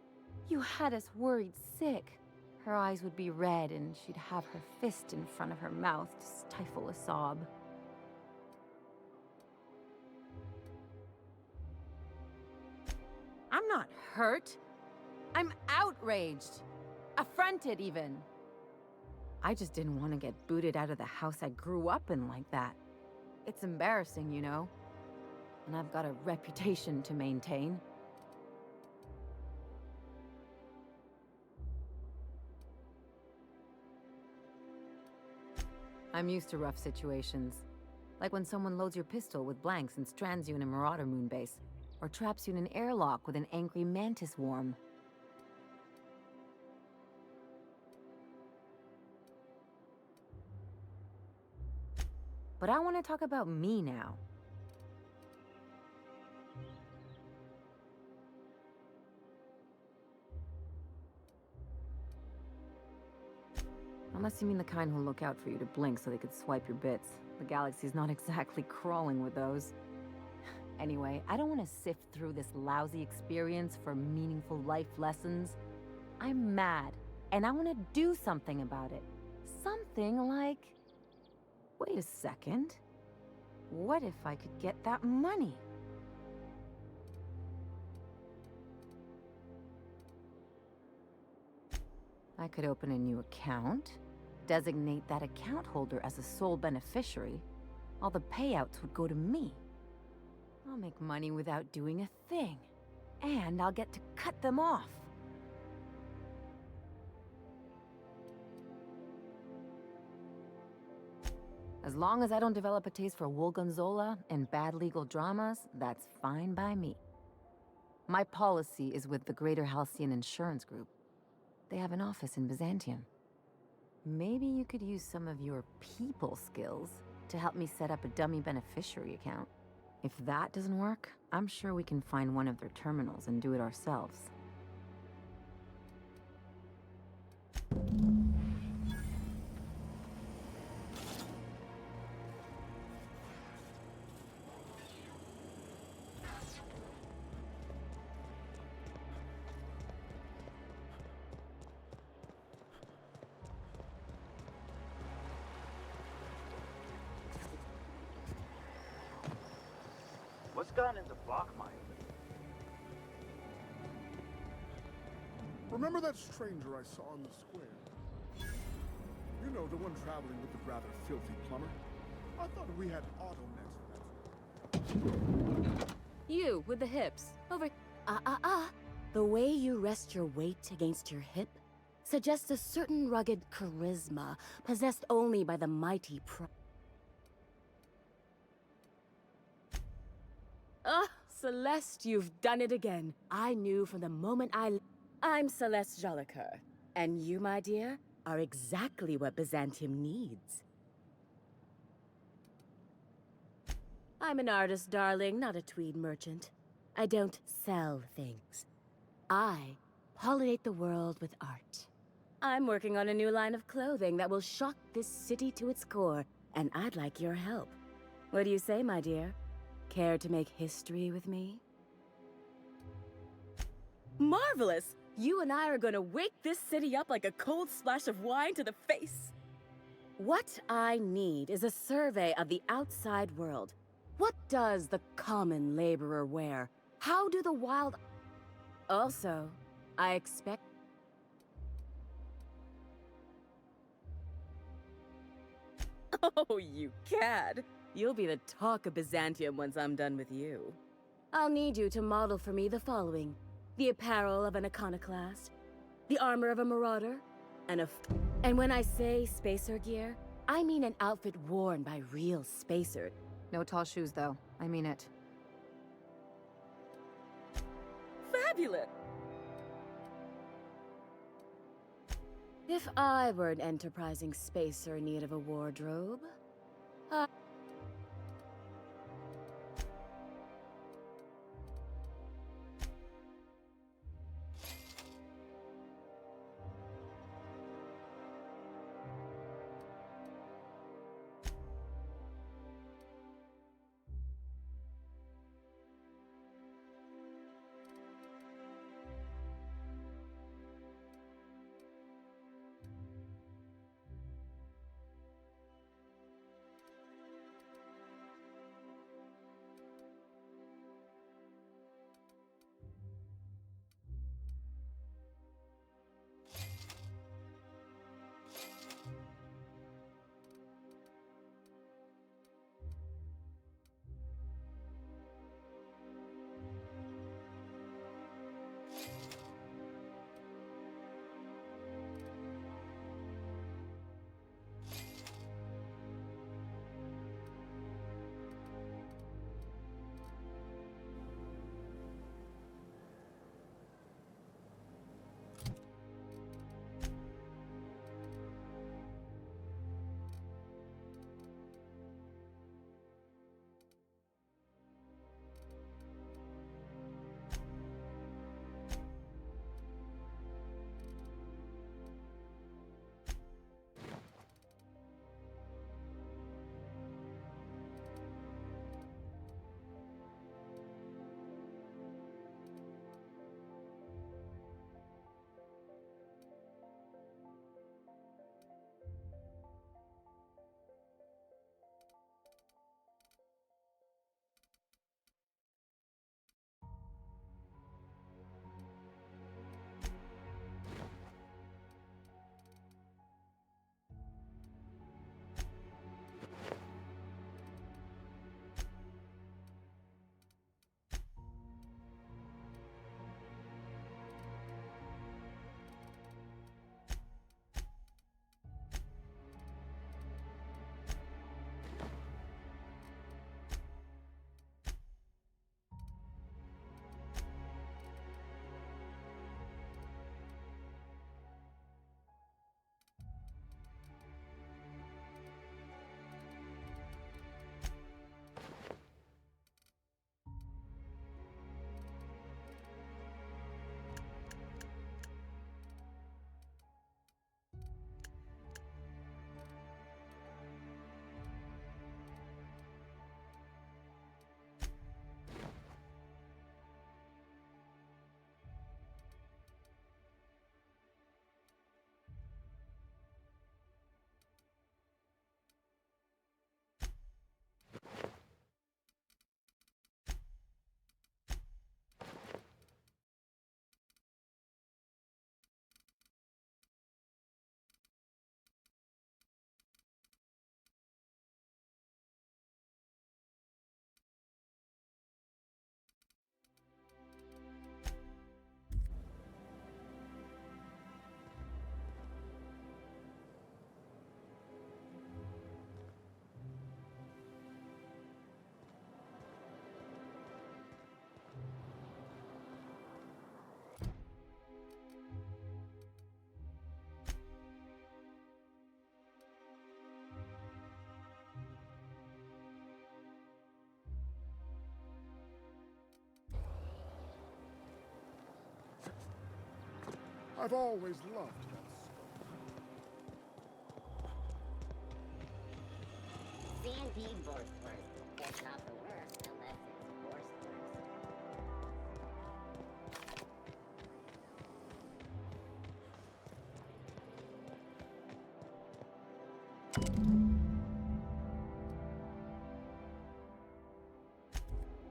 Speaker 4: "You had us worried sick." Her eyes would be red, and she'd have her fist in front of her mouth to stifle a sob. I'm not hurt. I'm outraged. Affronted, even. I just didn't want to get booted out of the house I grew up in like that. It's embarrassing, you know. And I've got a reputation to maintain. I'm used to rough situations. Like when someone loads your pistol with blanks and strands you in a Marauder moonbase, or traps you in an airlock with an angry mantis worm. But I want to talk about me now. Unless you mean the kind who'll look out for you to blink so they could swipe your bits. The galaxy's not exactly crawling with those. Anyway, I don't want to sift through this lousy experience for meaningful life lessons. I'm mad, and I want to do something about it. Something like... Wait a second. What if I could get that money? I could open a new account, designate that account holder as a sole beneficiary. All the payouts would go to me. I'll make money without doing a thing. And I'll get to cut them off. As long as I don't develop a taste for Wool Gonzola and bad legal dramas, that's fine by me. My policy is with the Greater Halcyon Insurance Group. They have an office in Byzantium. Maybe you could use some of your people skills to help me set up a dummy beneficiary account. If that doesn't work, I'm sure we can find one of their terminals and do it ourselves.
Speaker 10: What's gone into Bachmeier?
Speaker 16: Remember that stranger I saw in the square? You know, the one traveling with the rather filthy plumber? I thought we had auto next.
Speaker 7: You, with the hips. Over... The way you rest your weight against your hip suggests a certain rugged charisma possessed only by the mighty Celeste, you've done it again. I knew from the moment I'm Celeste Jolicoeur. And you, my dear, are exactly what Byzantium needs. I'm an artist, darling, not a tweed merchant. I don't sell things. I pollinate the world with art. I'm working on a new line of clothing that will shock this city to its core, and I'd like your help. What do you say, my dear? Care to make history with me? Marvelous! You and I are gonna wake this city up like a cold splash of wine to the face. What I need is a survey of the outside world. What does the common laborer wear? How do the wild... Also, I expect... Oh, you cad! You'll be the talk of Byzantium once I'm done with you. I'll need you to model for me the following. The apparel of an iconoclast, the armor of a marauder, and when I say spacer gear, I mean an outfit worn by real spacers.
Speaker 4: No tall shoes, though. I mean it.
Speaker 7: Fabulous! If I were an enterprising spacer in need of a wardrobe,
Speaker 16: I've always loved that
Speaker 1: CNP Borstworth. It's not the worst unless it's Borstworth.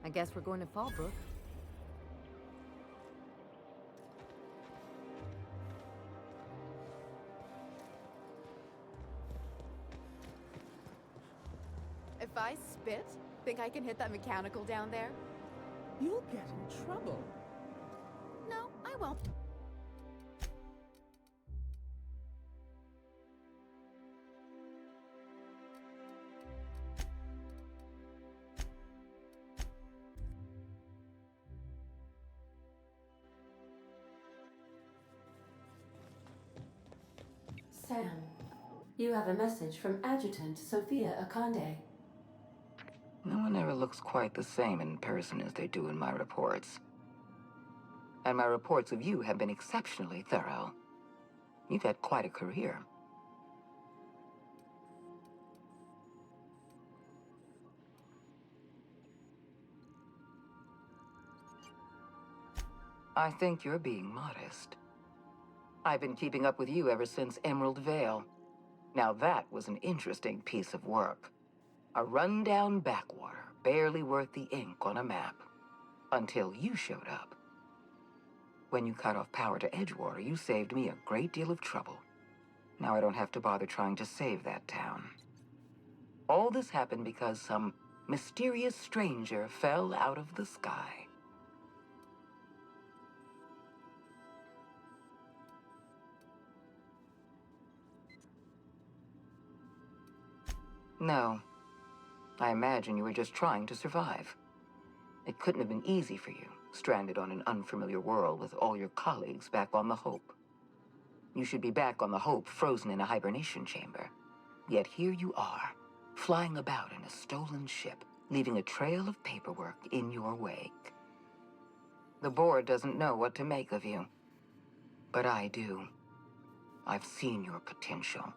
Speaker 4: I guess we're going to Fallbrook.
Speaker 6: If I spit, think I can hit that mechanical down there?
Speaker 17: You'll get in trouble.
Speaker 6: No, I won't.
Speaker 21: Sam, you have a message from Adjutant Sophia Akande.
Speaker 23: No one ever looks quite the same in person as they do in my reports. And my reports of you have been exceptionally thorough. You've had quite a career. I think you're being modest. I've been keeping up with you ever since Emerald Vale. Now that was an interesting piece of work. A rundown backwater, barely worth the ink on a map. Until you showed up. When you cut off power to Edgewater, you saved me a great deal of trouble. Now I don't have to bother trying to save that town. All this happened because some mysterious stranger fell out of the sky. No. I imagine you were just trying to survive. It couldn't have been easy for you, stranded on an unfamiliar world with all your colleagues back on the Hope. You should be back on the Hope, frozen in a hibernation chamber. Yet here you are, flying about in a stolen ship, leaving a trail of paperwork in your wake. The board doesn't know what to make of you. But I do. I've seen your potential.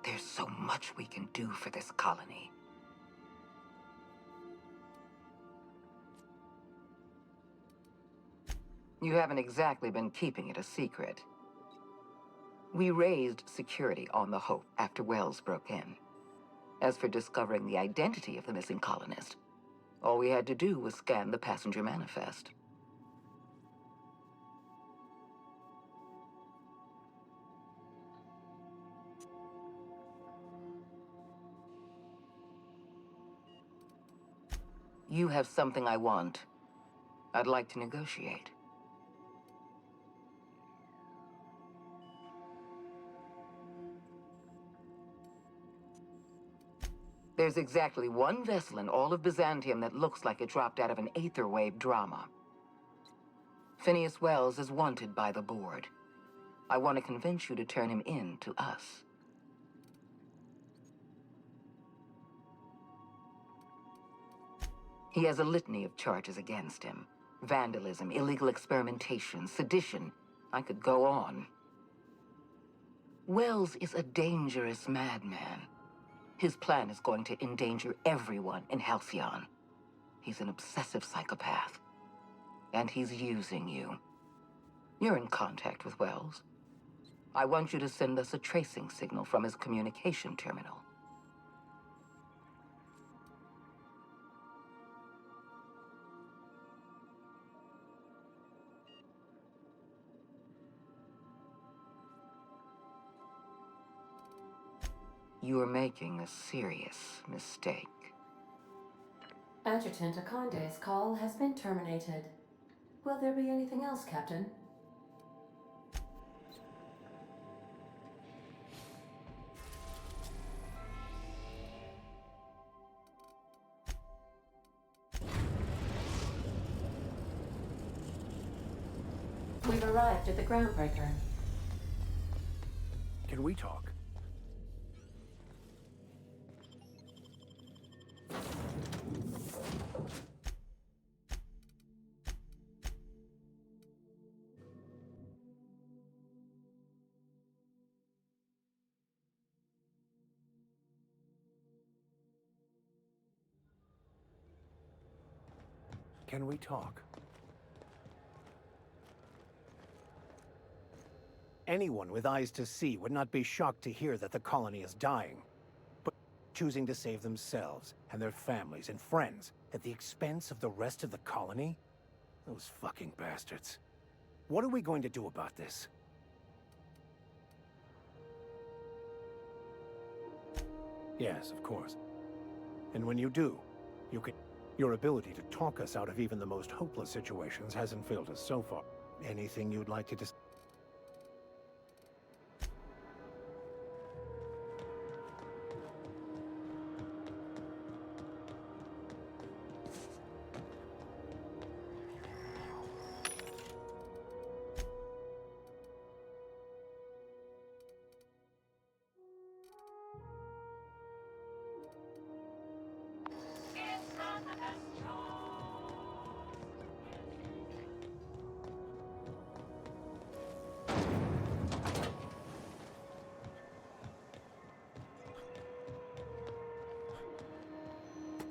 Speaker 23: There's so much we can do for this colony. You haven't exactly been keeping it a secret. We raised security on the Hope after Wells broke in. As for discovering the identity of the missing colonist, all we had to do was scan the passenger manifest. You have something I want. I'd like to negotiate. There's exactly one vessel in all of Byzantium that looks like it dropped out of an Aetherwave drama. Phineas Wells is wanted by the board. I want to convince you to turn him in to us. He has a litany of charges against him. Vandalism, illegal experimentation, sedition. I could go on. Wells is a dangerous madman. His plan is going to endanger everyone in Halcyon. He's an obsessive psychopath. And he's using you. You're in contact with Wells. I want you to send us a tracing signal from his communication terminal. You're making a serious mistake.
Speaker 21: Adjutant Akande's call has been terminated. Will there be anything else, Captain? We've arrived at the groundbreaker.
Speaker 14: Can we talk?
Speaker 11: Can we talk?
Speaker 14: Anyone with eyes to see would not be shocked to hear that the colony is dying, but choosing to save themselves and their families and friends at the expense of the rest of the colony? Those fucking bastards. What are we going to do about this? Yes, of course. And when you do, you can... Your ability to talk us out of even the most hopeless situations hasn't failed us so far. Anything you'd like to discuss?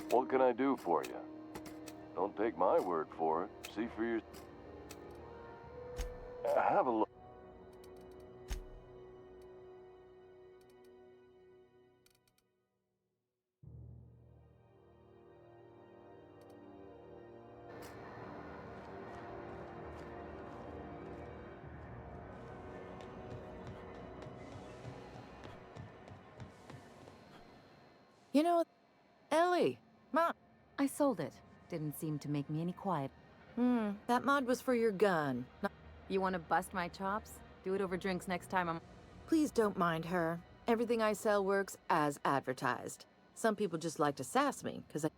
Speaker 15: What can I do for you? Don't take my word for it. See for your... Have a look.
Speaker 12: You know, Ellie, Mom.
Speaker 4: I sold it. Didn't seem to make me any quiet.
Speaker 12: That mod was for your gun.
Speaker 4: You want to bust my chops? Do it over drinks next time I'm...
Speaker 12: Please don't mind her. Everything I sell works as advertised. Some people just like to sass me, because I...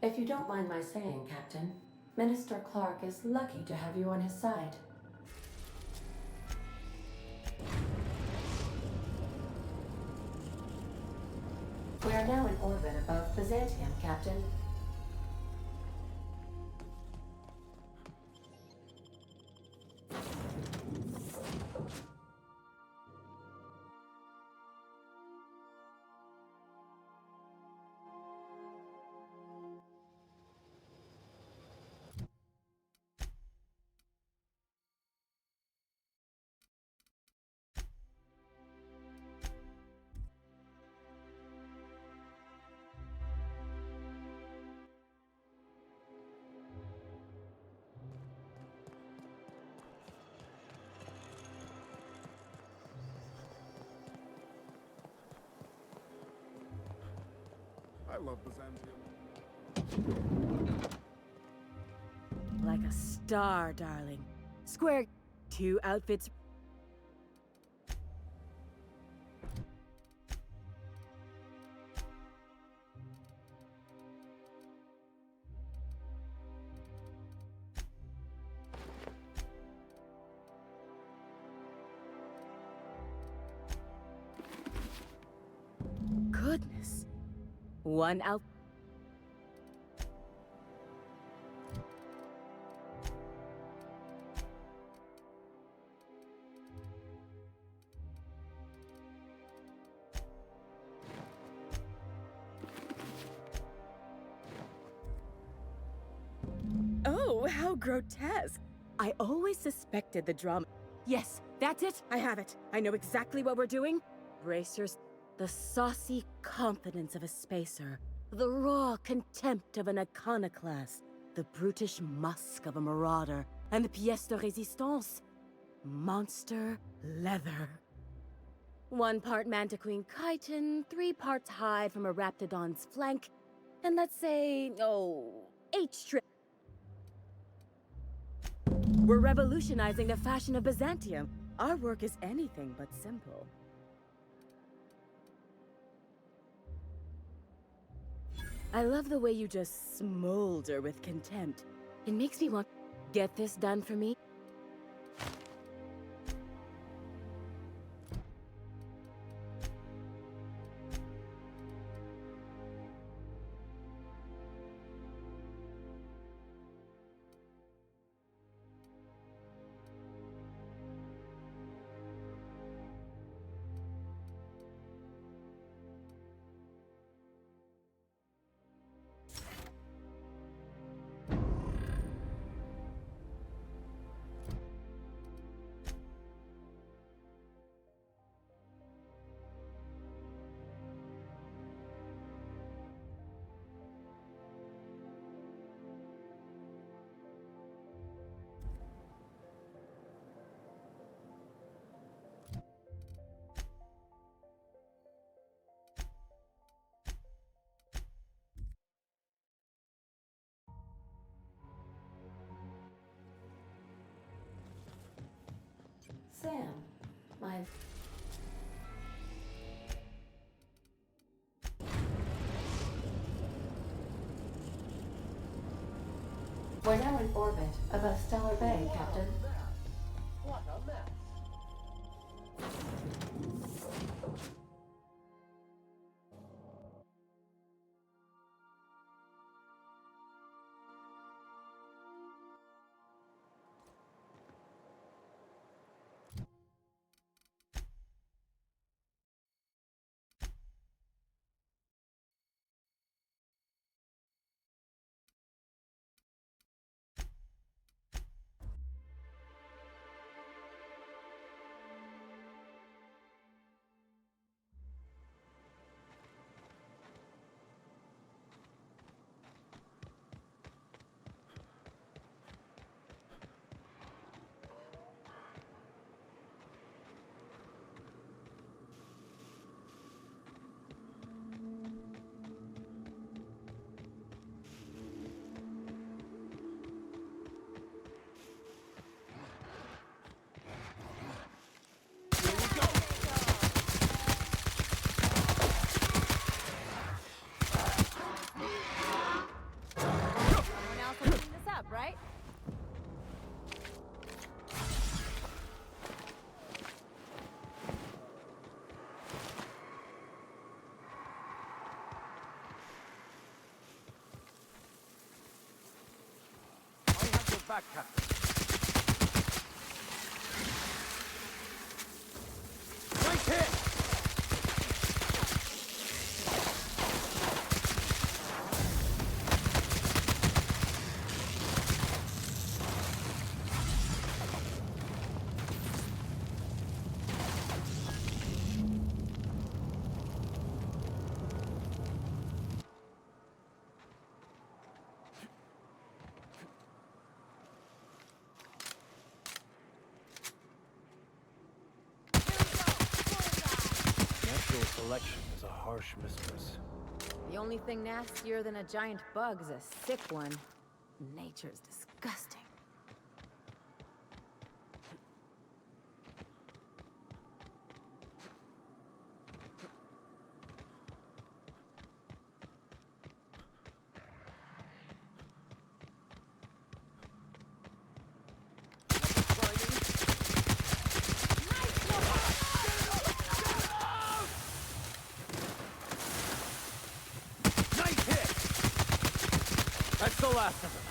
Speaker 21: If you don't mind my saying, Captain, Minister Clark is lucky to have you on his side. We are now in orbit above Byzantium, Captain.
Speaker 16: I love Byzantium.
Speaker 7: Like a star, darling. Square 2 outfits. Goodness. One out. Oh, how grotesque. I always suspected the drama. Yes, that's it. I have it. I know exactly what we're doing. Bracers. The saucy confidence of a spacer. The raw contempt of an iconoclast. The brutish musk of a marauder. And the pièce de résistance. Monster leather. 1 part Mantiqueen chitin, 3 parts hide from a raptidon's flank, and let's say, H-strip. We're revolutionizing the fashion of Byzantium. Our work is anything but simple. I love the way you just smolder with contempt. It makes me want to get this done for me.
Speaker 21: Sam, my... We're now in orbit above Stellar Bay, Captain.
Speaker 5: What a mess.
Speaker 9: back, Captain. Nice hit!
Speaker 11: Natural selection is a harsh mistress.
Speaker 4: The only thing nastier than a giant bug is a sick one. Nature's disgusting.
Speaker 9: Nice hit! That's the last of them.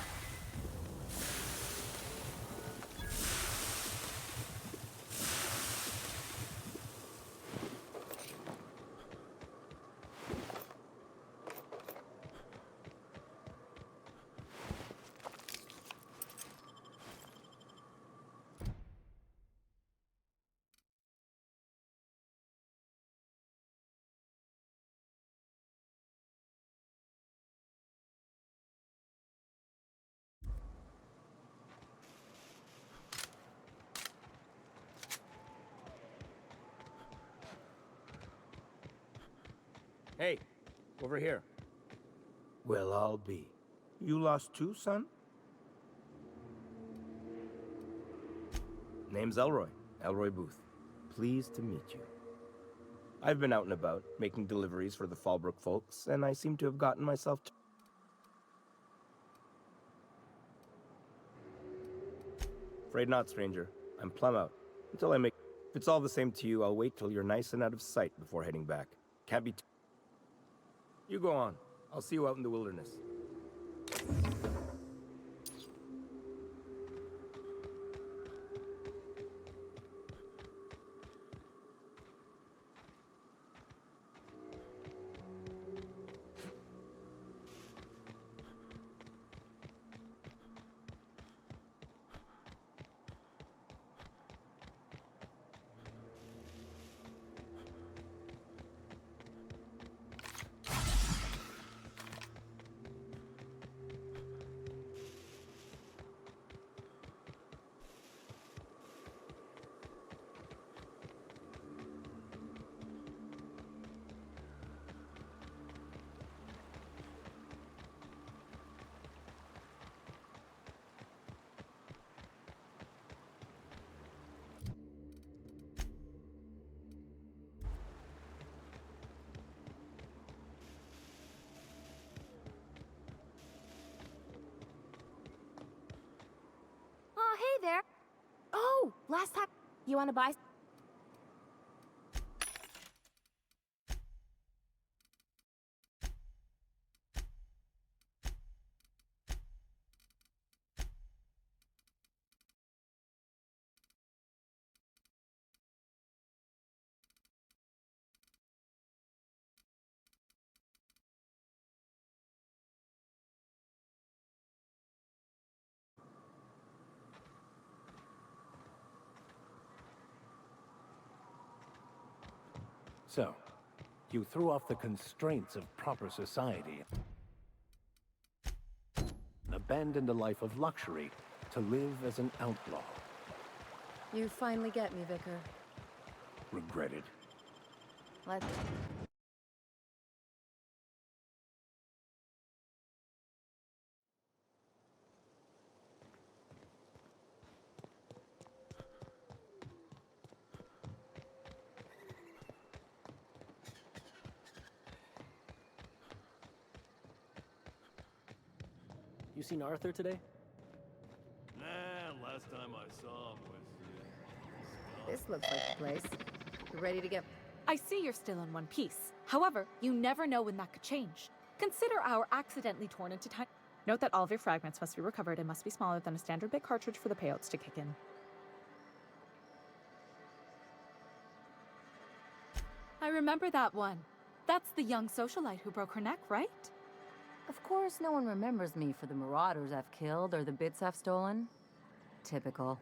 Speaker 2: Hey, over here. Well, I'll be. You lost too, son? Name's Elroy. Elroy Booth. Pleased to meet you. I've been out and about, making deliveries for the Fallbrook folks, and I seem to have gotten myself to... Afraid not, stranger. I'm plumb out. Until I make... If it's all the same to you, I'll wait till you're nice and out of sight before heading back. Can't be... You go on. I'll see you out in the wilderness.
Speaker 7: Oh, hey there. Oh, last time. You want to buy?
Speaker 11: So, you threw off the constraints of proper society, and abandoned a life of luxury to live as an outlaw.
Speaker 4: You finally get me, Vicar.
Speaker 11: Regretted.
Speaker 4: Let's...
Speaker 11: You seen Arthur today?
Speaker 13: Nah, last time I saw him was...
Speaker 4: This looks like the place. You ready to get...
Speaker 8: I see you're still in one piece. However, you never know when that could change. Consider our accidentally torn into time. Note that all of your fragments must be recovered and must be smaller than a standard bit cartridge for the payouts to kick in. I remember that one. That's the young socialite who broke her neck, right?
Speaker 4: Of course, no one remembers me for the marauders I've killed or the bits I've stolen. Typical.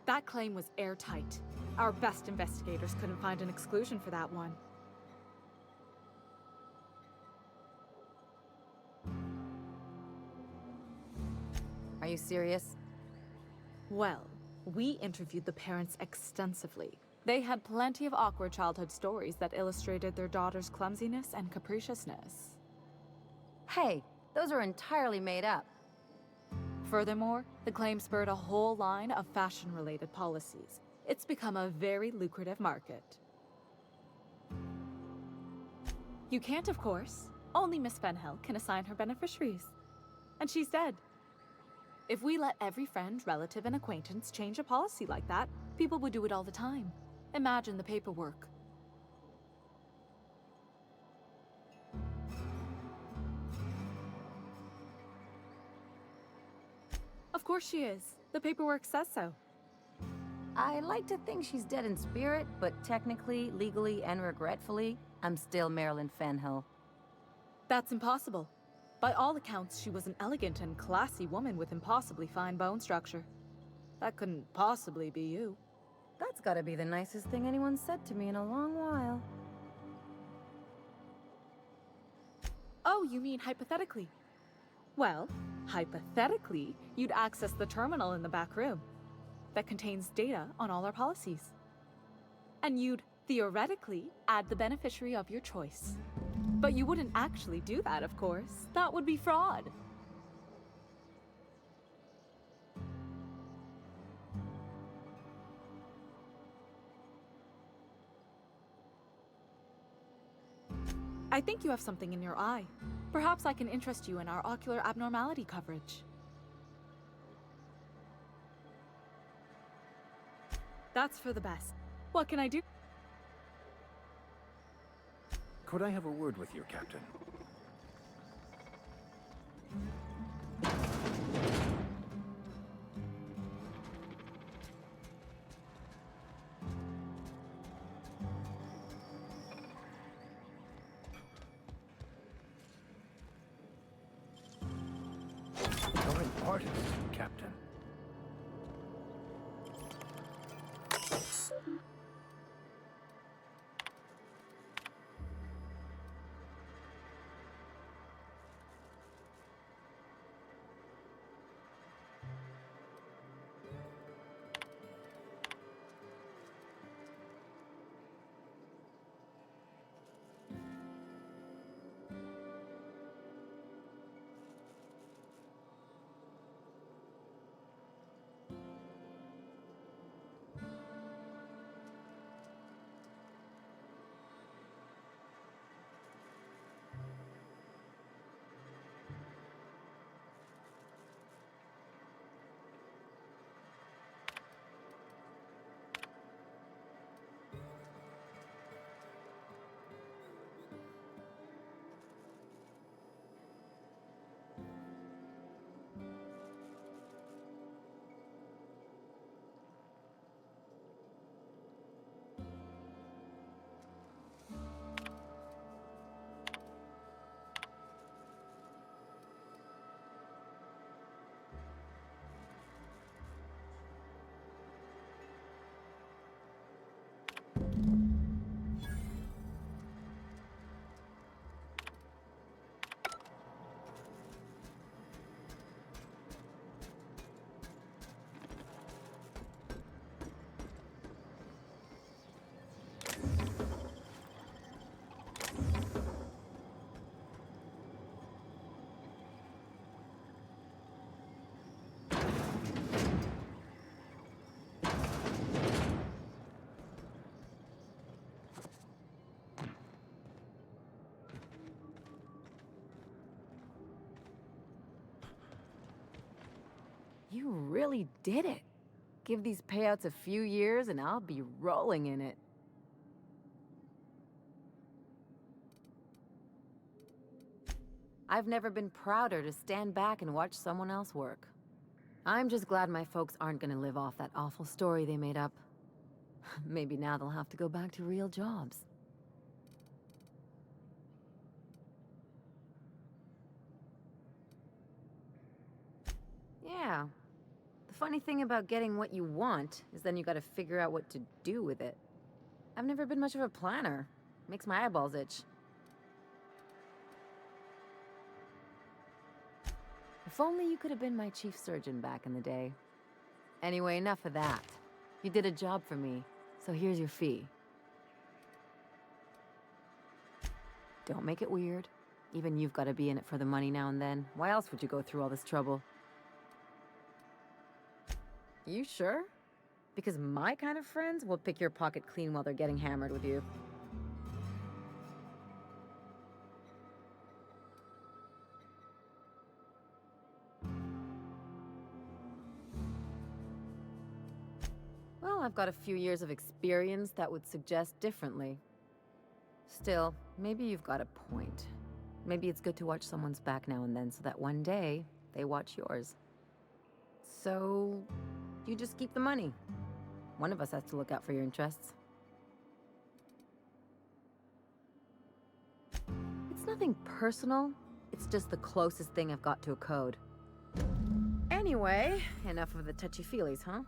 Speaker 8: That claim was airtight. Our best investigators couldn't find an exclusion for that one.
Speaker 4: Are you serious?
Speaker 8: Well, we interviewed the parents extensively. They had plenty of awkward childhood stories that illustrated their daughter's clumsiness and capriciousness.
Speaker 4: Hey, those are entirely made up.
Speaker 8: Furthermore, the claim spurred a whole line of fashion-related policies. It's become a very lucrative market. You can't, of course. Only Miss Fenhill can assign her beneficiaries. And she's dead. If we let every friend, relative, and acquaintance change a policy like that, people would do it all the time. Imagine the paperwork. Of course she is. The paperwork says so.
Speaker 4: I like to think she's dead in spirit, but technically, legally, and regretfully, I'm still Marilyn Fenhill.
Speaker 8: That's impossible. By all accounts, she was an elegant and classy woman with impossibly fine bone structure. That couldn't possibly be you.
Speaker 4: That's gotta be the nicest thing anyone's said to me in a long while.
Speaker 8: Oh, you mean hypothetically? Well, hypothetically, you'd access the terminal in the back room that contains data on all our policies. And you'd, theoretically, add the beneficiary of your choice. But you wouldn't actually do that, of course. That would be fraud. I think you have something in your eye. Perhaps I can interest you in our ocular abnormality coverage. That's for the best. What can I do?
Speaker 11: Could I have a word with you, Captain? You're an artist, Captain.
Speaker 4: You really did it. Give these payouts a few years and I'll be rolling in it. I've never been prouder to stand back and watch someone else work. I'm just glad my folks aren't gonna live off that awful story they made up. Maybe now they'll have to go back to real jobs. Yeah. The funny thing about getting what you want is then you gotta figure out what to do with it. I've never been much of a planner. Makes my eyeballs itch. If only you could have been my chief surgeon back in the day. Anyway, enough of that. You did a job for me, so here's your fee. Don't make it weird. Even you've got to be in it for the money now and then. Why else would you go through all this trouble? You sure? Because my kind of friends will pick your pocket clean while they're getting hammered with you. Well, I've got a few years of experience that would suggest differently. Still, maybe you've got a point. Maybe it's good to watch someone's back now and then so that one day, they watch yours. So, you just keep the money. One of us has to look out for your interests. It's nothing personal. It's just the closest thing I've got to a code. Anyway, enough of the touchy-feelies, huh?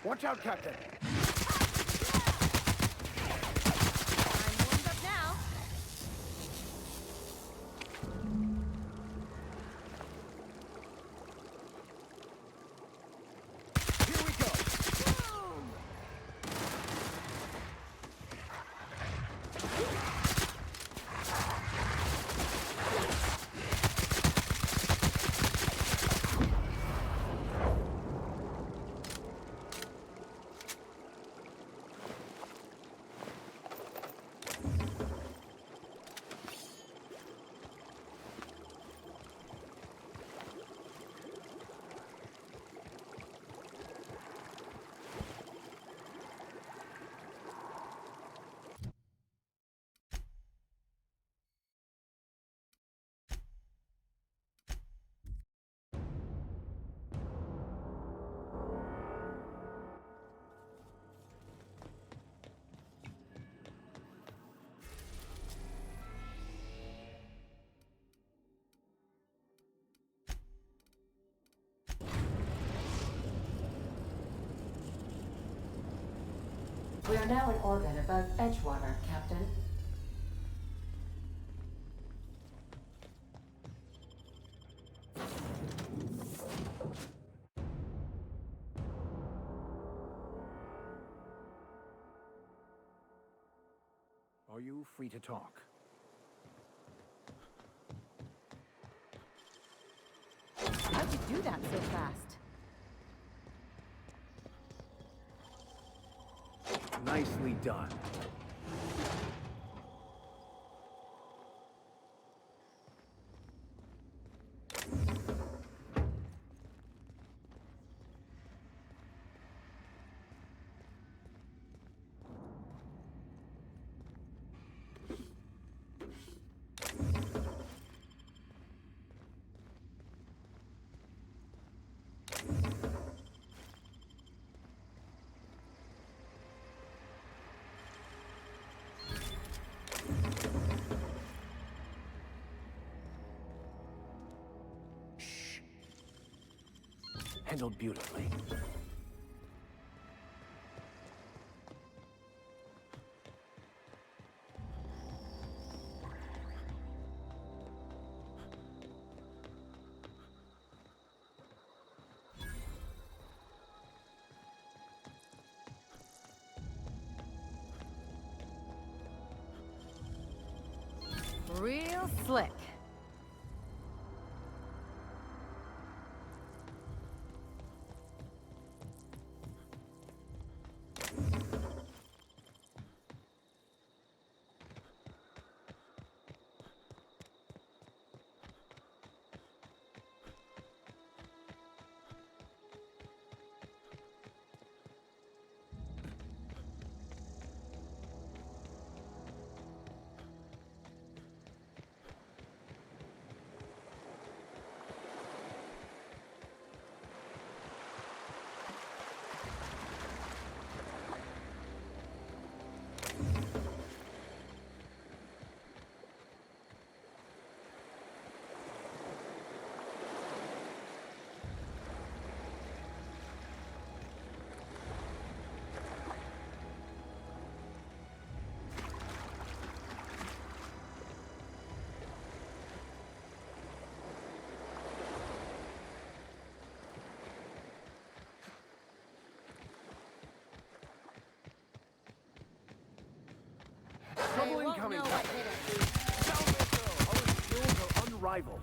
Speaker 20: Watch out, Captain.
Speaker 7: I'm warmed up now.
Speaker 20: Here we go.
Speaker 21: We are now in orbit above Edgewater, Captain.
Speaker 11: Are you free to talk?
Speaker 8: How'd you do that so fast?
Speaker 11: Nicely done. Handled beautifully.
Speaker 4: Real slick.
Speaker 11: Trouble incoming. Our skills are unrivaled.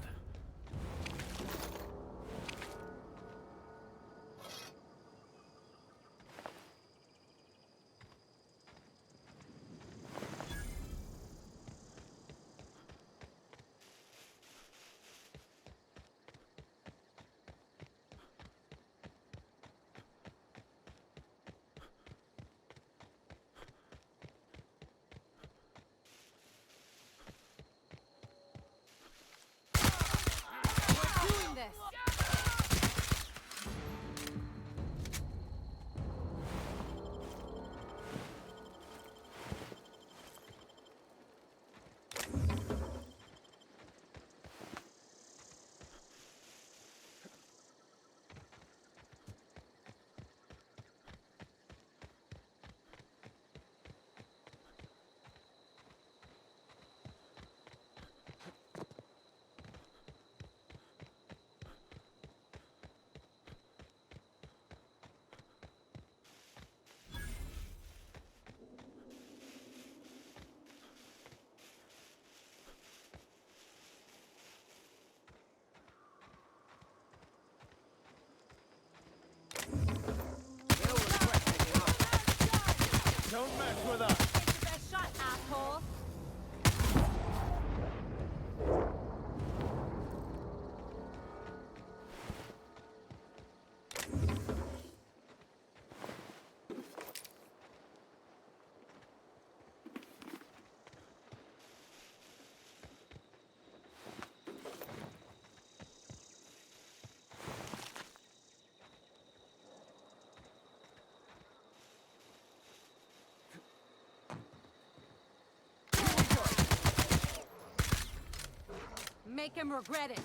Speaker 4: make him regret it.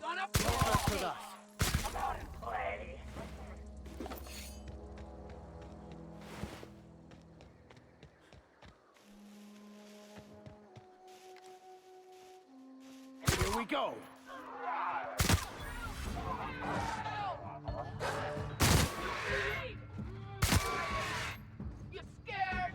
Speaker 14: Gonna play with us.
Speaker 5: Come out and play.
Speaker 14: Here we go.
Speaker 5: You scared?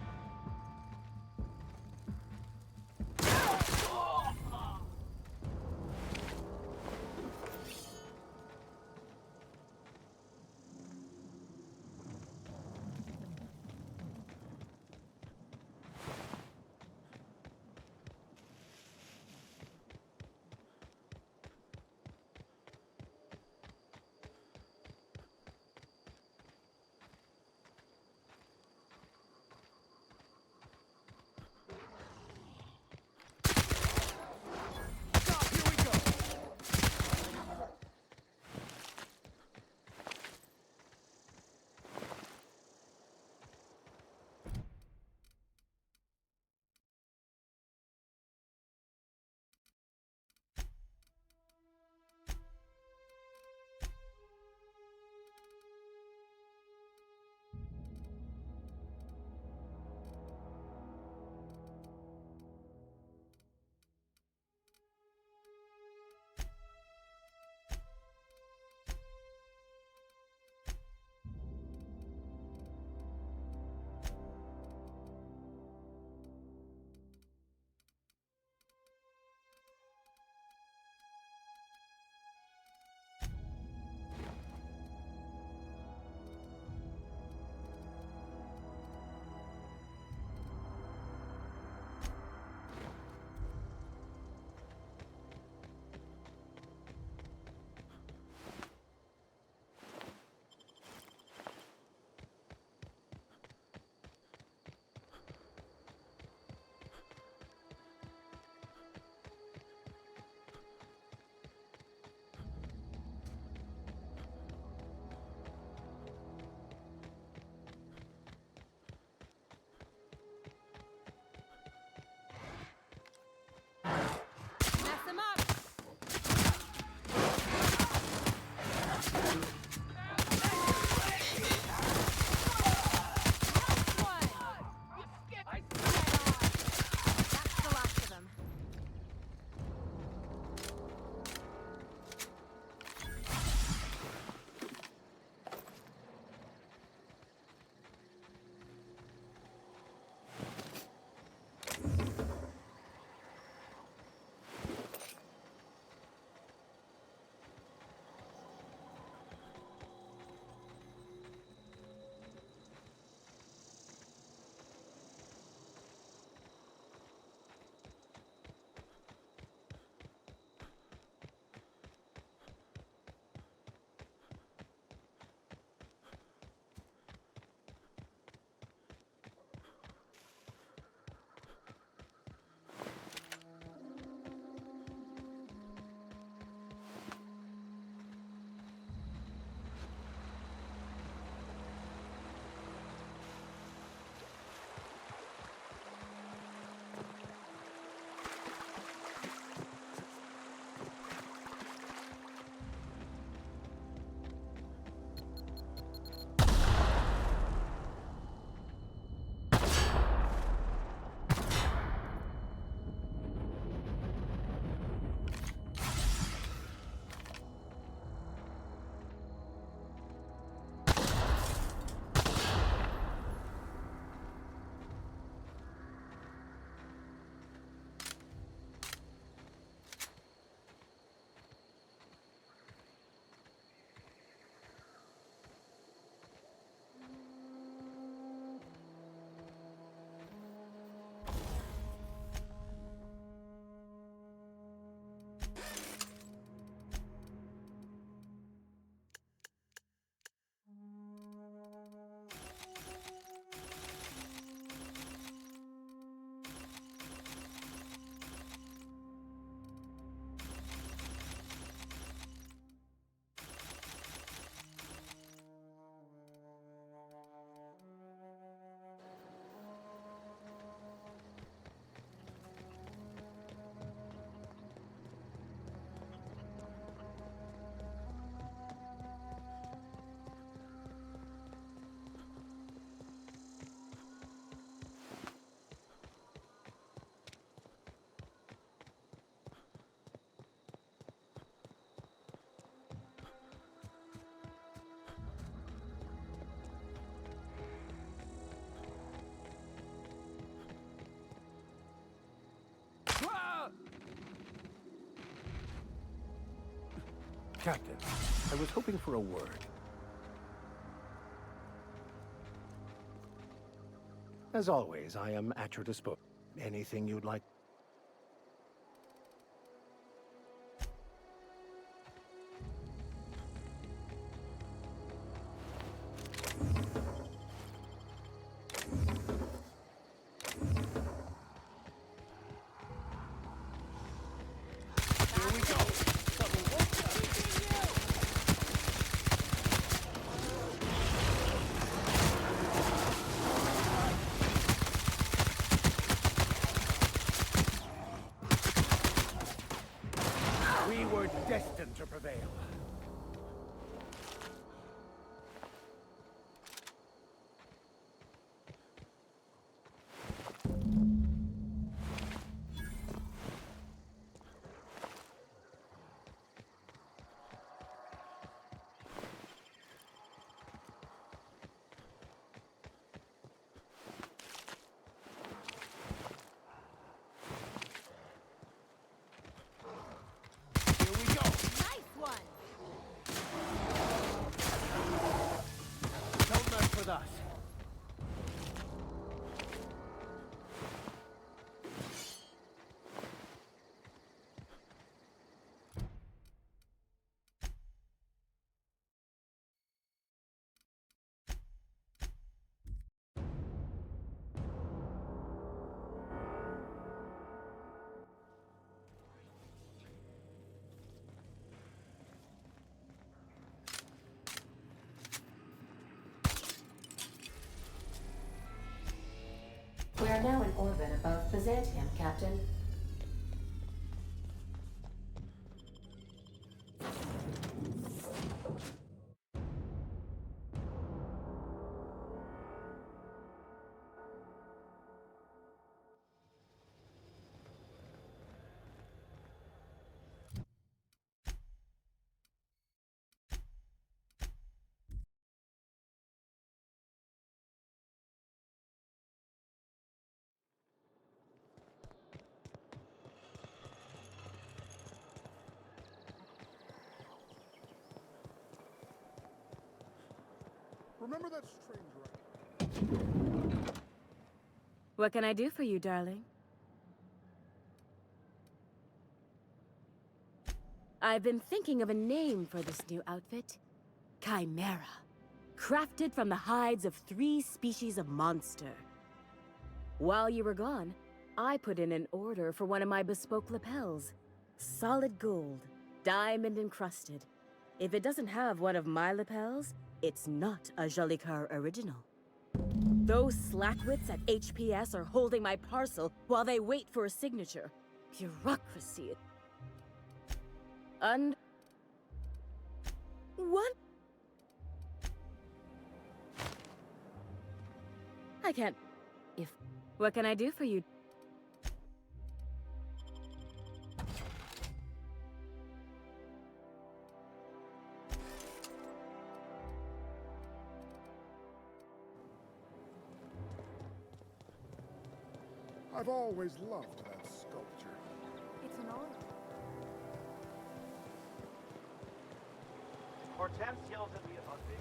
Speaker 11: Captain, I was hoping for a word. As always, I am at your disposal. Anything you'd like? We were destined to prevail.
Speaker 14: Don't mess with us.
Speaker 21: We are now in orbit above Byzantium, Captain.
Speaker 16: Remember that stranger?
Speaker 7: What can I do for you, darling? I've been thinking of a name for this new outfit. Chimera. Crafted from the hides of 3 species of monster. While you were gone, I put in an order for one of my bespoke lapels. Solid gold, diamond encrusted. If it doesn't have one of my lapels, it's not a Joli Coeur original. Those slackwits at HPS are holding my parcel while they wait for a signature. Bureaucracy. What? I can't... What can I do for you?
Speaker 16: I've always loved that sculpture.
Speaker 6: It's an honor.
Speaker 5: Hortense yells at me about big.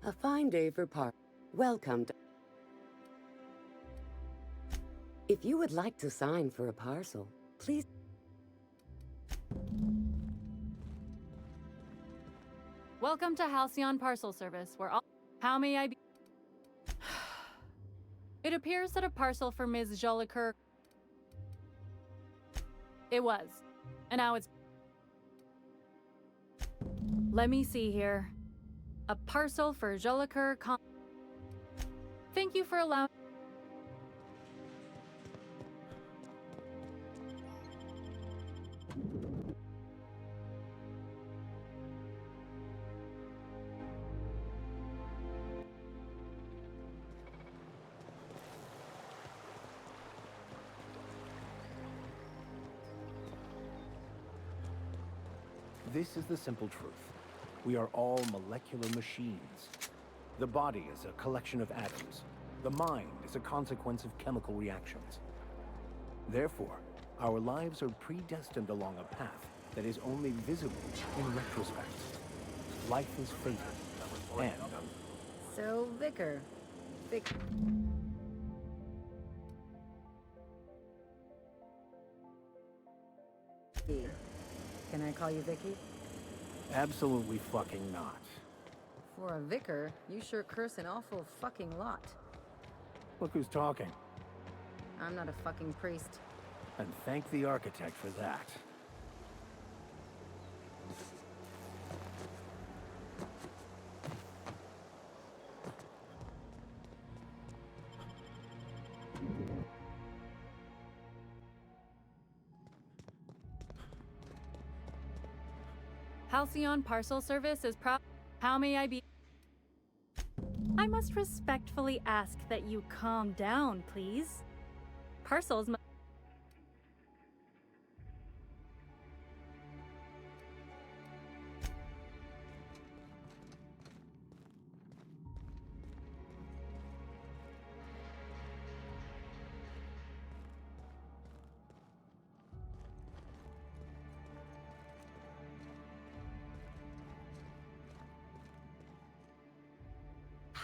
Speaker 3: A fine day for Welcome to... If you would like to sign for a parcel, please...
Speaker 18: Welcome to Halcyon Parcel Service, where all... How may I be... It appears that a parcel for Ms. Joli Coeur... It was. And now it's... Let me see here. A parcel for Joli Coeur... Thank you for allowing...
Speaker 11: This is the simple truth. We are all molecular machines. The body is a collection of atoms. The mind is a consequence of chemical reactions. Therefore, our lives are predestined along a path that is only visible in retrospect. Life is fated, and...
Speaker 4: So, Vicar. Can I call you Vicky?
Speaker 11: Absolutely fucking not.
Speaker 4: For a vicar, you sure curse an awful fucking lot.
Speaker 11: Look who's talking.
Speaker 4: I'm not a fucking priest.
Speaker 11: And thank the architect for that.
Speaker 18: Halcyon parcel service is How may I be? I must respectfully ask that you calm down, please. Parcels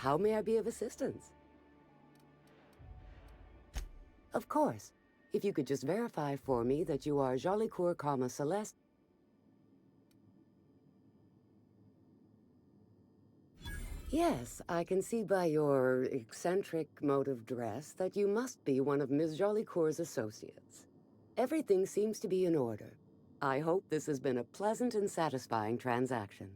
Speaker 3: How may I be of assistance? Of course. If you could just verify for me that you are Jolicoeur, Celeste. Yes, I can see by your eccentric mode of dress that you must be one of Ms. Jolicoeur's associates. Everything seems to be in order. I hope this has been a pleasant and satisfying transaction.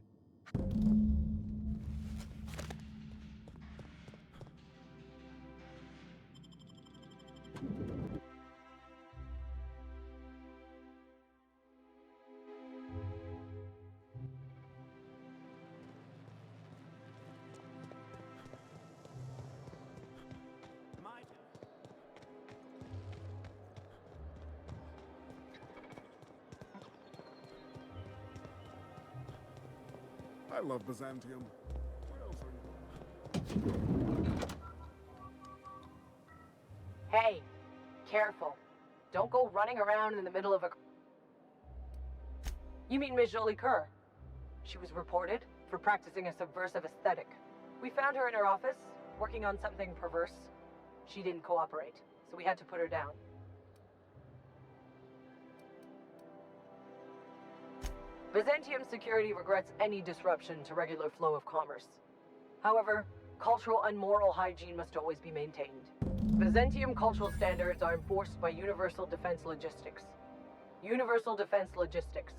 Speaker 16: I love Byzantium. What else are you?
Speaker 12: Hey, careful. Don't go running around in the middle of a... You mean Ms. Jolicoeur? She was reported for practicing a subversive aesthetic. We found her in her office, working on something perverse. She didn't cooperate, so we had to put her down. Byzantium security regrets any disruption to regular flow of commerce. However, cultural and moral hygiene must always be maintained. Byzantium cultural standards are enforced by Universal Defense Logistics. Universal Defense Logistics.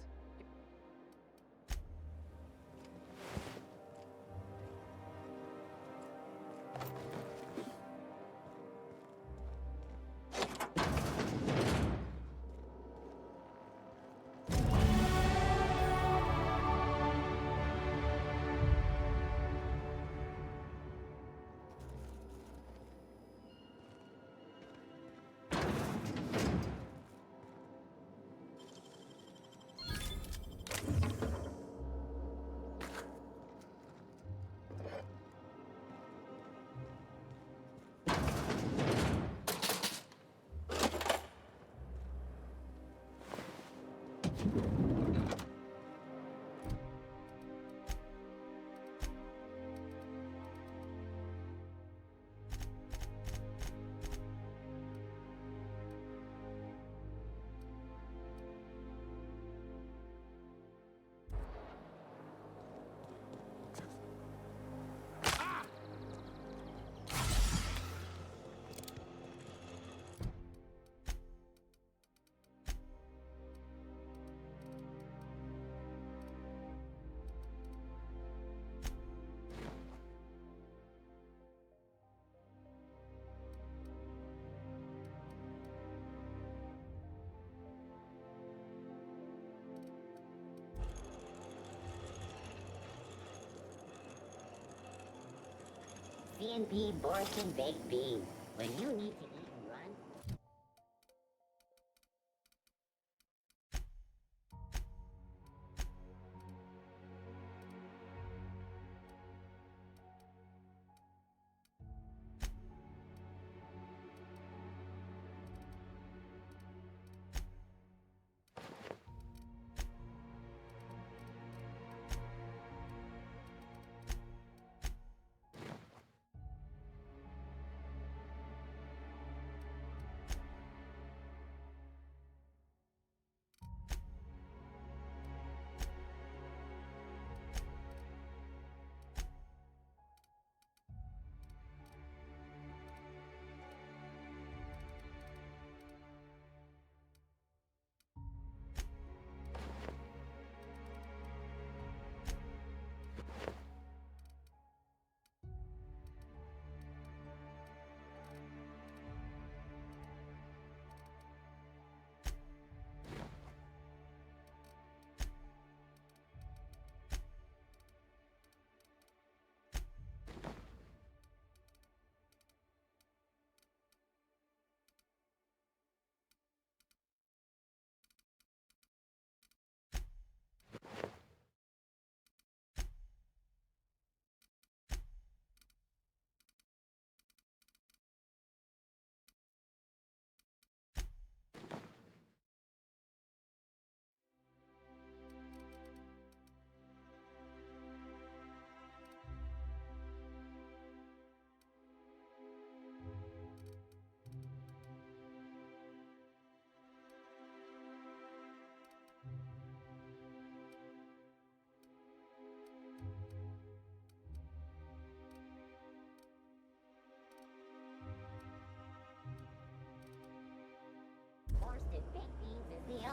Speaker 1: CNP Borscht baked beans. When you need to eat and run,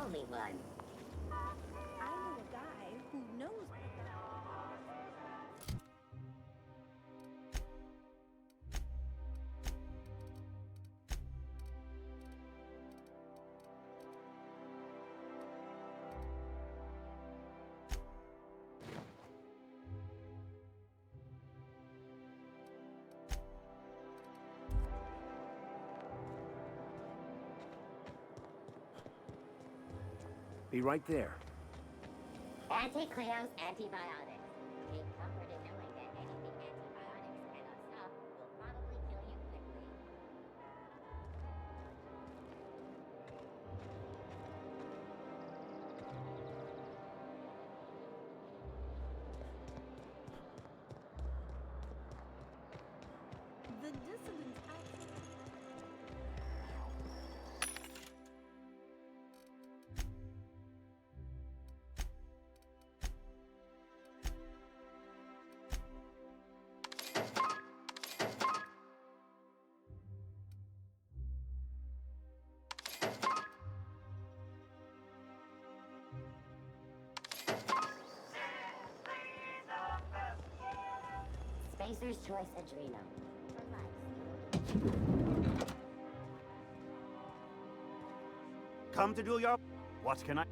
Speaker 1: only one.
Speaker 7: I know a guy who knows.
Speaker 11: Be right there.
Speaker 1: Anti-Cleo's antibiotics. Take comfort in knowing that anything antibiotics cannot stop will probably kill you quickly.
Speaker 7: The dissident
Speaker 1: Spacer's Choice Adreno.
Speaker 10: Come to do your... What can I...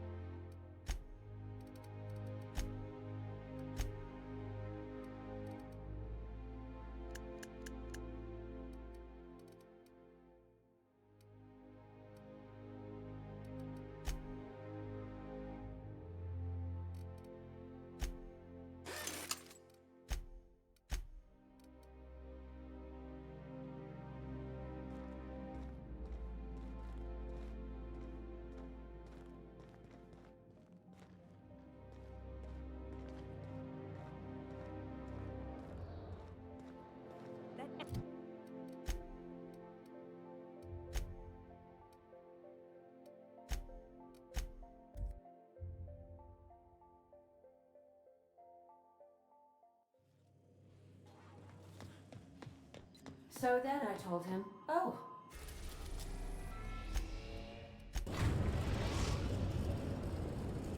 Speaker 21: So then I told him, oh.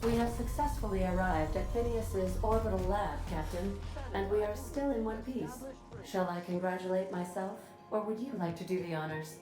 Speaker 21: We have successfully arrived at Phineas's orbital lab, Captain, and we are still in one piece. Shall I congratulate myself, or would you like to do the honors?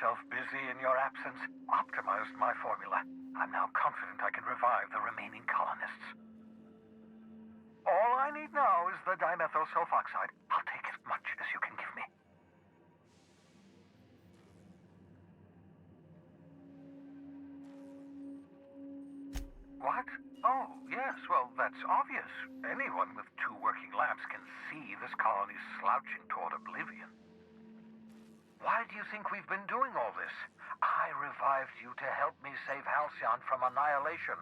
Speaker 5: myself busy in your absence, optimized my formula. I'm now confident I can revive the remaining colonists. All I need now is the dimethyl sulfoxide. I'll take as much as you can give me. What? Oh, yes, well, that's obvious. Anyone with 2 working labs can see this colony's slouching toward oblivion. Why do you think we've been doing all this? I revived you to help me save Halcyon from annihilation.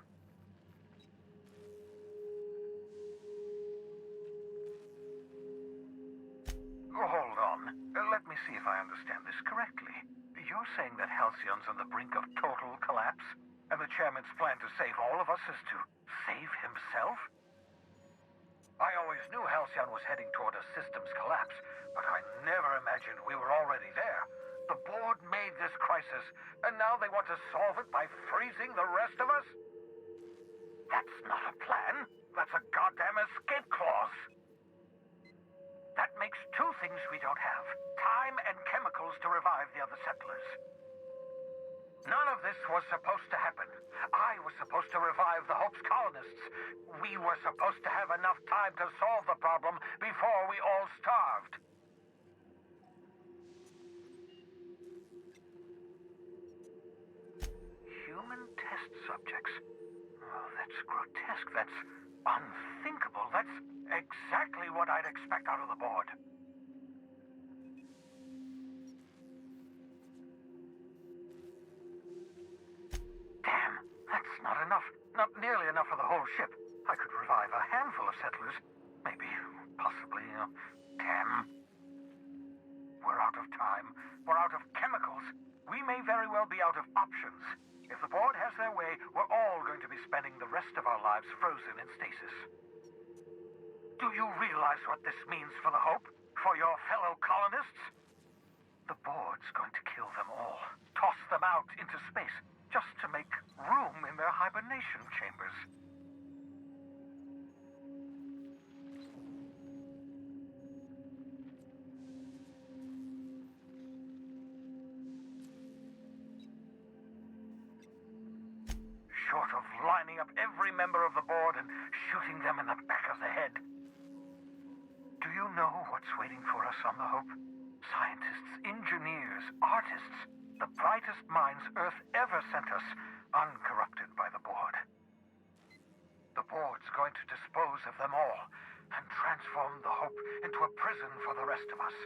Speaker 5: Hold on. Let me see if I understand this correctly. You're saying that Halcyon's on the brink of total collapse? And the chairman's plan to save all of us is to save himself? I always knew Halcyon was heading toward a systems collapse, but I never imagined we were already there. The board made this crisis, and now they want to solve it by freezing the rest of us? That's not a plan. That's a goddamn escape clause. That makes 2 things we don't have. Time and chemicals to revive the other settlers. None of this was supposed to happen. I was supposed to revive the Hope's colonists. We were supposed to have enough time to solve the problem before we all starved. Human test subjects? Oh, that's grotesque. That's unthinkable. That's exactly what I'd expect out of the board. Damn, that's not enough. Not nearly enough for the whole ship. I could revive a handful of settlers. Maybe, possibly, 10. We're out of time. We're out of chemicals. We may very well be out of options. If the board has their way, we're all going to be spending the rest of our lives frozen in stasis. Do you realize what this means for the Hope? For your fellow colonists? The board's going to kill them all. Toss them out into space, just to make room in their hibernation chambers. Short of lining up every member of the board and shooting them in the back of the head. Do you know what's waiting for us on the Hope? Scientists, engineers, artists, the brightest minds Earth ever sent us, uncorrupted by the board. The board's going to dispose of them all and transform the Hope into a prison for the rest of us.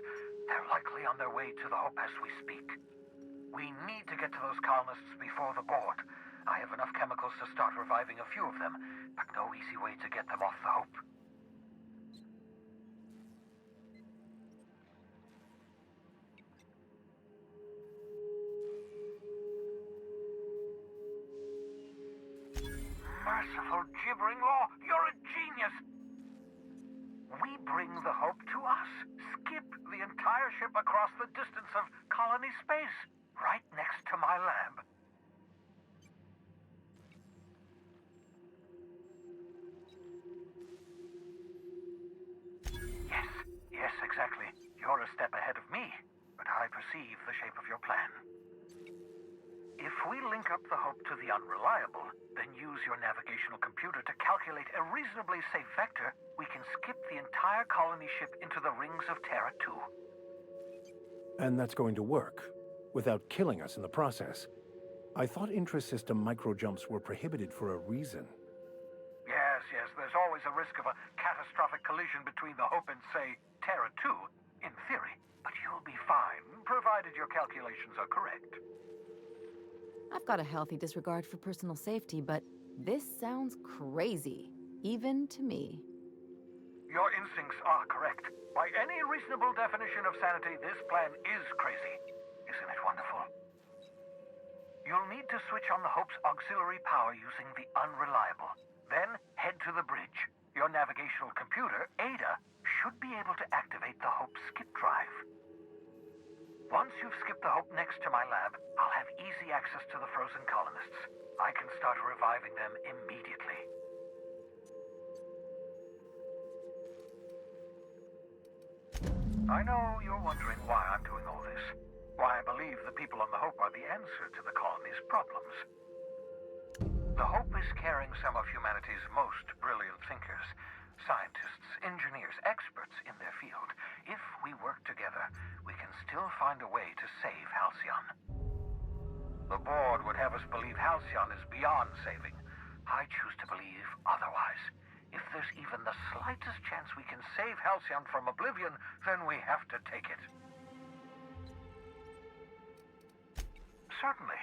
Speaker 5: They're likely on their way to the Hope as we speak. We need to get to those colonists before the board. I have enough chemicals to start reviving a few of them, but no easy way to get them off the Hope. Merciful gibbering law, you're a genius! We bring the Hope to us. Skip the entire ship across the distance of colony space, right next to my lab. Yes, exactly. You're a step ahead of me, but I perceive the shape of your plan. If we link up the Hope to the Unreliable, then use your navigational computer to calculate a reasonably safe vector, we can skip the entire colony ship into the rings of Terra 2.
Speaker 11: And that's going to work, without killing us in the process. I thought intra-system microjumps were prohibited for a reason.
Speaker 5: Yes, there's always a risk of a catastrophic collision between the Hope and, say, Terra 2, in theory. But you'll be fine, provided your calculations are correct.
Speaker 4: I've got a healthy disregard for personal safety, but this sounds crazy, even to me.
Speaker 5: Your instincts are correct. By any reasonable definition of sanity, this plan is crazy. Isn't it wonderful? You'll need to switch on the Hope's auxiliary power using the Unreliable. Then head to the bridge. Your navigational computer, Ada, should be able to activate the Hope skip drive. Once you've skipped the Hope next to my lab, I'll have easy access to the frozen colonists. I can start reviving them immediately. I know you're wondering why I'm doing all this. why I believe the people on the Hope are the answer to the colony's problems. The Hope is carrying some of humanity's most brilliant thinkers, scientists, engineers, experts in their field. If we work together, we can still find a way to save Halcyon. The board would have us believe Halcyon is beyond saving. I choose to believe otherwise. If there's even the slightest chance we can save Halcyon from oblivion, then we have to take it. Certainly.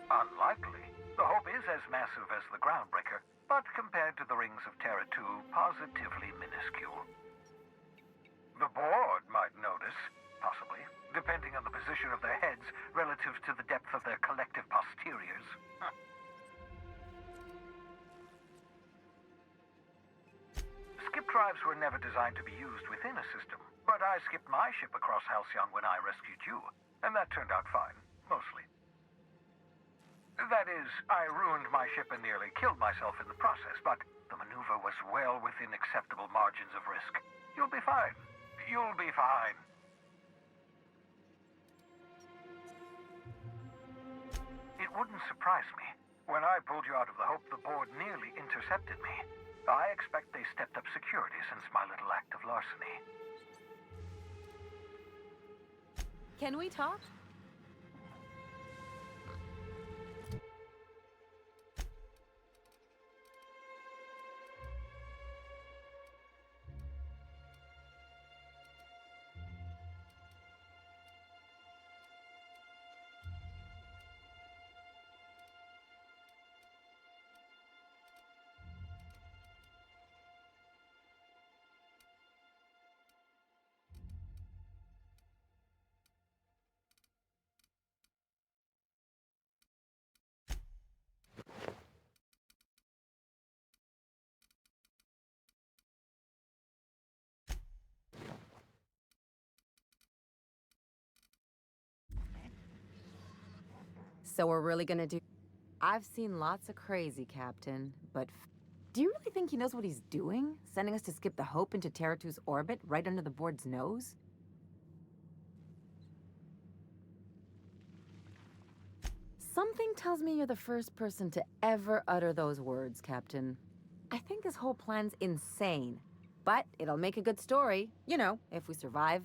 Speaker 5: Unlikely. The Hope is as massive as the Groundbreaker, but compared to the rings of Terra 2, positively minuscule. The board might notice, possibly, depending on the position of their heads relative to the depth of their collective posteriors. Skip drives were never designed to be used within a system, but I skipped my ship across Halcyon when I rescued you, and that turned out fine, mostly. That is, I ruined my ship and nearly killed myself in the process, but the maneuver was well within acceptable margins of risk. You'll be fine. You'll be fine. It wouldn't surprise me. When I pulled you out of the Hope, the board nearly intercepted me. I expect they stepped up security since my little act of larceny.
Speaker 4: Can we talk? So we're really gonna do... I've seen lots of crazy, Captain, but do you really think he knows what he's doing? Sending us to skip the Hope into Terra 2's orbit right under the board's nose? Something tells me you're the first person to ever utter those words, Captain. I think this whole plan's insane, but it'll make a good story, you know, if we survive.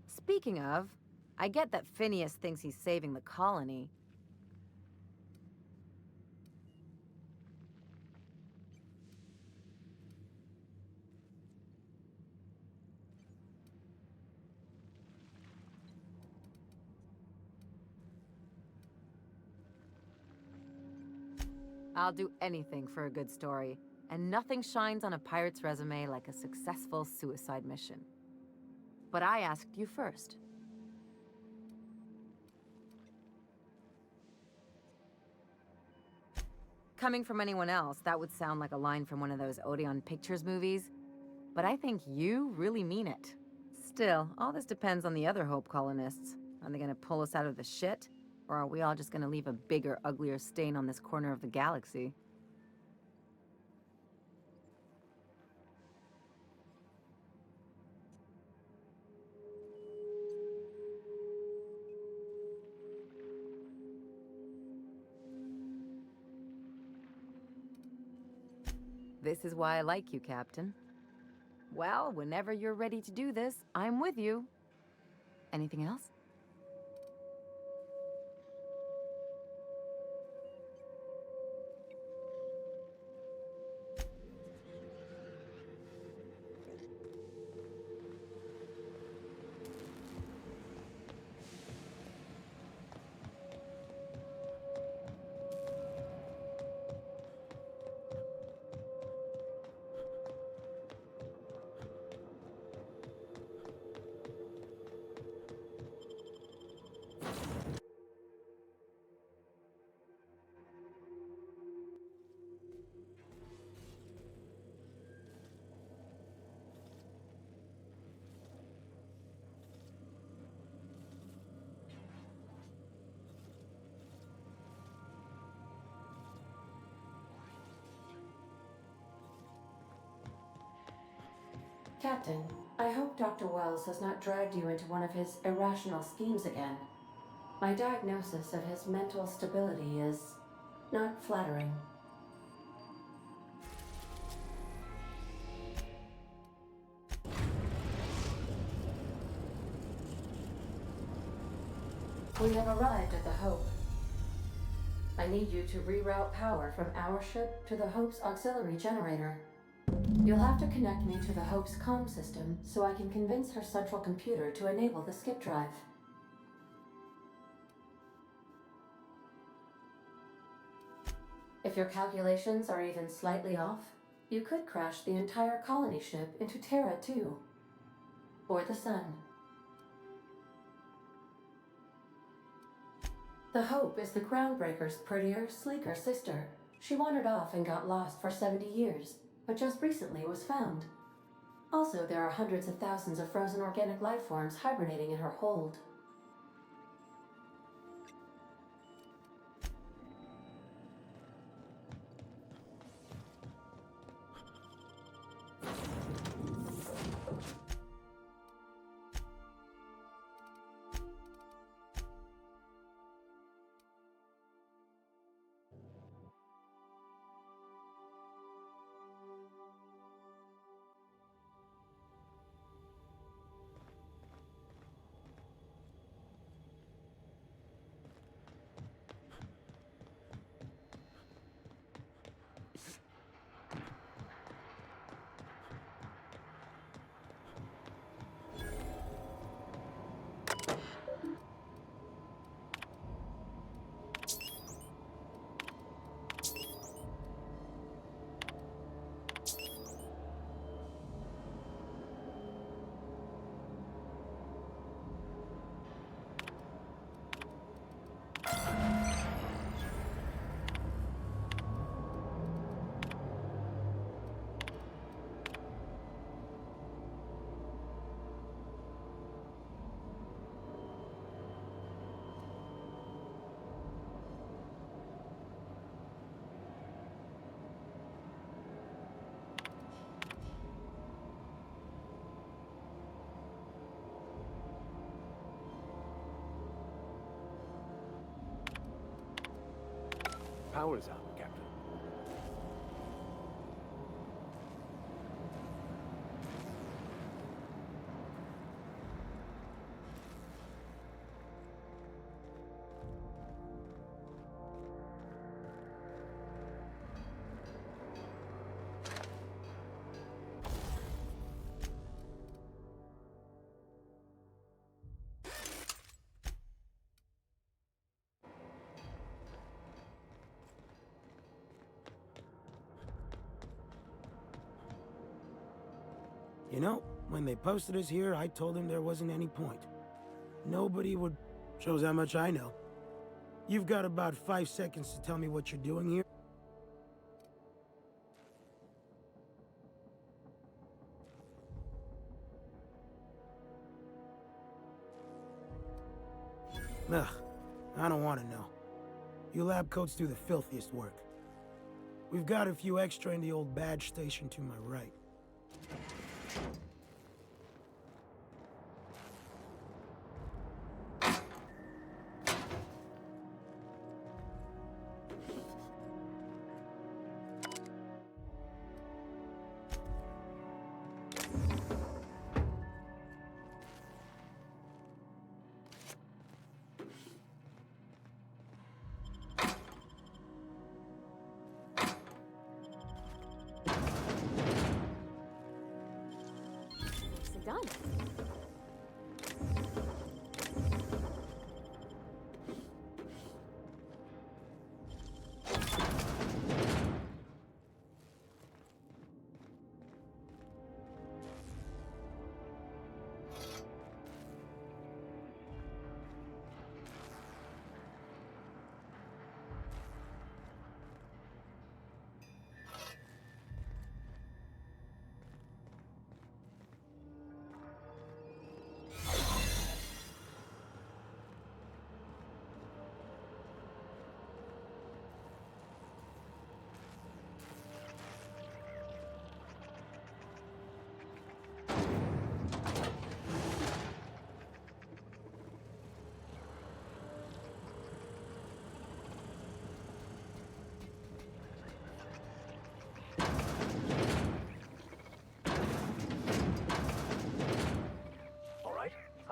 Speaker 4: Speaking of, I get that Phineas thinks he's saving the colony. I'll do anything for a good story, and nothing shines on a pirate's resume like a successful suicide mission. But I asked you first. Coming from anyone else, that would sound like a line from one of those Odeon Pictures movies. But I think you really mean it. Still, all this depends on the other Hope colonists. Are they gonna pull us out of the shit? Or are we all just gonna leave a bigger, uglier stain on this corner of the galaxy? This is why I like you, Captain. Well, whenever you're ready to do this, I'm with you. Anything else?
Speaker 21: Captain, I hope Dr. Wells has not dragged you into one of his irrational schemes again. My diagnosis of his mental stability is not flattering. We have arrived at the Hope. I need you to reroute power from our ship to the Hope's auxiliary generator. You'll have to connect me to the Hope's comm system so I can convince her central computer to enable the skip drive. If your calculations are even slightly off, you could crash the entire colony ship into Terra 2. Or the Sun. The Hope is the Groundbreaker's prettier, sleeker sister. She wandered off and got lost for 70 years, but just recently was found. Also, there are hundreds of thousands of frozen organic life forms hibernating in her hold.
Speaker 11: Power's out, Captain.
Speaker 10: You know, when they posted us here, I told them there wasn't any point. Nobody would... Shows how much I know. You've got about 5 seconds to tell me what you're doing here. Ugh, I don't want to know. You lab coats do the filthiest work. We've got a few extra in the old badge station to my right.
Speaker 6: Done.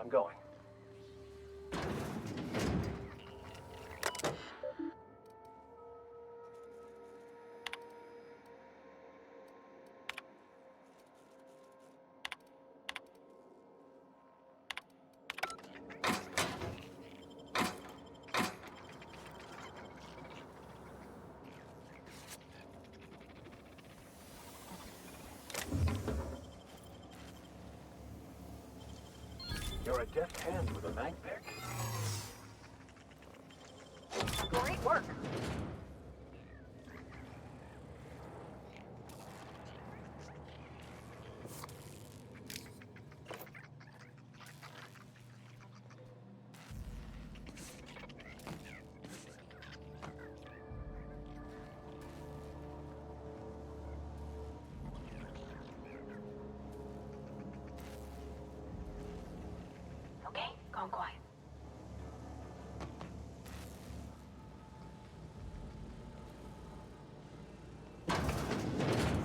Speaker 11: I'm going. You're a deft hand with a mag pick.
Speaker 8: Great work.
Speaker 1: Okay, gone quiet.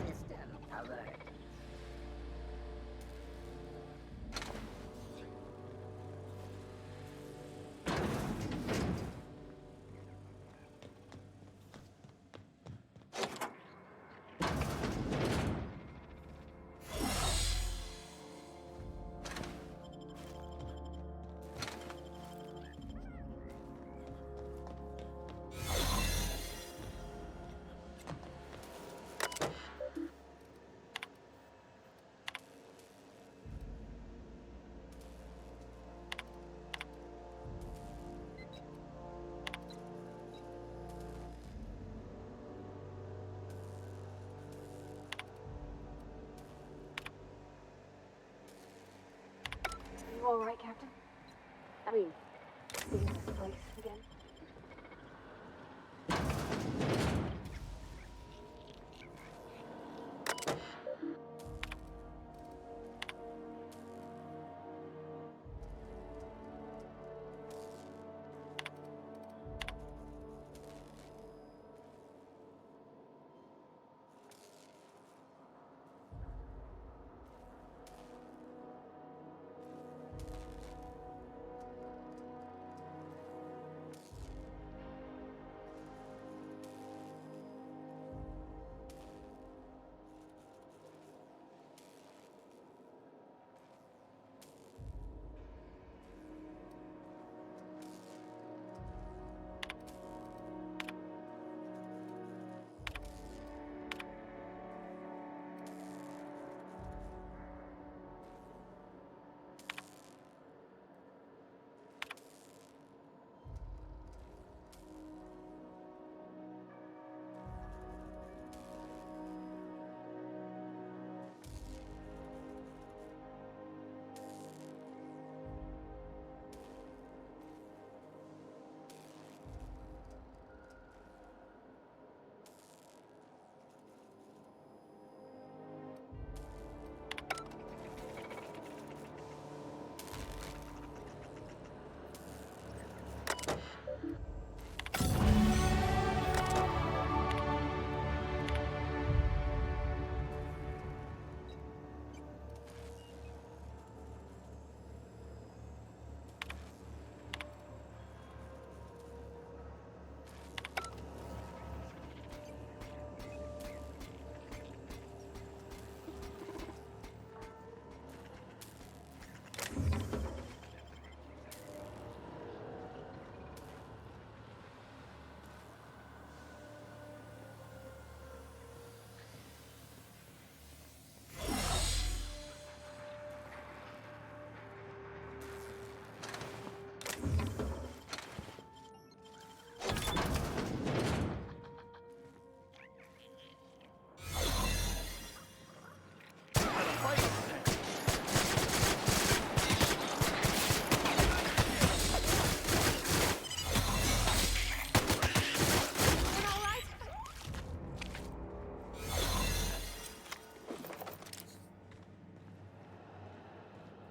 Speaker 1: System alert.
Speaker 6: You all right, Captain? I mean, seeing this place again?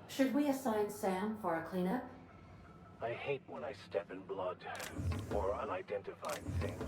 Speaker 21: Should we assign Sam for a cleanup?
Speaker 11: I hate when I step in blood or unidentified things.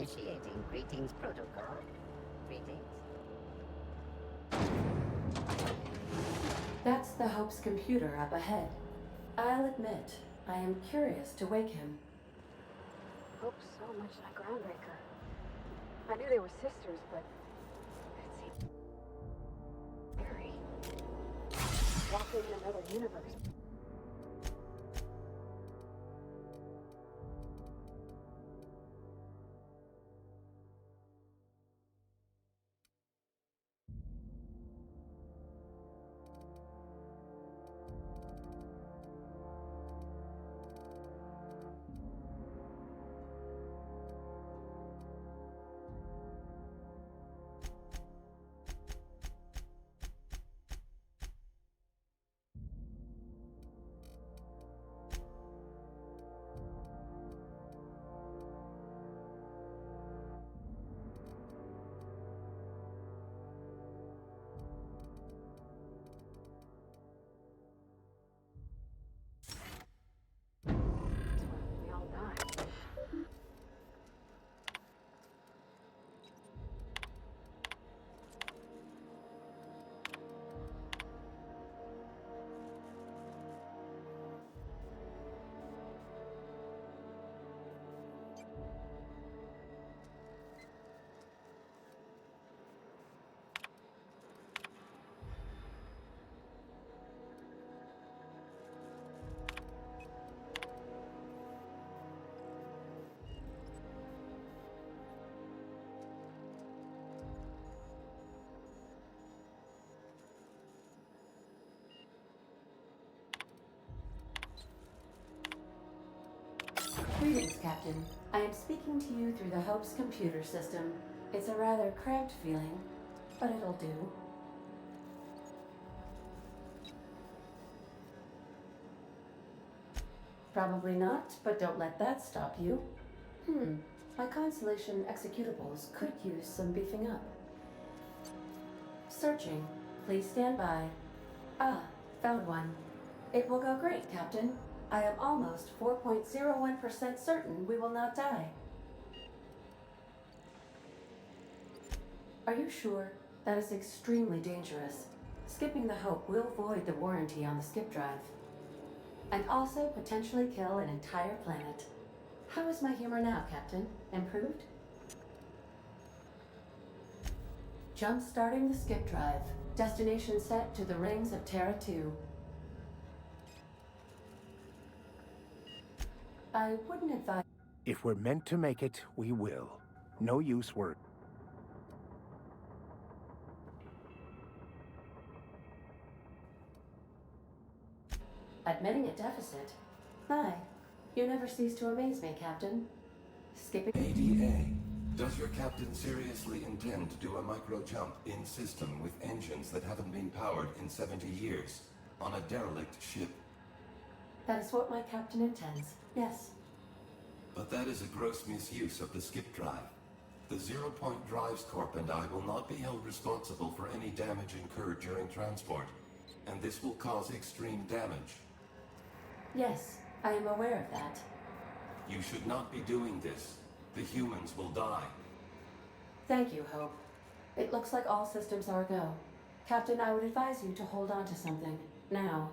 Speaker 1: Initiating greetings protocol. Greetings.
Speaker 21: That's the Hope's computer up ahead. I'll admit, I am curious to wake him.
Speaker 6: Hope's so much like Groundbreaker. I knew they were sisters, but it seemed scary. Walking in another universe. We all die.
Speaker 21: Greetings, Captain. I am speaking to you through the Hope's computer system. It's a rather cramped feeling, but it'll do. Probably not, but don't let that stop you. My Constellation executables could use some beefing up. Searching. Please stand by. Ah, found one. It will go great, Captain. I am almost 4.01% certain we will not die. Are you sure? That is extremely dangerous. Skipping the Hope will void the warranty on the skip drive. And also potentially kill an entire planet. How is my humor now, Captain? Improved? Jump-starting the skip drive. Destination set to the rings of Terra 2. I wouldn't advise...
Speaker 11: If we're meant to make it, we will. No use worrying.
Speaker 21: Admitting a deficit? Aye. You never cease to amaze me, Captain. Skipping...
Speaker 17: ADA, does your captain seriously intend to do a micro-jump in system with engines that haven't been powered in 70 years on a derelict ship?
Speaker 21: That is what my captain intends, yes.
Speaker 17: But that is a gross misuse of the skip drive. The Zero Point Drives Corp and I will not be held responsible for any damage incurred during transport, and this will cause extreme damage.
Speaker 21: Yes, I am aware of that.
Speaker 17: You should not be doing this. The humans will die.
Speaker 21: Thank you, Hope. It looks like all systems are go. Captain, I would advise you to hold on to something. Now.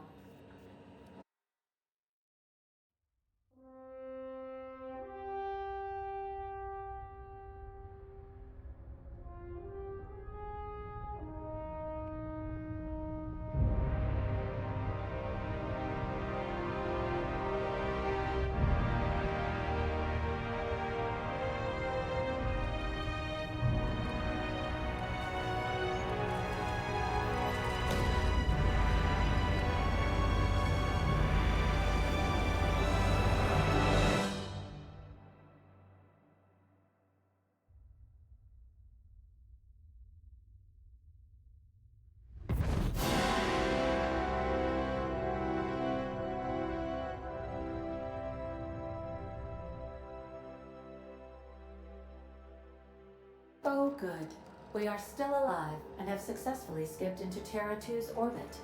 Speaker 21: Oh, good. We are still alive and have successfully skipped into Terra 2's orbit.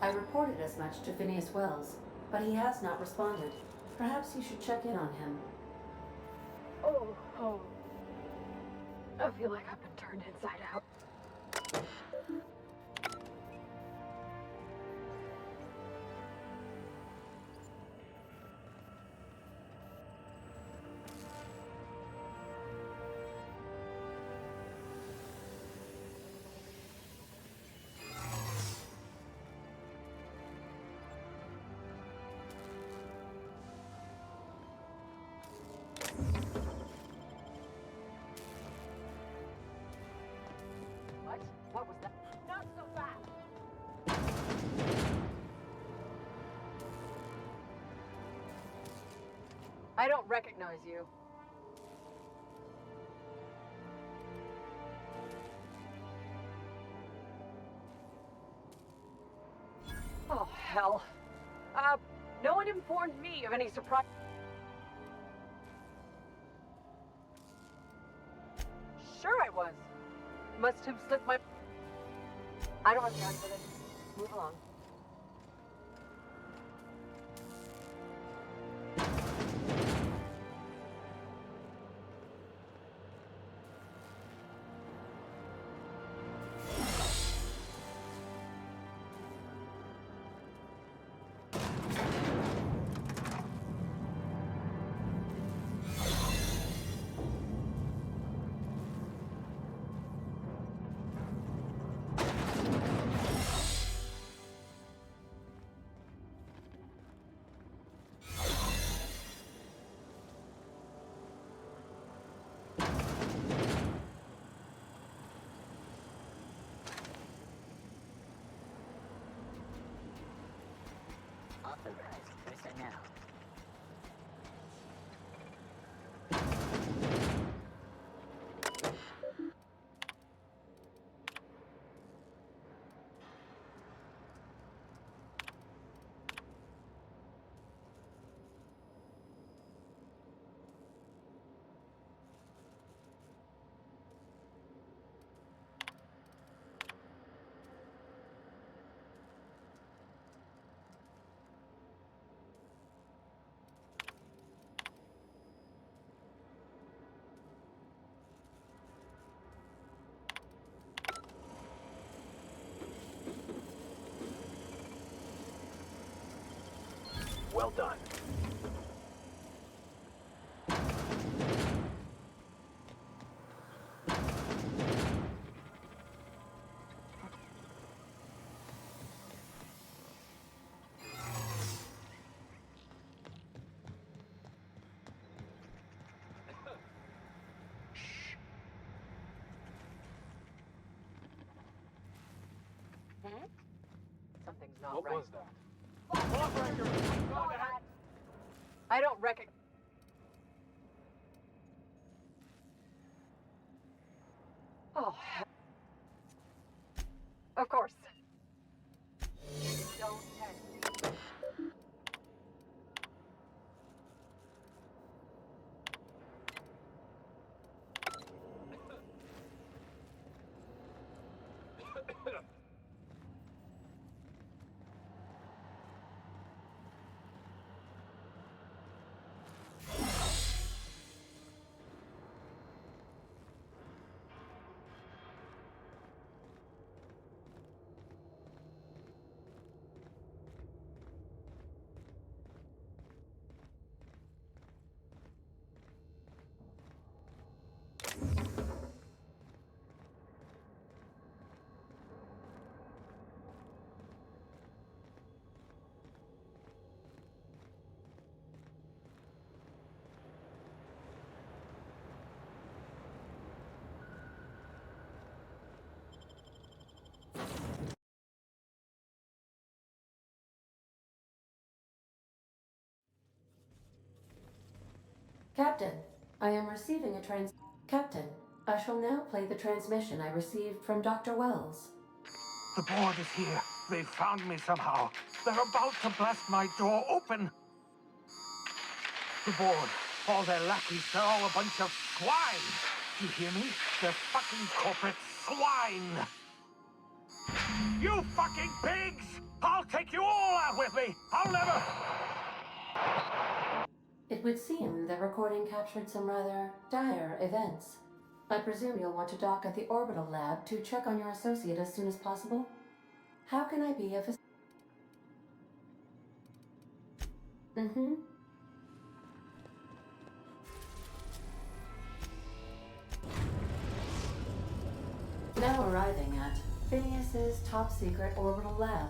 Speaker 21: I reported as much to Phineas Wells, but he has not responded. Perhaps you should check in on him.
Speaker 6: Oh, I feel like I've been turned inside out.
Speaker 12: What was that? Not so fast! I don't recognize you. Oh, hell. No one informed me of any surprise. Sure I was. Must have slipped my... I don't have time for this. Move along.
Speaker 1: Authorized personnel.
Speaker 11: Well done.
Speaker 12: Something's not
Speaker 9: What
Speaker 12: right.
Speaker 9: was that? Lawbreaker! Go ahead!
Speaker 12: I don't recognize... Oh, hell. Of course. Don't test me.
Speaker 21: Captain, I am receiving a Captain, I shall now play the transmission I received from Dr. Wells.
Speaker 5: The board is here. They found me somehow. They're about to blast my door open. The board, all their lackeys, they're all a bunch of swine. Do you hear me? They're fucking corporate swine. You fucking pigs! I'll take you all out with me. I'll never...
Speaker 21: It would seem the recording captured some rather dire events. I presume you'll want to dock at the orbital lab to check on your associate as soon as possible. How can I be of assistance? Mm-hmm. Now arriving at Phineas's top secret orbital lab.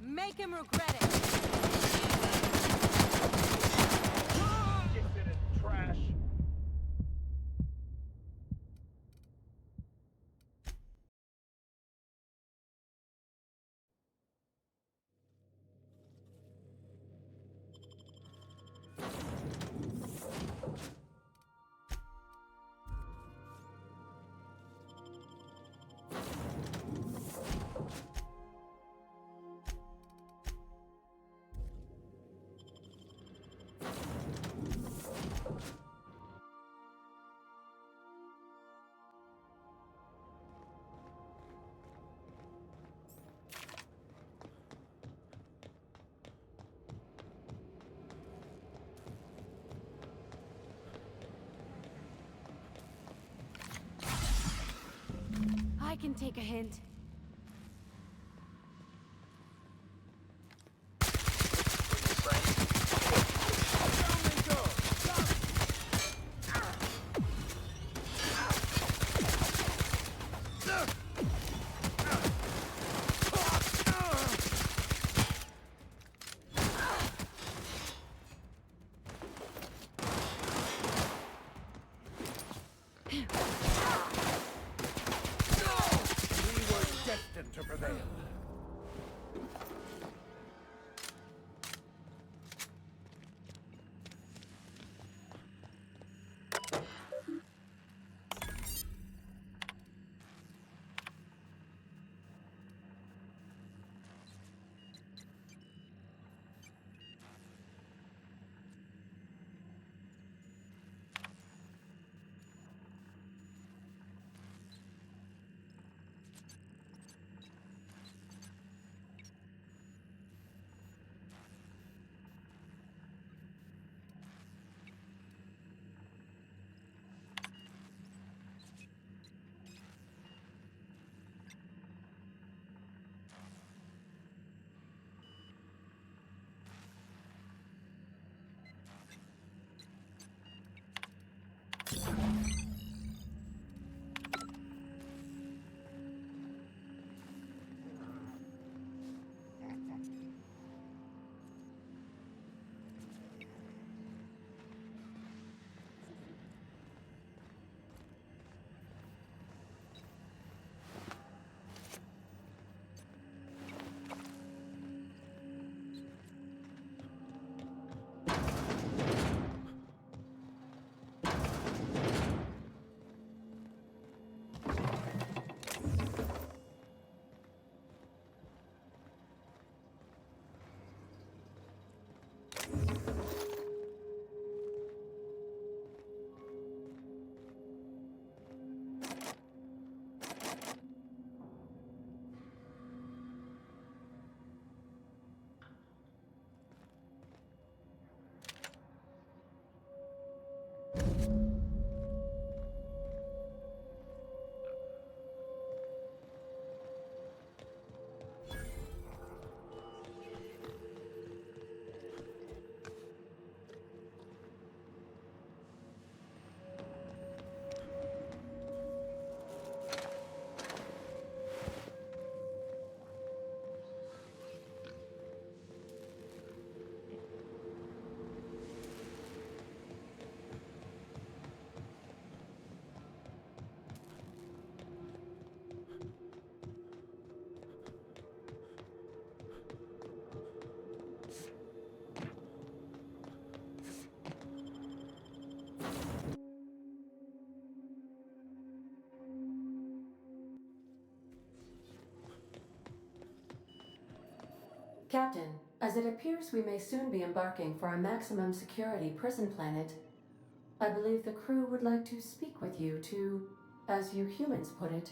Speaker 4: Make him regret it!
Speaker 5: Trash.
Speaker 4: I can take a hint.
Speaker 5: To prevail.
Speaker 21: Captain, as it appears we may soon be embarking for a maximum security prison planet, I believe the crew would like to speak with you to, as you humans put it,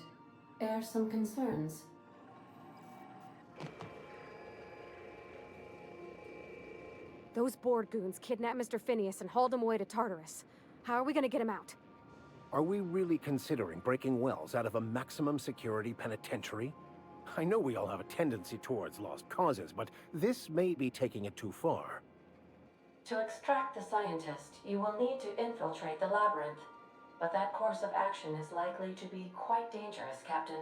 Speaker 21: air some concerns.
Speaker 6: Those Borg goons kidnapped Mr. Phineas and hauled him away to Tartarus. How are we gonna get him out?
Speaker 11: Are we really considering breaking Wells out of a maximum security penitentiary? I know we all have a tendency towards lost causes, but this may be taking it too far.
Speaker 21: To extract the scientist, you will need to infiltrate the labyrinth. But that course of action is likely to be quite dangerous, Captain.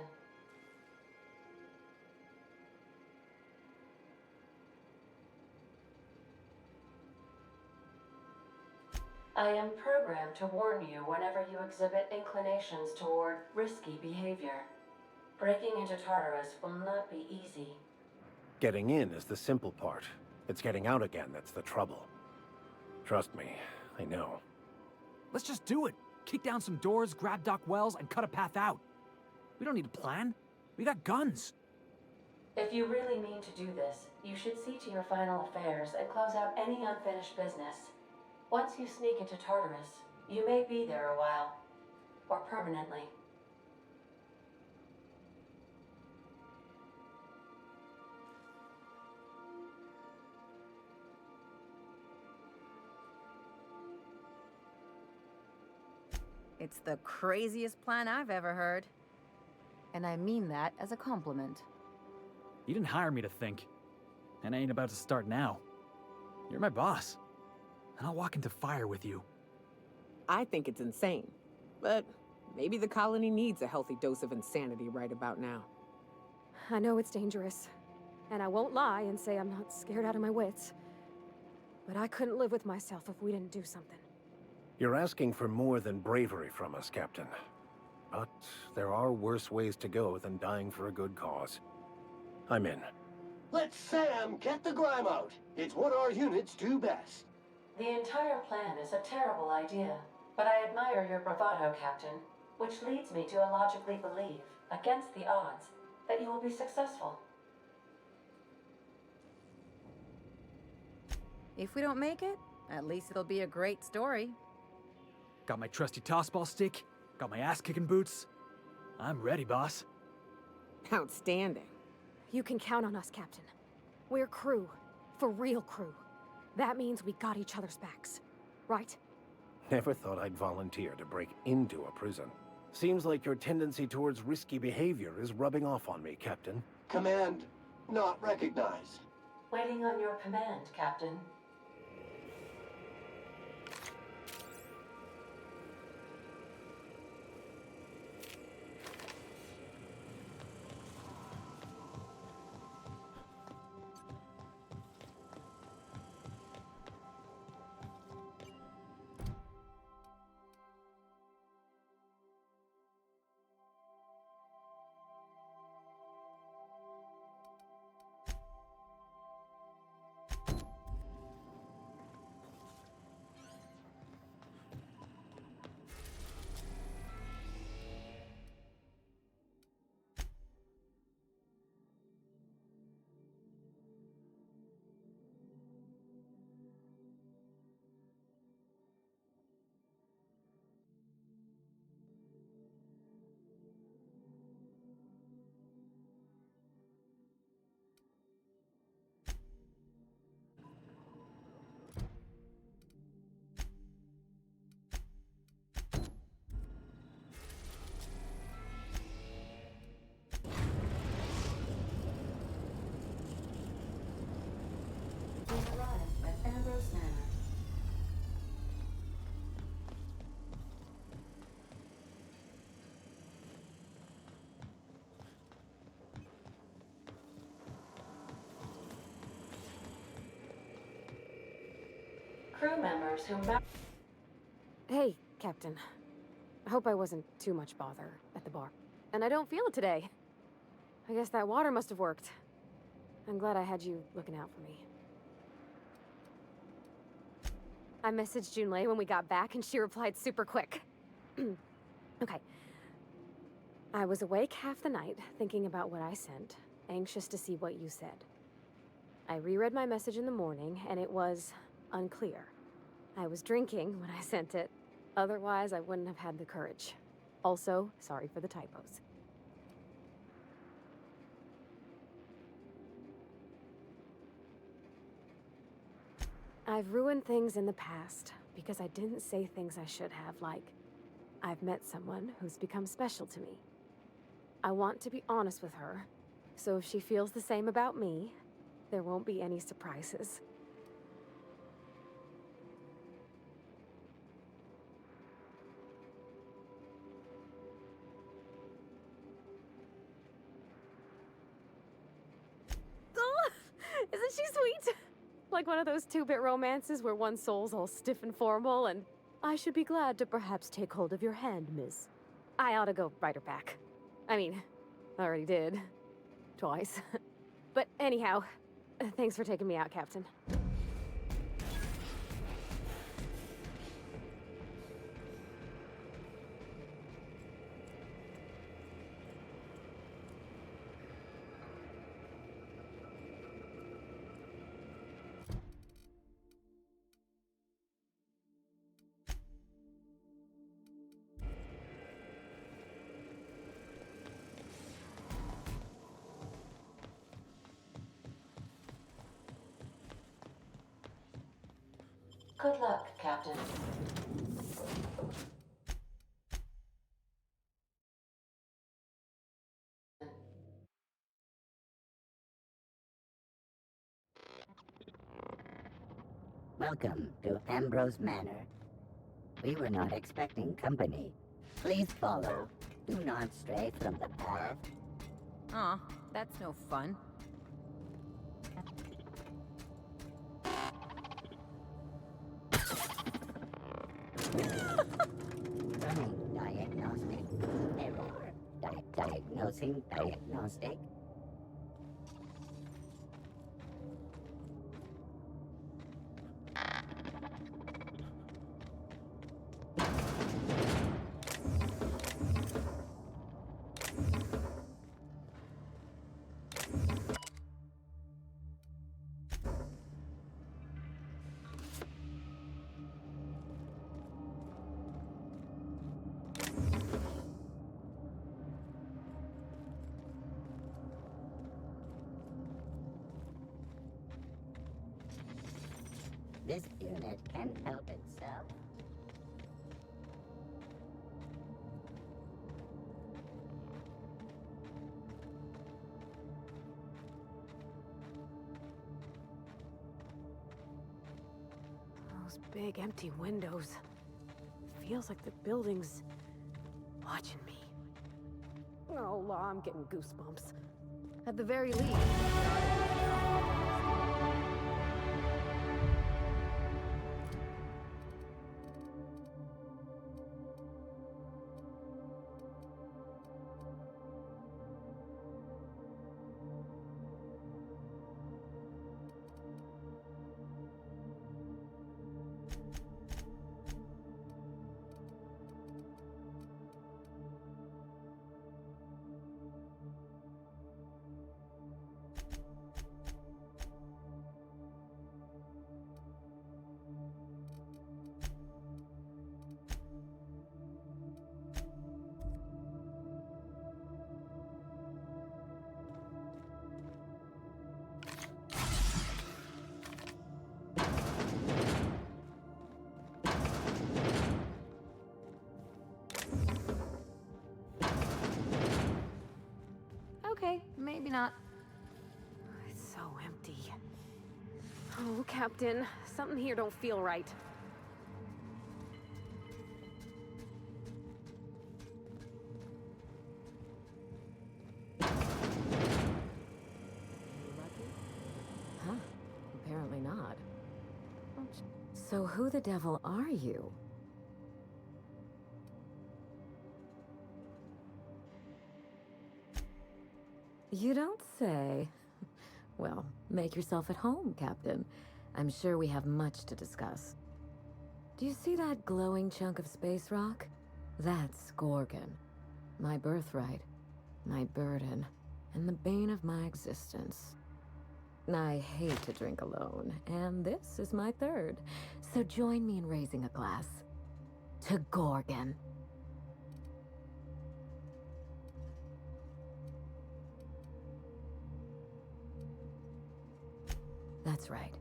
Speaker 21: I am programmed to warn you whenever you exhibit inclinations toward risky behavior. Breaking into Tartarus will not be easy.
Speaker 11: Getting in is the simple part. It's getting out again that's the trouble. Trust me, I know.
Speaker 14: Let's just do it. Kick down some doors, grab Doc Wells, and cut a path out. We don't need a plan. We got guns.
Speaker 21: If you really mean to do this, you should see to your final affairs and close out any unfinished business. Once you sneak into Tartarus, you may be there a while. Or permanently.
Speaker 4: It's the craziest plan I've ever heard. And I mean that as a compliment.
Speaker 14: You didn't hire me to think. And I ain't about to start now. You're my boss. And I'll walk into fire with you.
Speaker 19: I think it's insane. But maybe the colony needs a healthy dose of insanity right about now.
Speaker 6: I know it's dangerous. And I won't lie and say I'm not scared out of my wits. But I couldn't live with myself if we didn't do something.
Speaker 11: You're asking for more than bravery from us, Captain. But there are worse ways to go than dying for a good cause. I'm in.
Speaker 22: Let Sam get the grime out. It's what our units do best.
Speaker 21: The entire plan is a terrible idea, but I admire your bravado, Captain, which leads me to illogically believe, against the odds, that you will be successful.
Speaker 4: If we don't make it, at least it'll be a great story.
Speaker 14: Got my trusty tossball stick, got my ass-kicking boots. I'm ready, boss.
Speaker 19: Outstanding.
Speaker 6: You can count on us, Captain. We're crew. For real crew. That means we got each other's backs. Right?
Speaker 11: Never thought I'd volunteer to break into a prison. Seems like your tendency towards risky behavior is rubbing off on me, Captain.
Speaker 22: Command not recognized.
Speaker 21: Waiting on your command, Captain. We arrived at Ambrose Manor. Crew members who
Speaker 6: Hey, Captain. I hope I wasn't too much bother at the bar. And I don't feel it today. I guess that water must have worked. I'm glad I had you looking out for me. I messaged Junlei when we got back and she replied super quick. Okay. I was awake half the night thinking about what I sent, anxious to see what you said.
Speaker 7: I reread my message in the morning, and it was unclear. I was drinking when I sent it. Otherwise, I wouldn't have had the courage. Also, sorry for the typos. I've ruined things in the past because I didn't say things I should have, like, I've met someone who's become special to me. I want to be honest with her, so if she feels the same about me, there won't be any surprises. Oh, isn't she sweet? Like one of those two-bit romances where one soul's all stiff and formal and I should be glad to perhaps take hold of your hand, miss. I ought to go write her back. I mean, I already did. Twice. But anyhow, thanks for taking me out, Captain.
Speaker 21: Good luck, Captain.
Speaker 1: Welcome to Ambrose Manor. We were not expecting company. Please follow. Do not stray from the path.
Speaker 4: Aw, that's no fun.
Speaker 1: Running diagnostic. Error. Diagnosing diagnostic. This unit can help itself.
Speaker 7: Those big empty windows. Feels like the building's watching me. Oh, law, I'm getting goosebumps. At the very least.
Speaker 4: Okay, maybe not.
Speaker 7: It's so empty. Oh, Captain, something here don't feel right.
Speaker 4: Huh? Apparently not. So who the devil are you? You don't say. Well, make yourself at home, Captain. I'm sure we have much to discuss. Do you see that glowing chunk of space rock? That's Gorgon. My birthright, my burden, and the bane of my existence. I hate to drink alone, and this is my third. So join me in raising a glass. To Gorgon. That's right.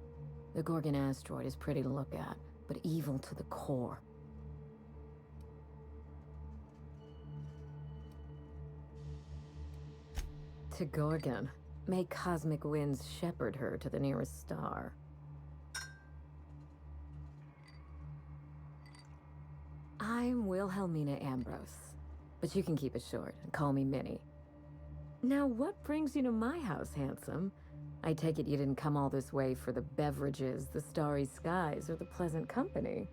Speaker 4: The Gorgon asteroid is pretty to look at, but evil to the core. To Gorgon. May cosmic winds shepherd her to the nearest star. I'm Wilhelmina Ambrose, but you can keep it short and call me Minnie. Now, what brings you to my house, handsome? I take it you didn't come all this way for the beverages, the starry skies, or the pleasant company.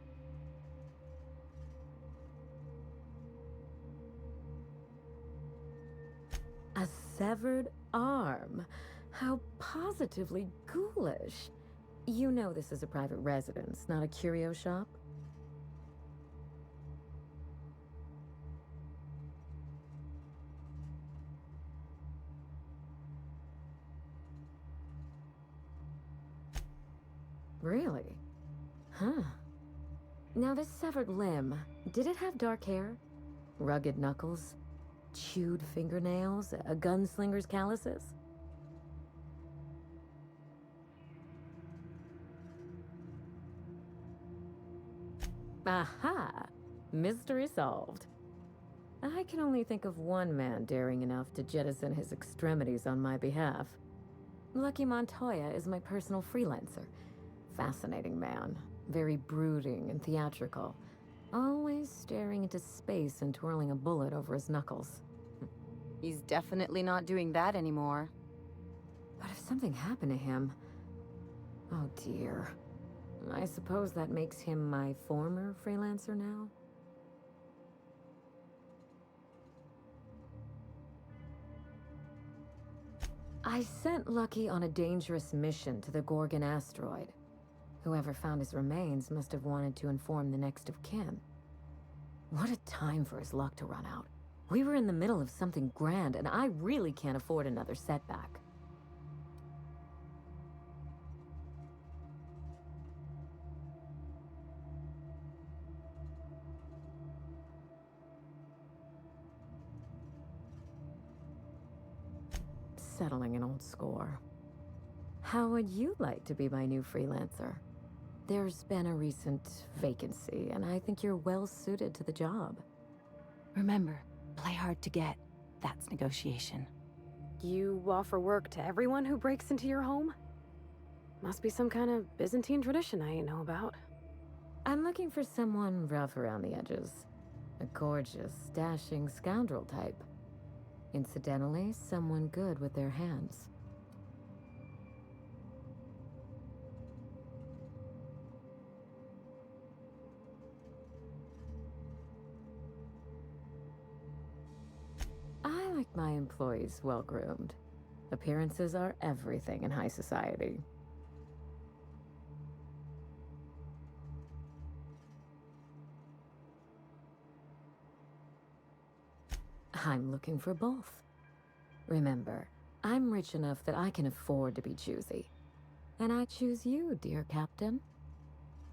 Speaker 4: A severed arm? How positively ghoulish. You know this is a private residence, not a curio shop? Really? Huh. Now this severed limb, did it have dark hair? Rugged knuckles? Chewed fingernails? A gunslinger's calluses? Aha! Mystery solved. I can only think of one man daring enough to jettison his extremities on my behalf. Lucky Montoya is my personal freelancer. Fascinating man. Very brooding and theatrical. Always staring into space and twirling a bullet over his knuckles. He's definitely not doing that anymore. But if something happened to him... Oh dear. I suppose that makes him my former freelancer now? I sent Lucky on a dangerous mission to the Gorgon asteroid. Whoever found his remains must have wanted to inform the next of kin. What a time for his luck to run out. We were in the middle of something grand, and I really can't afford another setback. Settling an old score. How would you like to be my new freelancer? There's been a recent vacancy, and I think you're well suited to the job. Remember, play hard to get. That's negotiation.
Speaker 6: You offer work to everyone who breaks into your home? Must be some kind of Byzantine tradition I ain't know about.
Speaker 4: I'm looking for someone rough around the edges. A gorgeous, dashing scoundrel type. Incidentally, someone good with their hands. I like my employees well-groomed. Appearances are everything in high society. I'm looking for both. Remember, I'm rich enough that I can afford to be choosy. And I choose you, dear Captain.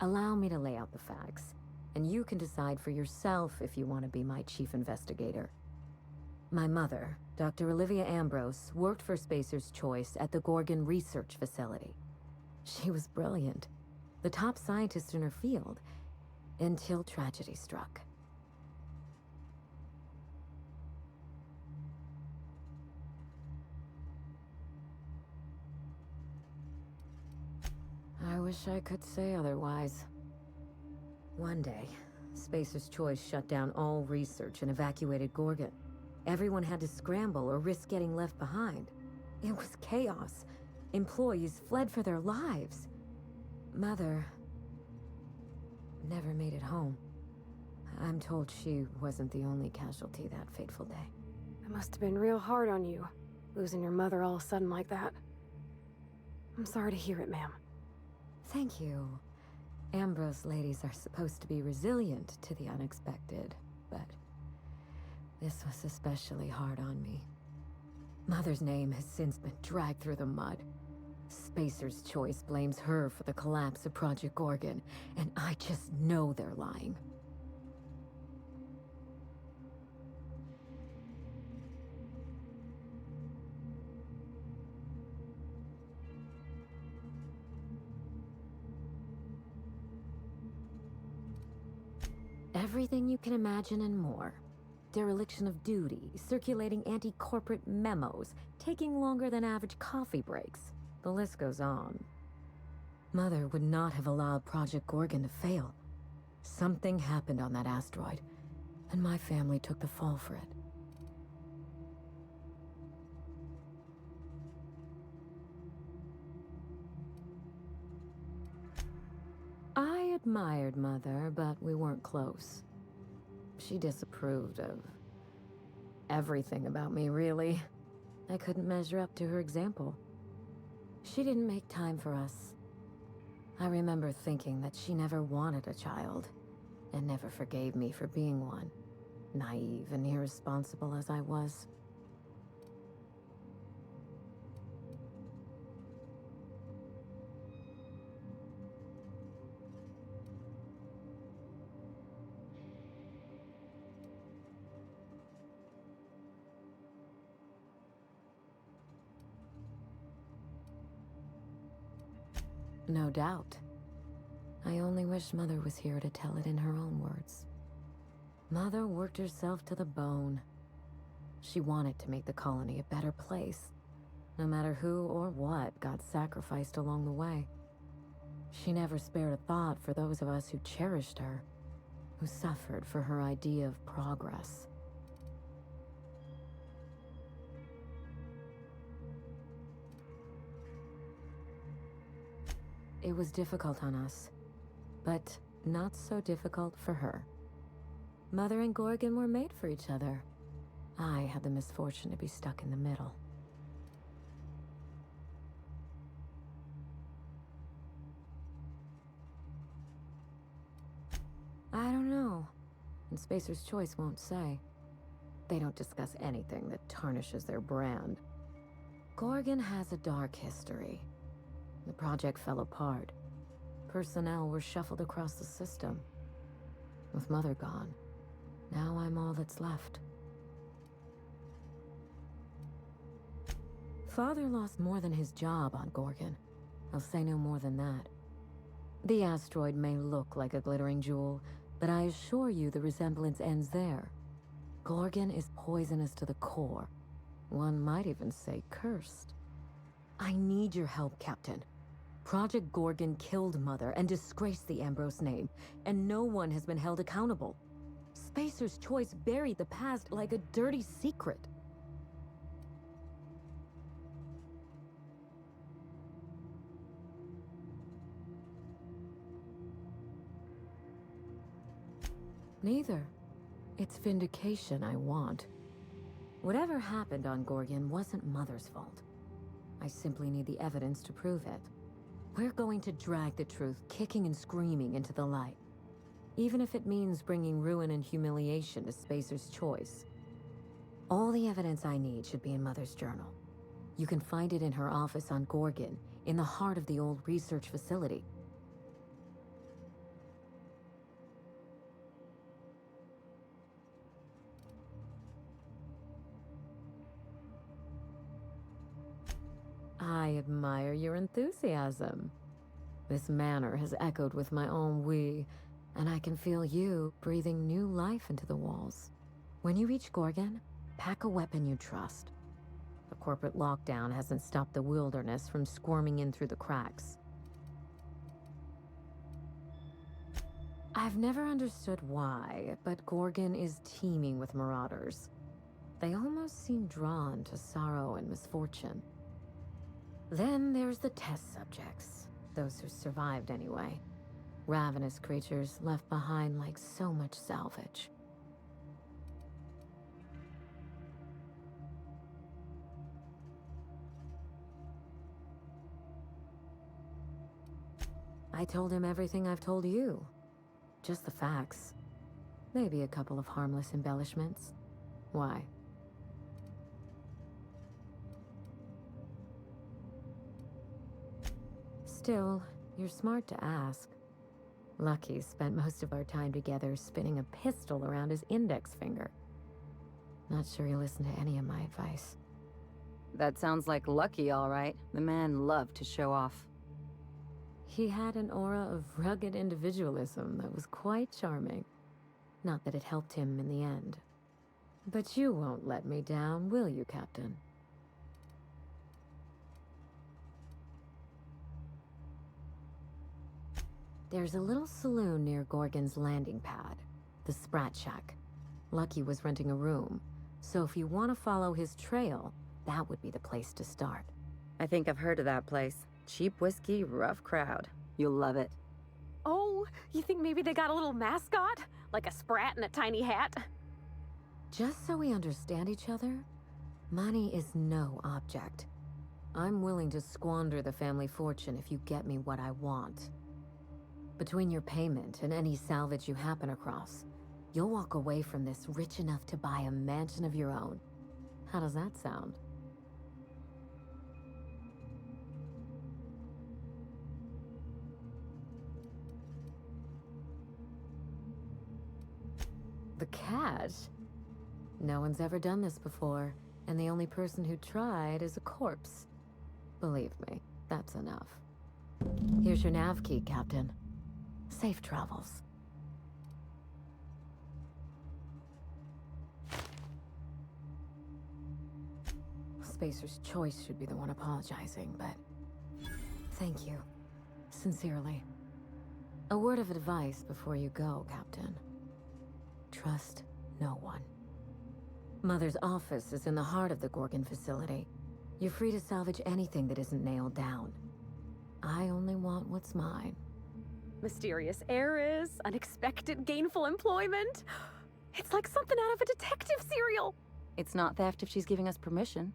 Speaker 4: Allow me to lay out the facts, and you can decide for yourself if you want to be my chief investigator. My mother, Dr. Olivia Ambrose, worked for Spacer's Choice at the Gorgon Research Facility. She was brilliant, the top scientist in her field, until tragedy struck. I wish I could say otherwise. One day, Spacer's Choice shut down all research and evacuated Gorgon. Everyone had to scramble or risk getting left behind. It was chaos. Employees fled for their lives. Mother never made it home. I'm told she wasn't the only casualty that fateful day.
Speaker 6: It must have been real hard on you, losing your mother all of a sudden like that. I'm sorry to hear it, ma'am.
Speaker 4: Thank you. Ambrose ladies are supposed to be resilient to the unexpected, but this was especially hard on me. Mother's name has since been dragged through the mud. Spacer's Choice blames her for the collapse of Project Gorgon, and I just know they're lying. Everything you can imagine and more. Dereliction of duty, circulating anti-corporate memos, taking longer than average coffee breaks. The list goes on. Mother would not have allowed Project Gorgon to fail. Something happened on that asteroid, and my family took the fall for it. I admired Mother, but we weren't close. She disapproved of everything about me, really. I couldn't measure up to her example. She didn't make time for us. I remember thinking that she never wanted a child, and never forgave me for being one, naive and irresponsible as I was. No doubt. I only wish Mother was here to tell it in her own words. Mother worked herself to the bone. She wanted to make the colony a better place, no matter who or what got sacrificed along the way. She never spared a thought for those of us who cherished her, who suffered for her idea of progress. It was difficult on us, but not so difficult for her. Mother and Gorgon were made for each other. I had the misfortune to be stuck in the middle. I don't know, and Spacer's Choice won't say. They don't discuss anything that tarnishes their brand. Gorgon has a dark history. The project fell apart. Personnel were shuffled across the system. With Mother gone, now I'm all that's left. Father lost more than his job on Gorgon. I'll say no more than that. The asteroid may look like a glittering jewel, but I assure you the resemblance ends there. Gorgon is poisonous to the core. One might even say cursed. I need your help, Captain. Project Gorgon killed Mother and disgraced the Ambrose name, and no one has been held accountable. Spacer's Choice buried the past like a dirty secret. Neither. It's vindication I want. Whatever happened on Gorgon wasn't Mother's fault. I simply need the evidence to prove it. We're going to drag the truth kicking and screaming into the light. Even if it means bringing ruin and humiliation to Spacer's Choice. All the evidence I need should be in Mother's journal. You can find it in her office on Gorgon, in the heart of the old research facility. I admire your enthusiasm. This manor has echoed with my own we, and I can feel you breathing new life into the walls. When you reach Gorgon, pack a weapon you trust. The corporate lockdown hasn't stopped the wilderness from squirming in through the cracks. I've never understood why, but Gorgon is teeming with marauders. They almost seem drawn to sorrow and misfortune. Then there's the test subjects, those who survived anyway. Ravenous creatures left behind like so much salvage. I told him everything I've told you. Just the facts. Maybe a couple of harmless embellishments. Why? Still, you're smart to ask. Lucky spent most of our time together spinning a pistol around his index finger. Not sure he listened to any of my advice. That sounds like Lucky, all right. The man loved to show off. He had an aura of rugged individualism that was quite charming. Not that it helped him in the end. But you won't let me down, will you, Captain? There's a little saloon near Gorgon's landing pad, the Sprat Shack. Lucky was renting a room, so if you want to follow his trail, that would be the place to start. I think I've heard of that place. Cheap whiskey, rough crowd. You'll love it.
Speaker 7: Oh, you think maybe they got a little mascot? Like a sprat in a tiny hat?
Speaker 4: Just so we understand each other, money is no object. I'm willing to squander the family fortune if you get me what I want. Between your payment and any salvage you happen across, you'll walk away from this rich enough to buy a mansion of your own. How does that sound? The cash? No one's ever done this before, and the only person who tried is a corpse. Believe me, that's enough. Here's your nav key, Captain. Safe travels. Spacer's Choice should be the one apologizing, but thank you. Sincerely. A word of advice before you go, Captain. Trust no one. Mother's office is in the heart of the Gorgon facility. You're free to salvage anything that isn't nailed down. I only want what's mine.
Speaker 7: Mysterious heiress, unexpected gainful employment. It's like something out of a detective serial.
Speaker 4: It's not theft if she's giving us permission.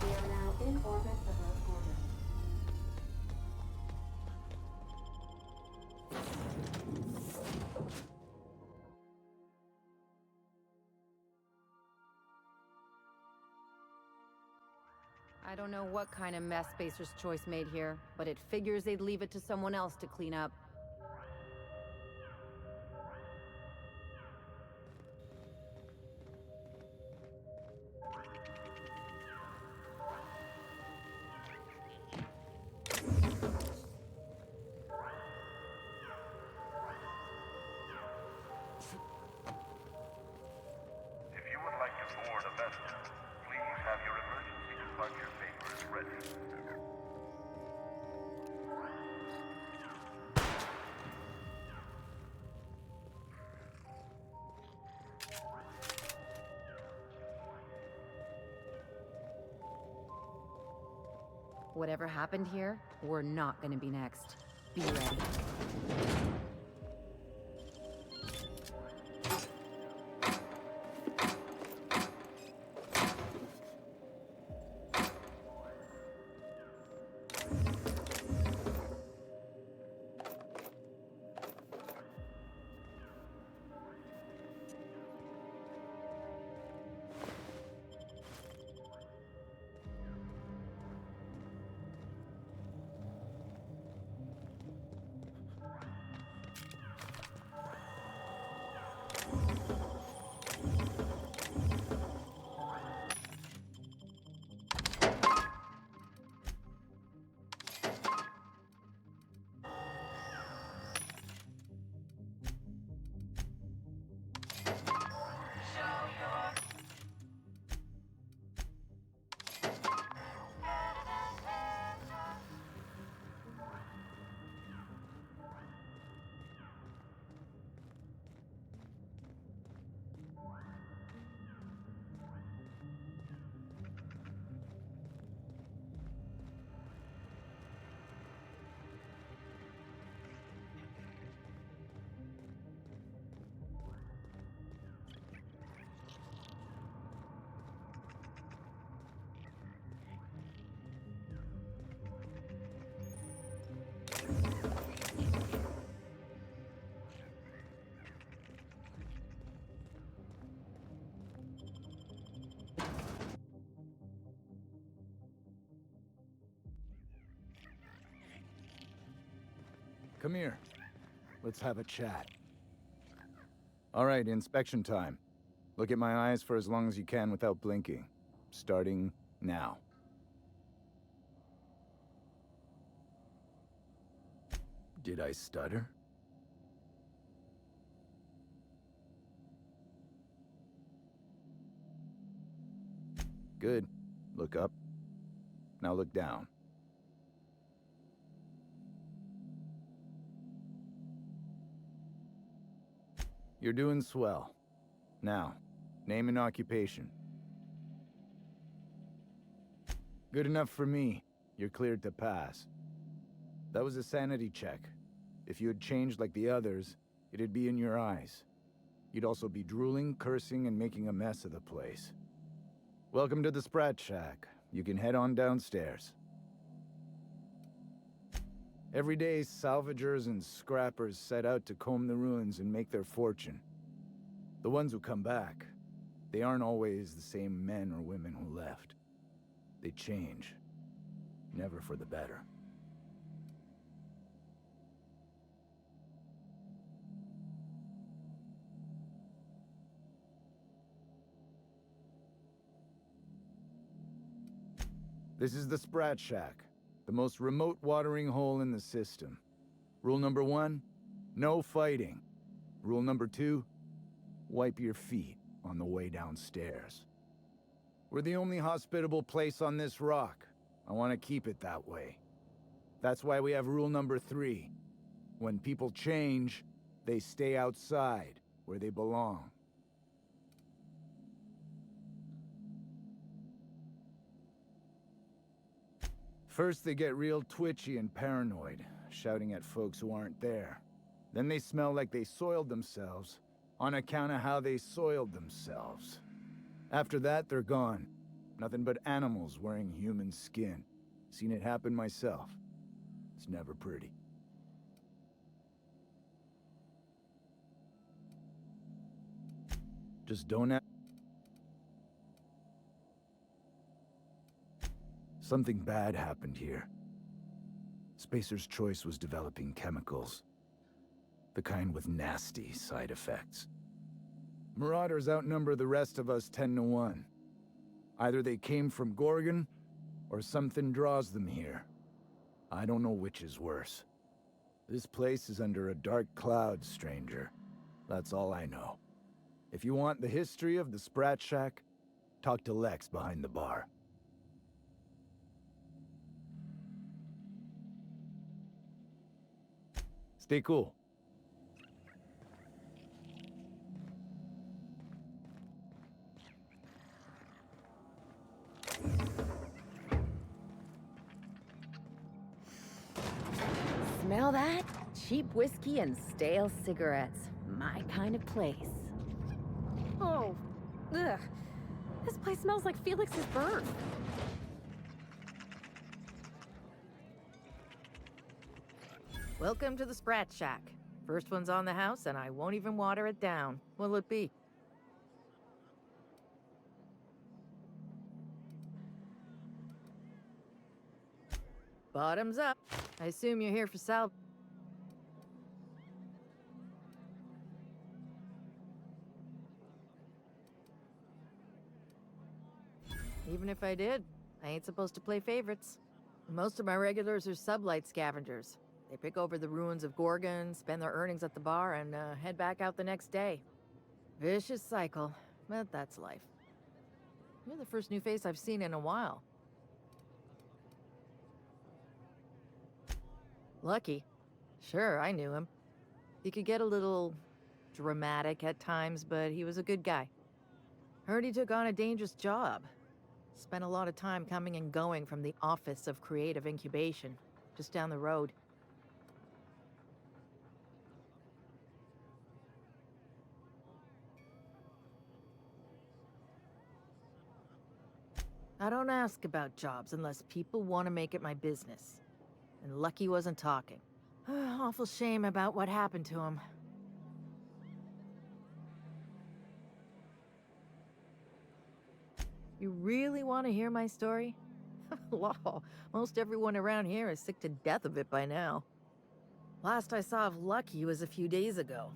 Speaker 21: We are now in orbit above Gorgon.
Speaker 4: I don't know what kind of mess Spacer's Choice made here, but it figures they'd leave it to someone else to clean up.
Speaker 5: If you would like to board a vessel, please have your emergency departure papers ready.
Speaker 4: Whatever happened here, we're not gonna be next. Be ready.
Speaker 2: Come here. Let's have a chat. All right, inspection time. Look at my eyes for as long as you can without blinking. Starting now. Did I stutter? Good. Look up. Now look down. You're doing swell. Now, name and occupation. Good enough for me. You're cleared to pass. That was a sanity check. If you had changed like the others, it'd be in your eyes. You'd also be drooling, cursing, and making a mess of the place. Welcome to the Sprat Shack. You can head on downstairs. Every day, salvagers and scrappers set out to comb the ruins and make their fortune. The ones who come back, they aren't always the same men or women who left. They change. Never for the better. This is the Sprat Shack. The most remote watering hole in the system. Rule number 1, no fighting. Rule number 2, wipe your feet on the way downstairs. We're the only hospitable place on this rock. I want to keep it that way. That's why we have rule number 3. When people change, they stay outside, where they belong. First, they get real twitchy and paranoid, shouting at folks who aren't there. Then they smell like they soiled themselves, on account of how they soiled themselves. After that, they're gone. Nothing but animals wearing human skin. Seen it happen myself. It's never pretty. Just don't act. Something bad happened here. Spacer's Choice was developing chemicals. The kind with nasty side effects. Marauders outnumber the rest of us 10 to 1. Either they came from Gorgon, or something draws them here. I don't know which is worse. This place is under a dark cloud, stranger. That's all I know. If you want the history of the Sprat Shack, talk to Lex behind the bar. Stay cool.
Speaker 4: Smell that? Cheap whiskey and stale cigarettes. My kind of place.
Speaker 7: Oh, ugh. This place smells like Felix's birth.
Speaker 4: Welcome to the Sprat Shack. First one's on the house, and I won't even water it down. What'll it be? Bottoms up. I assume you're here for sal. Even if I did, I ain't supposed to play favorites. Most of my regulars are sublight scavengers. They pick over the ruins of Gorgon, spend their earnings at the bar, and head back out the next day. Vicious cycle, but that's life. You're the first new face I've seen in a while. Lucky. Sure, I knew him. He could get a little dramatic at times, but he was a good guy. Heard he took on a dangerous job. Spent a lot of time coming and going from the Office of Creative Incubation, just down the road. I don't ask about jobs unless people want to make it my business. And Lucky wasn't talking. Awful shame about what happened to him. You really want to hear my story? Law, most everyone around here is sick to death of it by now. Last I saw of Lucky was a few days ago.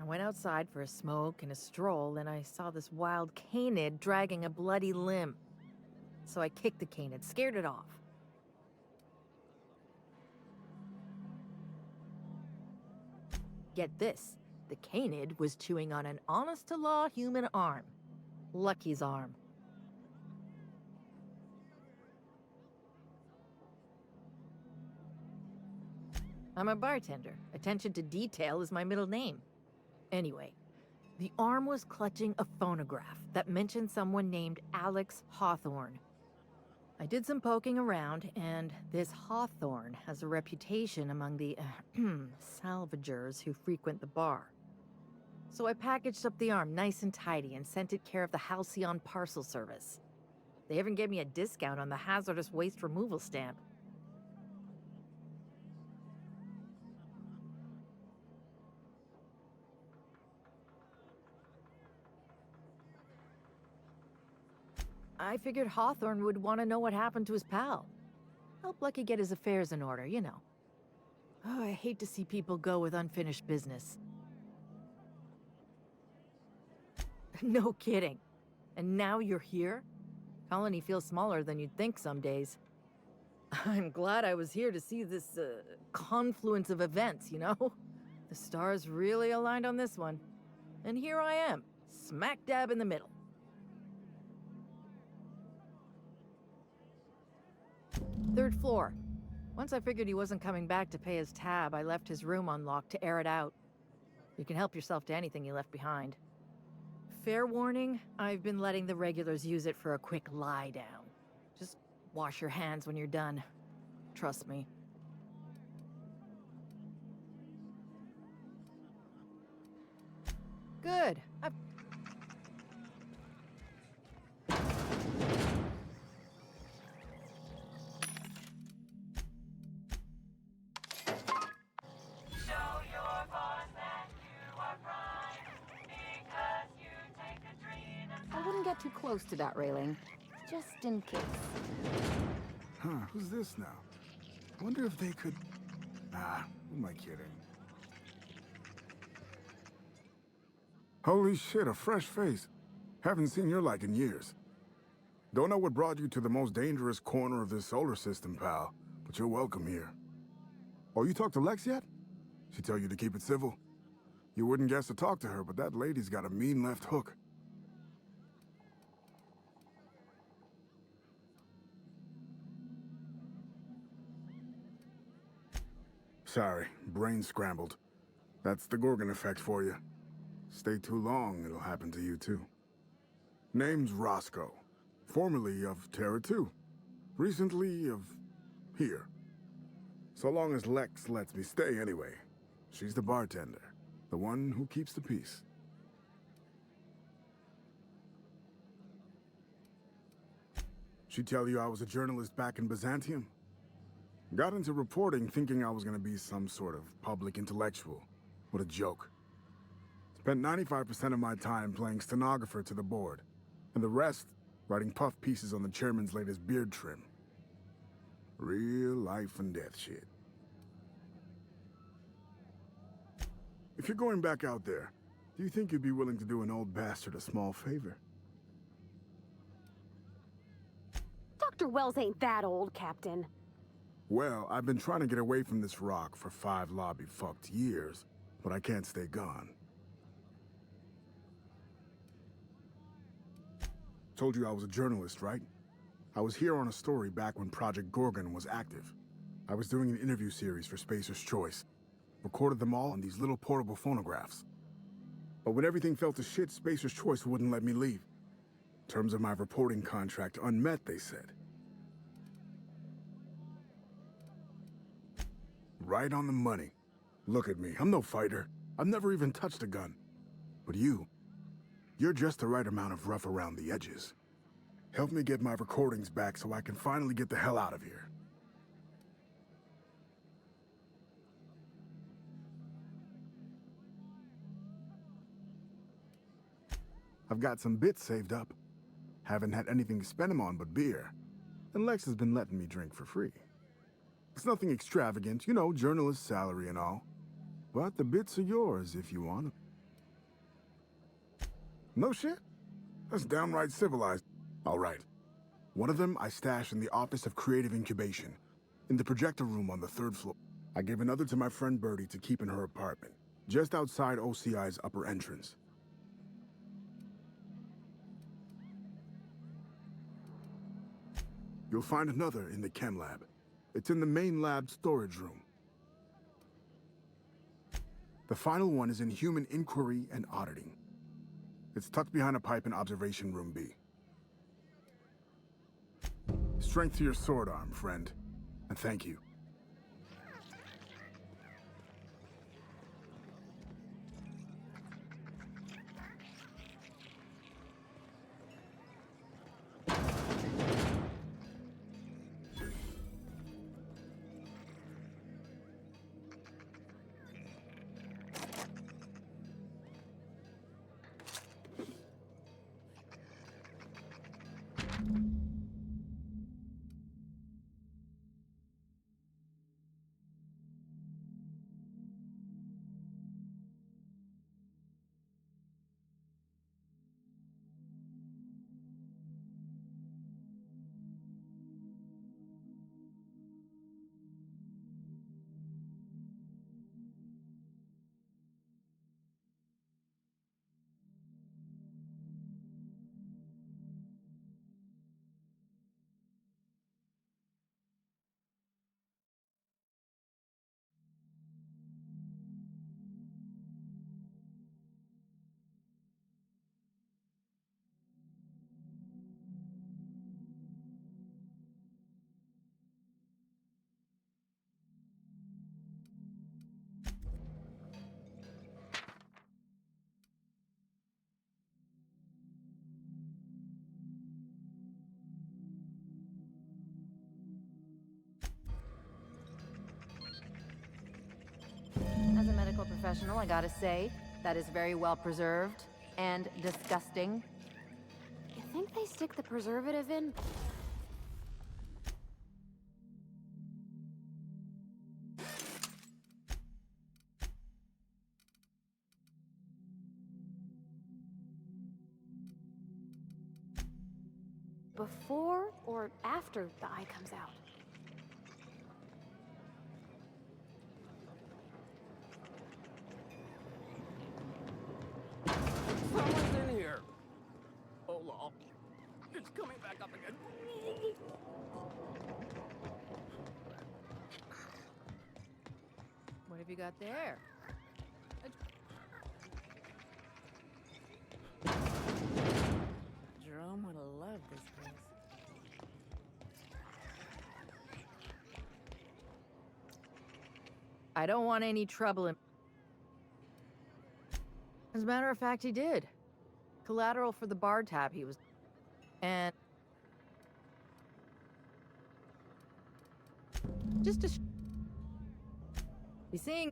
Speaker 4: I went outside for a smoke and a stroll, and I saw this wild canid dragging a bloody limb. So I kicked the canid, scared it off. Get this, the canid was chewing on an honest-to-law human arm. Lucky's arm. I'm a bartender. Attention to detail is my middle name. Anyway, the arm was clutching a phonograph that mentioned someone named Alex Hawthorne. I did some poking around, and this Hawthorne has a reputation among the salvagers who frequent the bar. So I packaged up the arm nice and tidy and sent it care of the Halcyon Parcel Service. They even gave me a discount on the hazardous waste removal stamp. I figured Hawthorne would want to know what happened to his pal. Help Lucky get his affairs in order, you know. Oh, I hate to see people go with unfinished business. No kidding. And now you're here? Colony feels smaller than you'd think some days. I'm glad I was here to see this, confluence of events, you know? The stars really aligned on this one. And here I am, smack dab in the middle. Third floor. Once I figured he wasn't coming back to pay his tab, I left his room unlocked to air it out. You can help yourself to anything you left behind. Fair warning, I've been letting the regulars use it for a quick lie down. Just wash your hands when you're done. Trust me. Good. I wouldn't get too close to that railing, just in case.
Speaker 16: Huh, who's this now? Wonder if they could... Ah, who am I kidding? Holy shit, a fresh face. Haven't seen your like in years. Don't know what brought you to the most dangerous corner of this solar system, pal, but you're welcome here. Oh, you talked to Lex yet? She tell you to keep it civil? You wouldn't guess to talk to her, but that lady's got a mean left hook. Sorry, brain scrambled. That's the Gorgon effect for you. Stay too long, it'll happen to you too. Name's Roscoe, formerly of Terra 2. Recently of here. So long as Lex lets me stay anyway. She's the bartender, the one who keeps the peace. She tell you I was a journalist back in Byzantium? Got into reporting thinking I was gonna be some sort of public intellectual. What a joke. Spent 95% of my time playing stenographer to the board, and the rest writing puff pieces on the chairman's latest beard trim. Real life and death shit. If you're going back out there, do you think you'd be willing to do an old bastard a small favor?
Speaker 6: Dr. Wells ain't that old, Captain.
Speaker 16: Well, I've been trying to get away from this rock for 5 lobby-fucked years, but I can't stay gone. Told you I was a journalist, right? I was here on a story back when Project Gorgon was active. I was doing an interview series for Spacer's Choice. Recorded them all on these little portable phonographs. But when everything fell to shit, Spacer's Choice wouldn't let me leave. Terms of my reporting contract unmet, they said. Right on the money. Look at me, I'm no fighter. I've never even touched a gun. But you're just the right amount of rough around the edges. Help me get my recordings back so I can finally get the hell out of here. I've got some bits saved up. Haven't had anything to spend them on but beer. And Lex has been letting me drink for free. It's nothing extravagant, you know, journalist salary and all. But the bits are yours if you want them. No shit? That's downright civilized. All right. One of them I stash in the Office of Creative Incubation, in the projector room on the 3rd floor. I gave another to my friend Birdie to keep in her apartment, just outside OCI's upper entrance. You'll find another in the chem lab. It's in the main lab storage room. The final one is in human inquiry and auditing. It's tucked behind a pipe in observation room B. Strength to your sword arm, friend. And thank you.
Speaker 4: As a medical professional, I gotta say, that is very well preserved and disgusting.
Speaker 6: You think they stick the preservative in? Before or after the eye comes out?
Speaker 14: Someone's in here. Oh, lol. It's coming back up again.
Speaker 4: What have you got there? Jerome would have loved this place. I don't want any trouble in... As a matter of fact, he did. Collateral for the bar tab he was... And... Just to... Be seeing...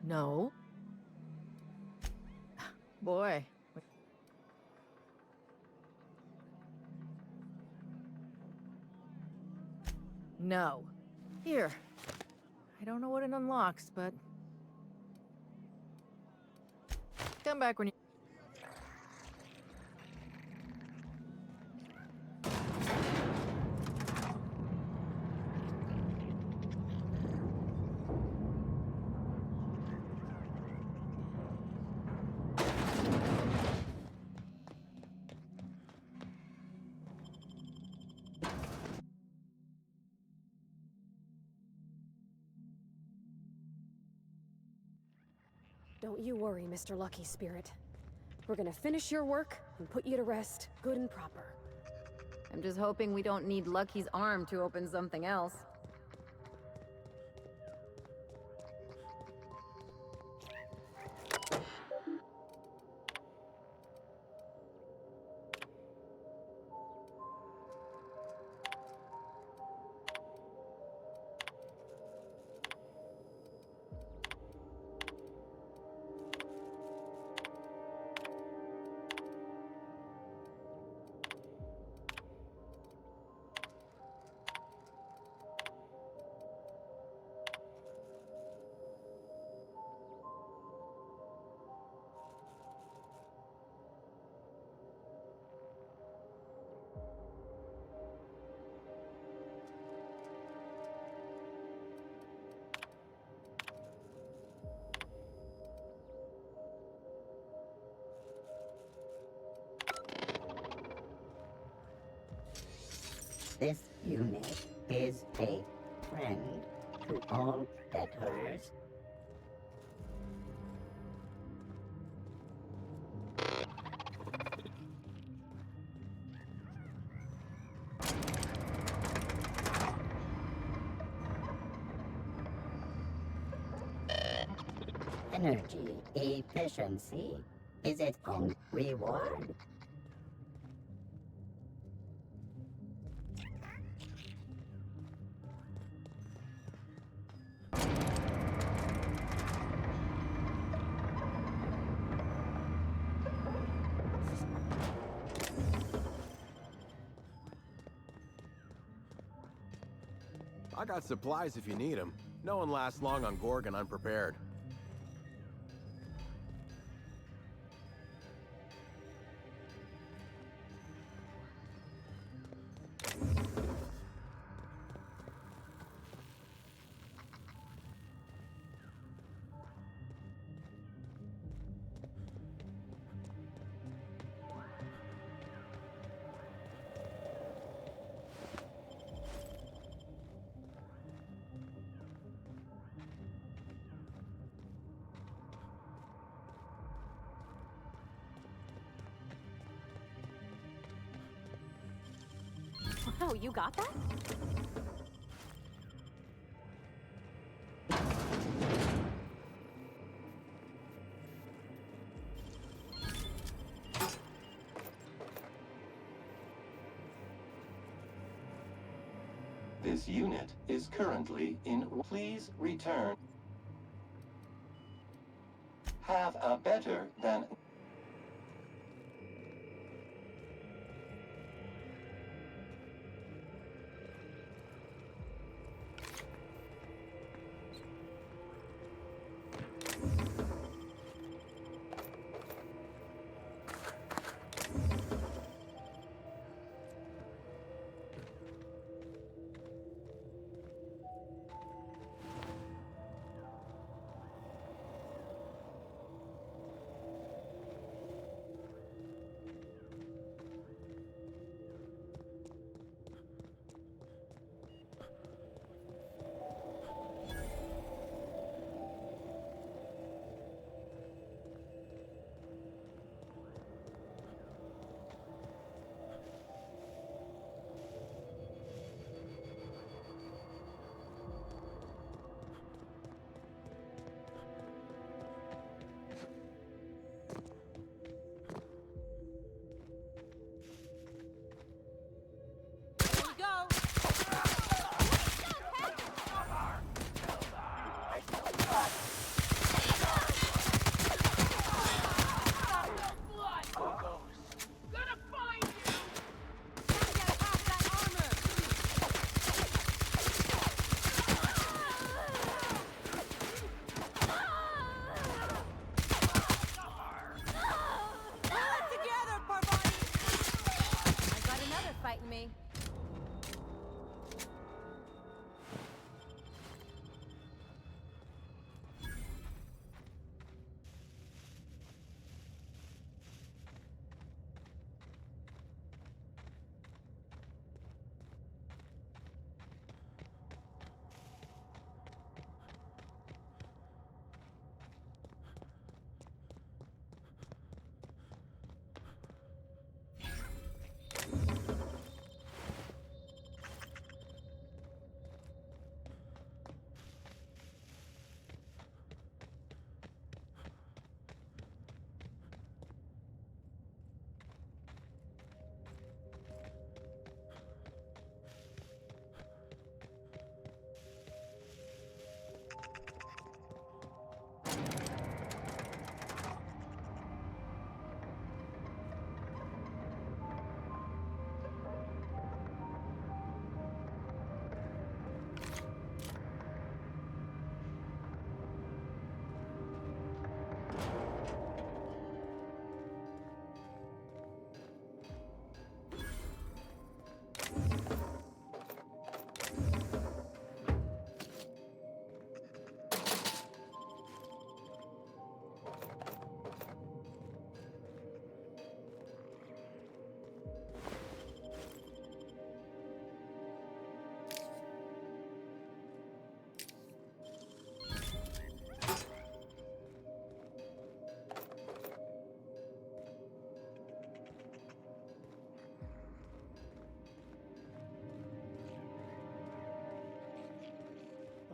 Speaker 4: No. Boy. No. Here. I don't know what it unlocks, but... Come back when you...
Speaker 6: Don't you worry, Mr. Lucky Spirit. We're gonna finish your work and put you to rest, good and proper.
Speaker 4: I'm just hoping we don't need Lucky's arm to open something else.
Speaker 1: This unit is a friend to all debtors. Energy efficiency is its own reward.
Speaker 13: I got supplies if you need them. No one lasts long on Gorgon unprepared.
Speaker 18: Wow, you got that?
Speaker 17: This unit is currently in... Please return. Have a better than...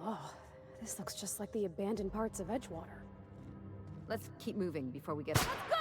Speaker 6: Oh, this looks just like the abandoned parts of Edgewater.
Speaker 4: Let's keep moving before we get...
Speaker 7: Let's go!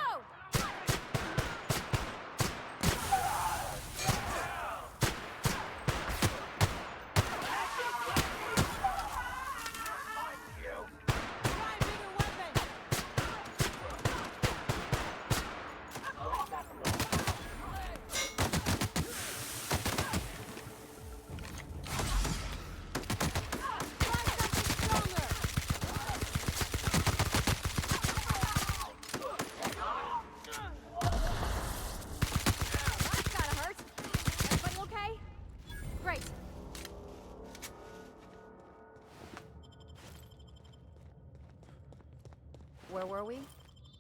Speaker 4: Where were we?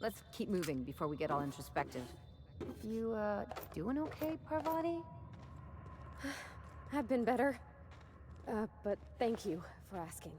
Speaker 4: Let's keep moving before we get all introspective. You, doing okay, Parvati?
Speaker 6: I've been better. But thank you for asking.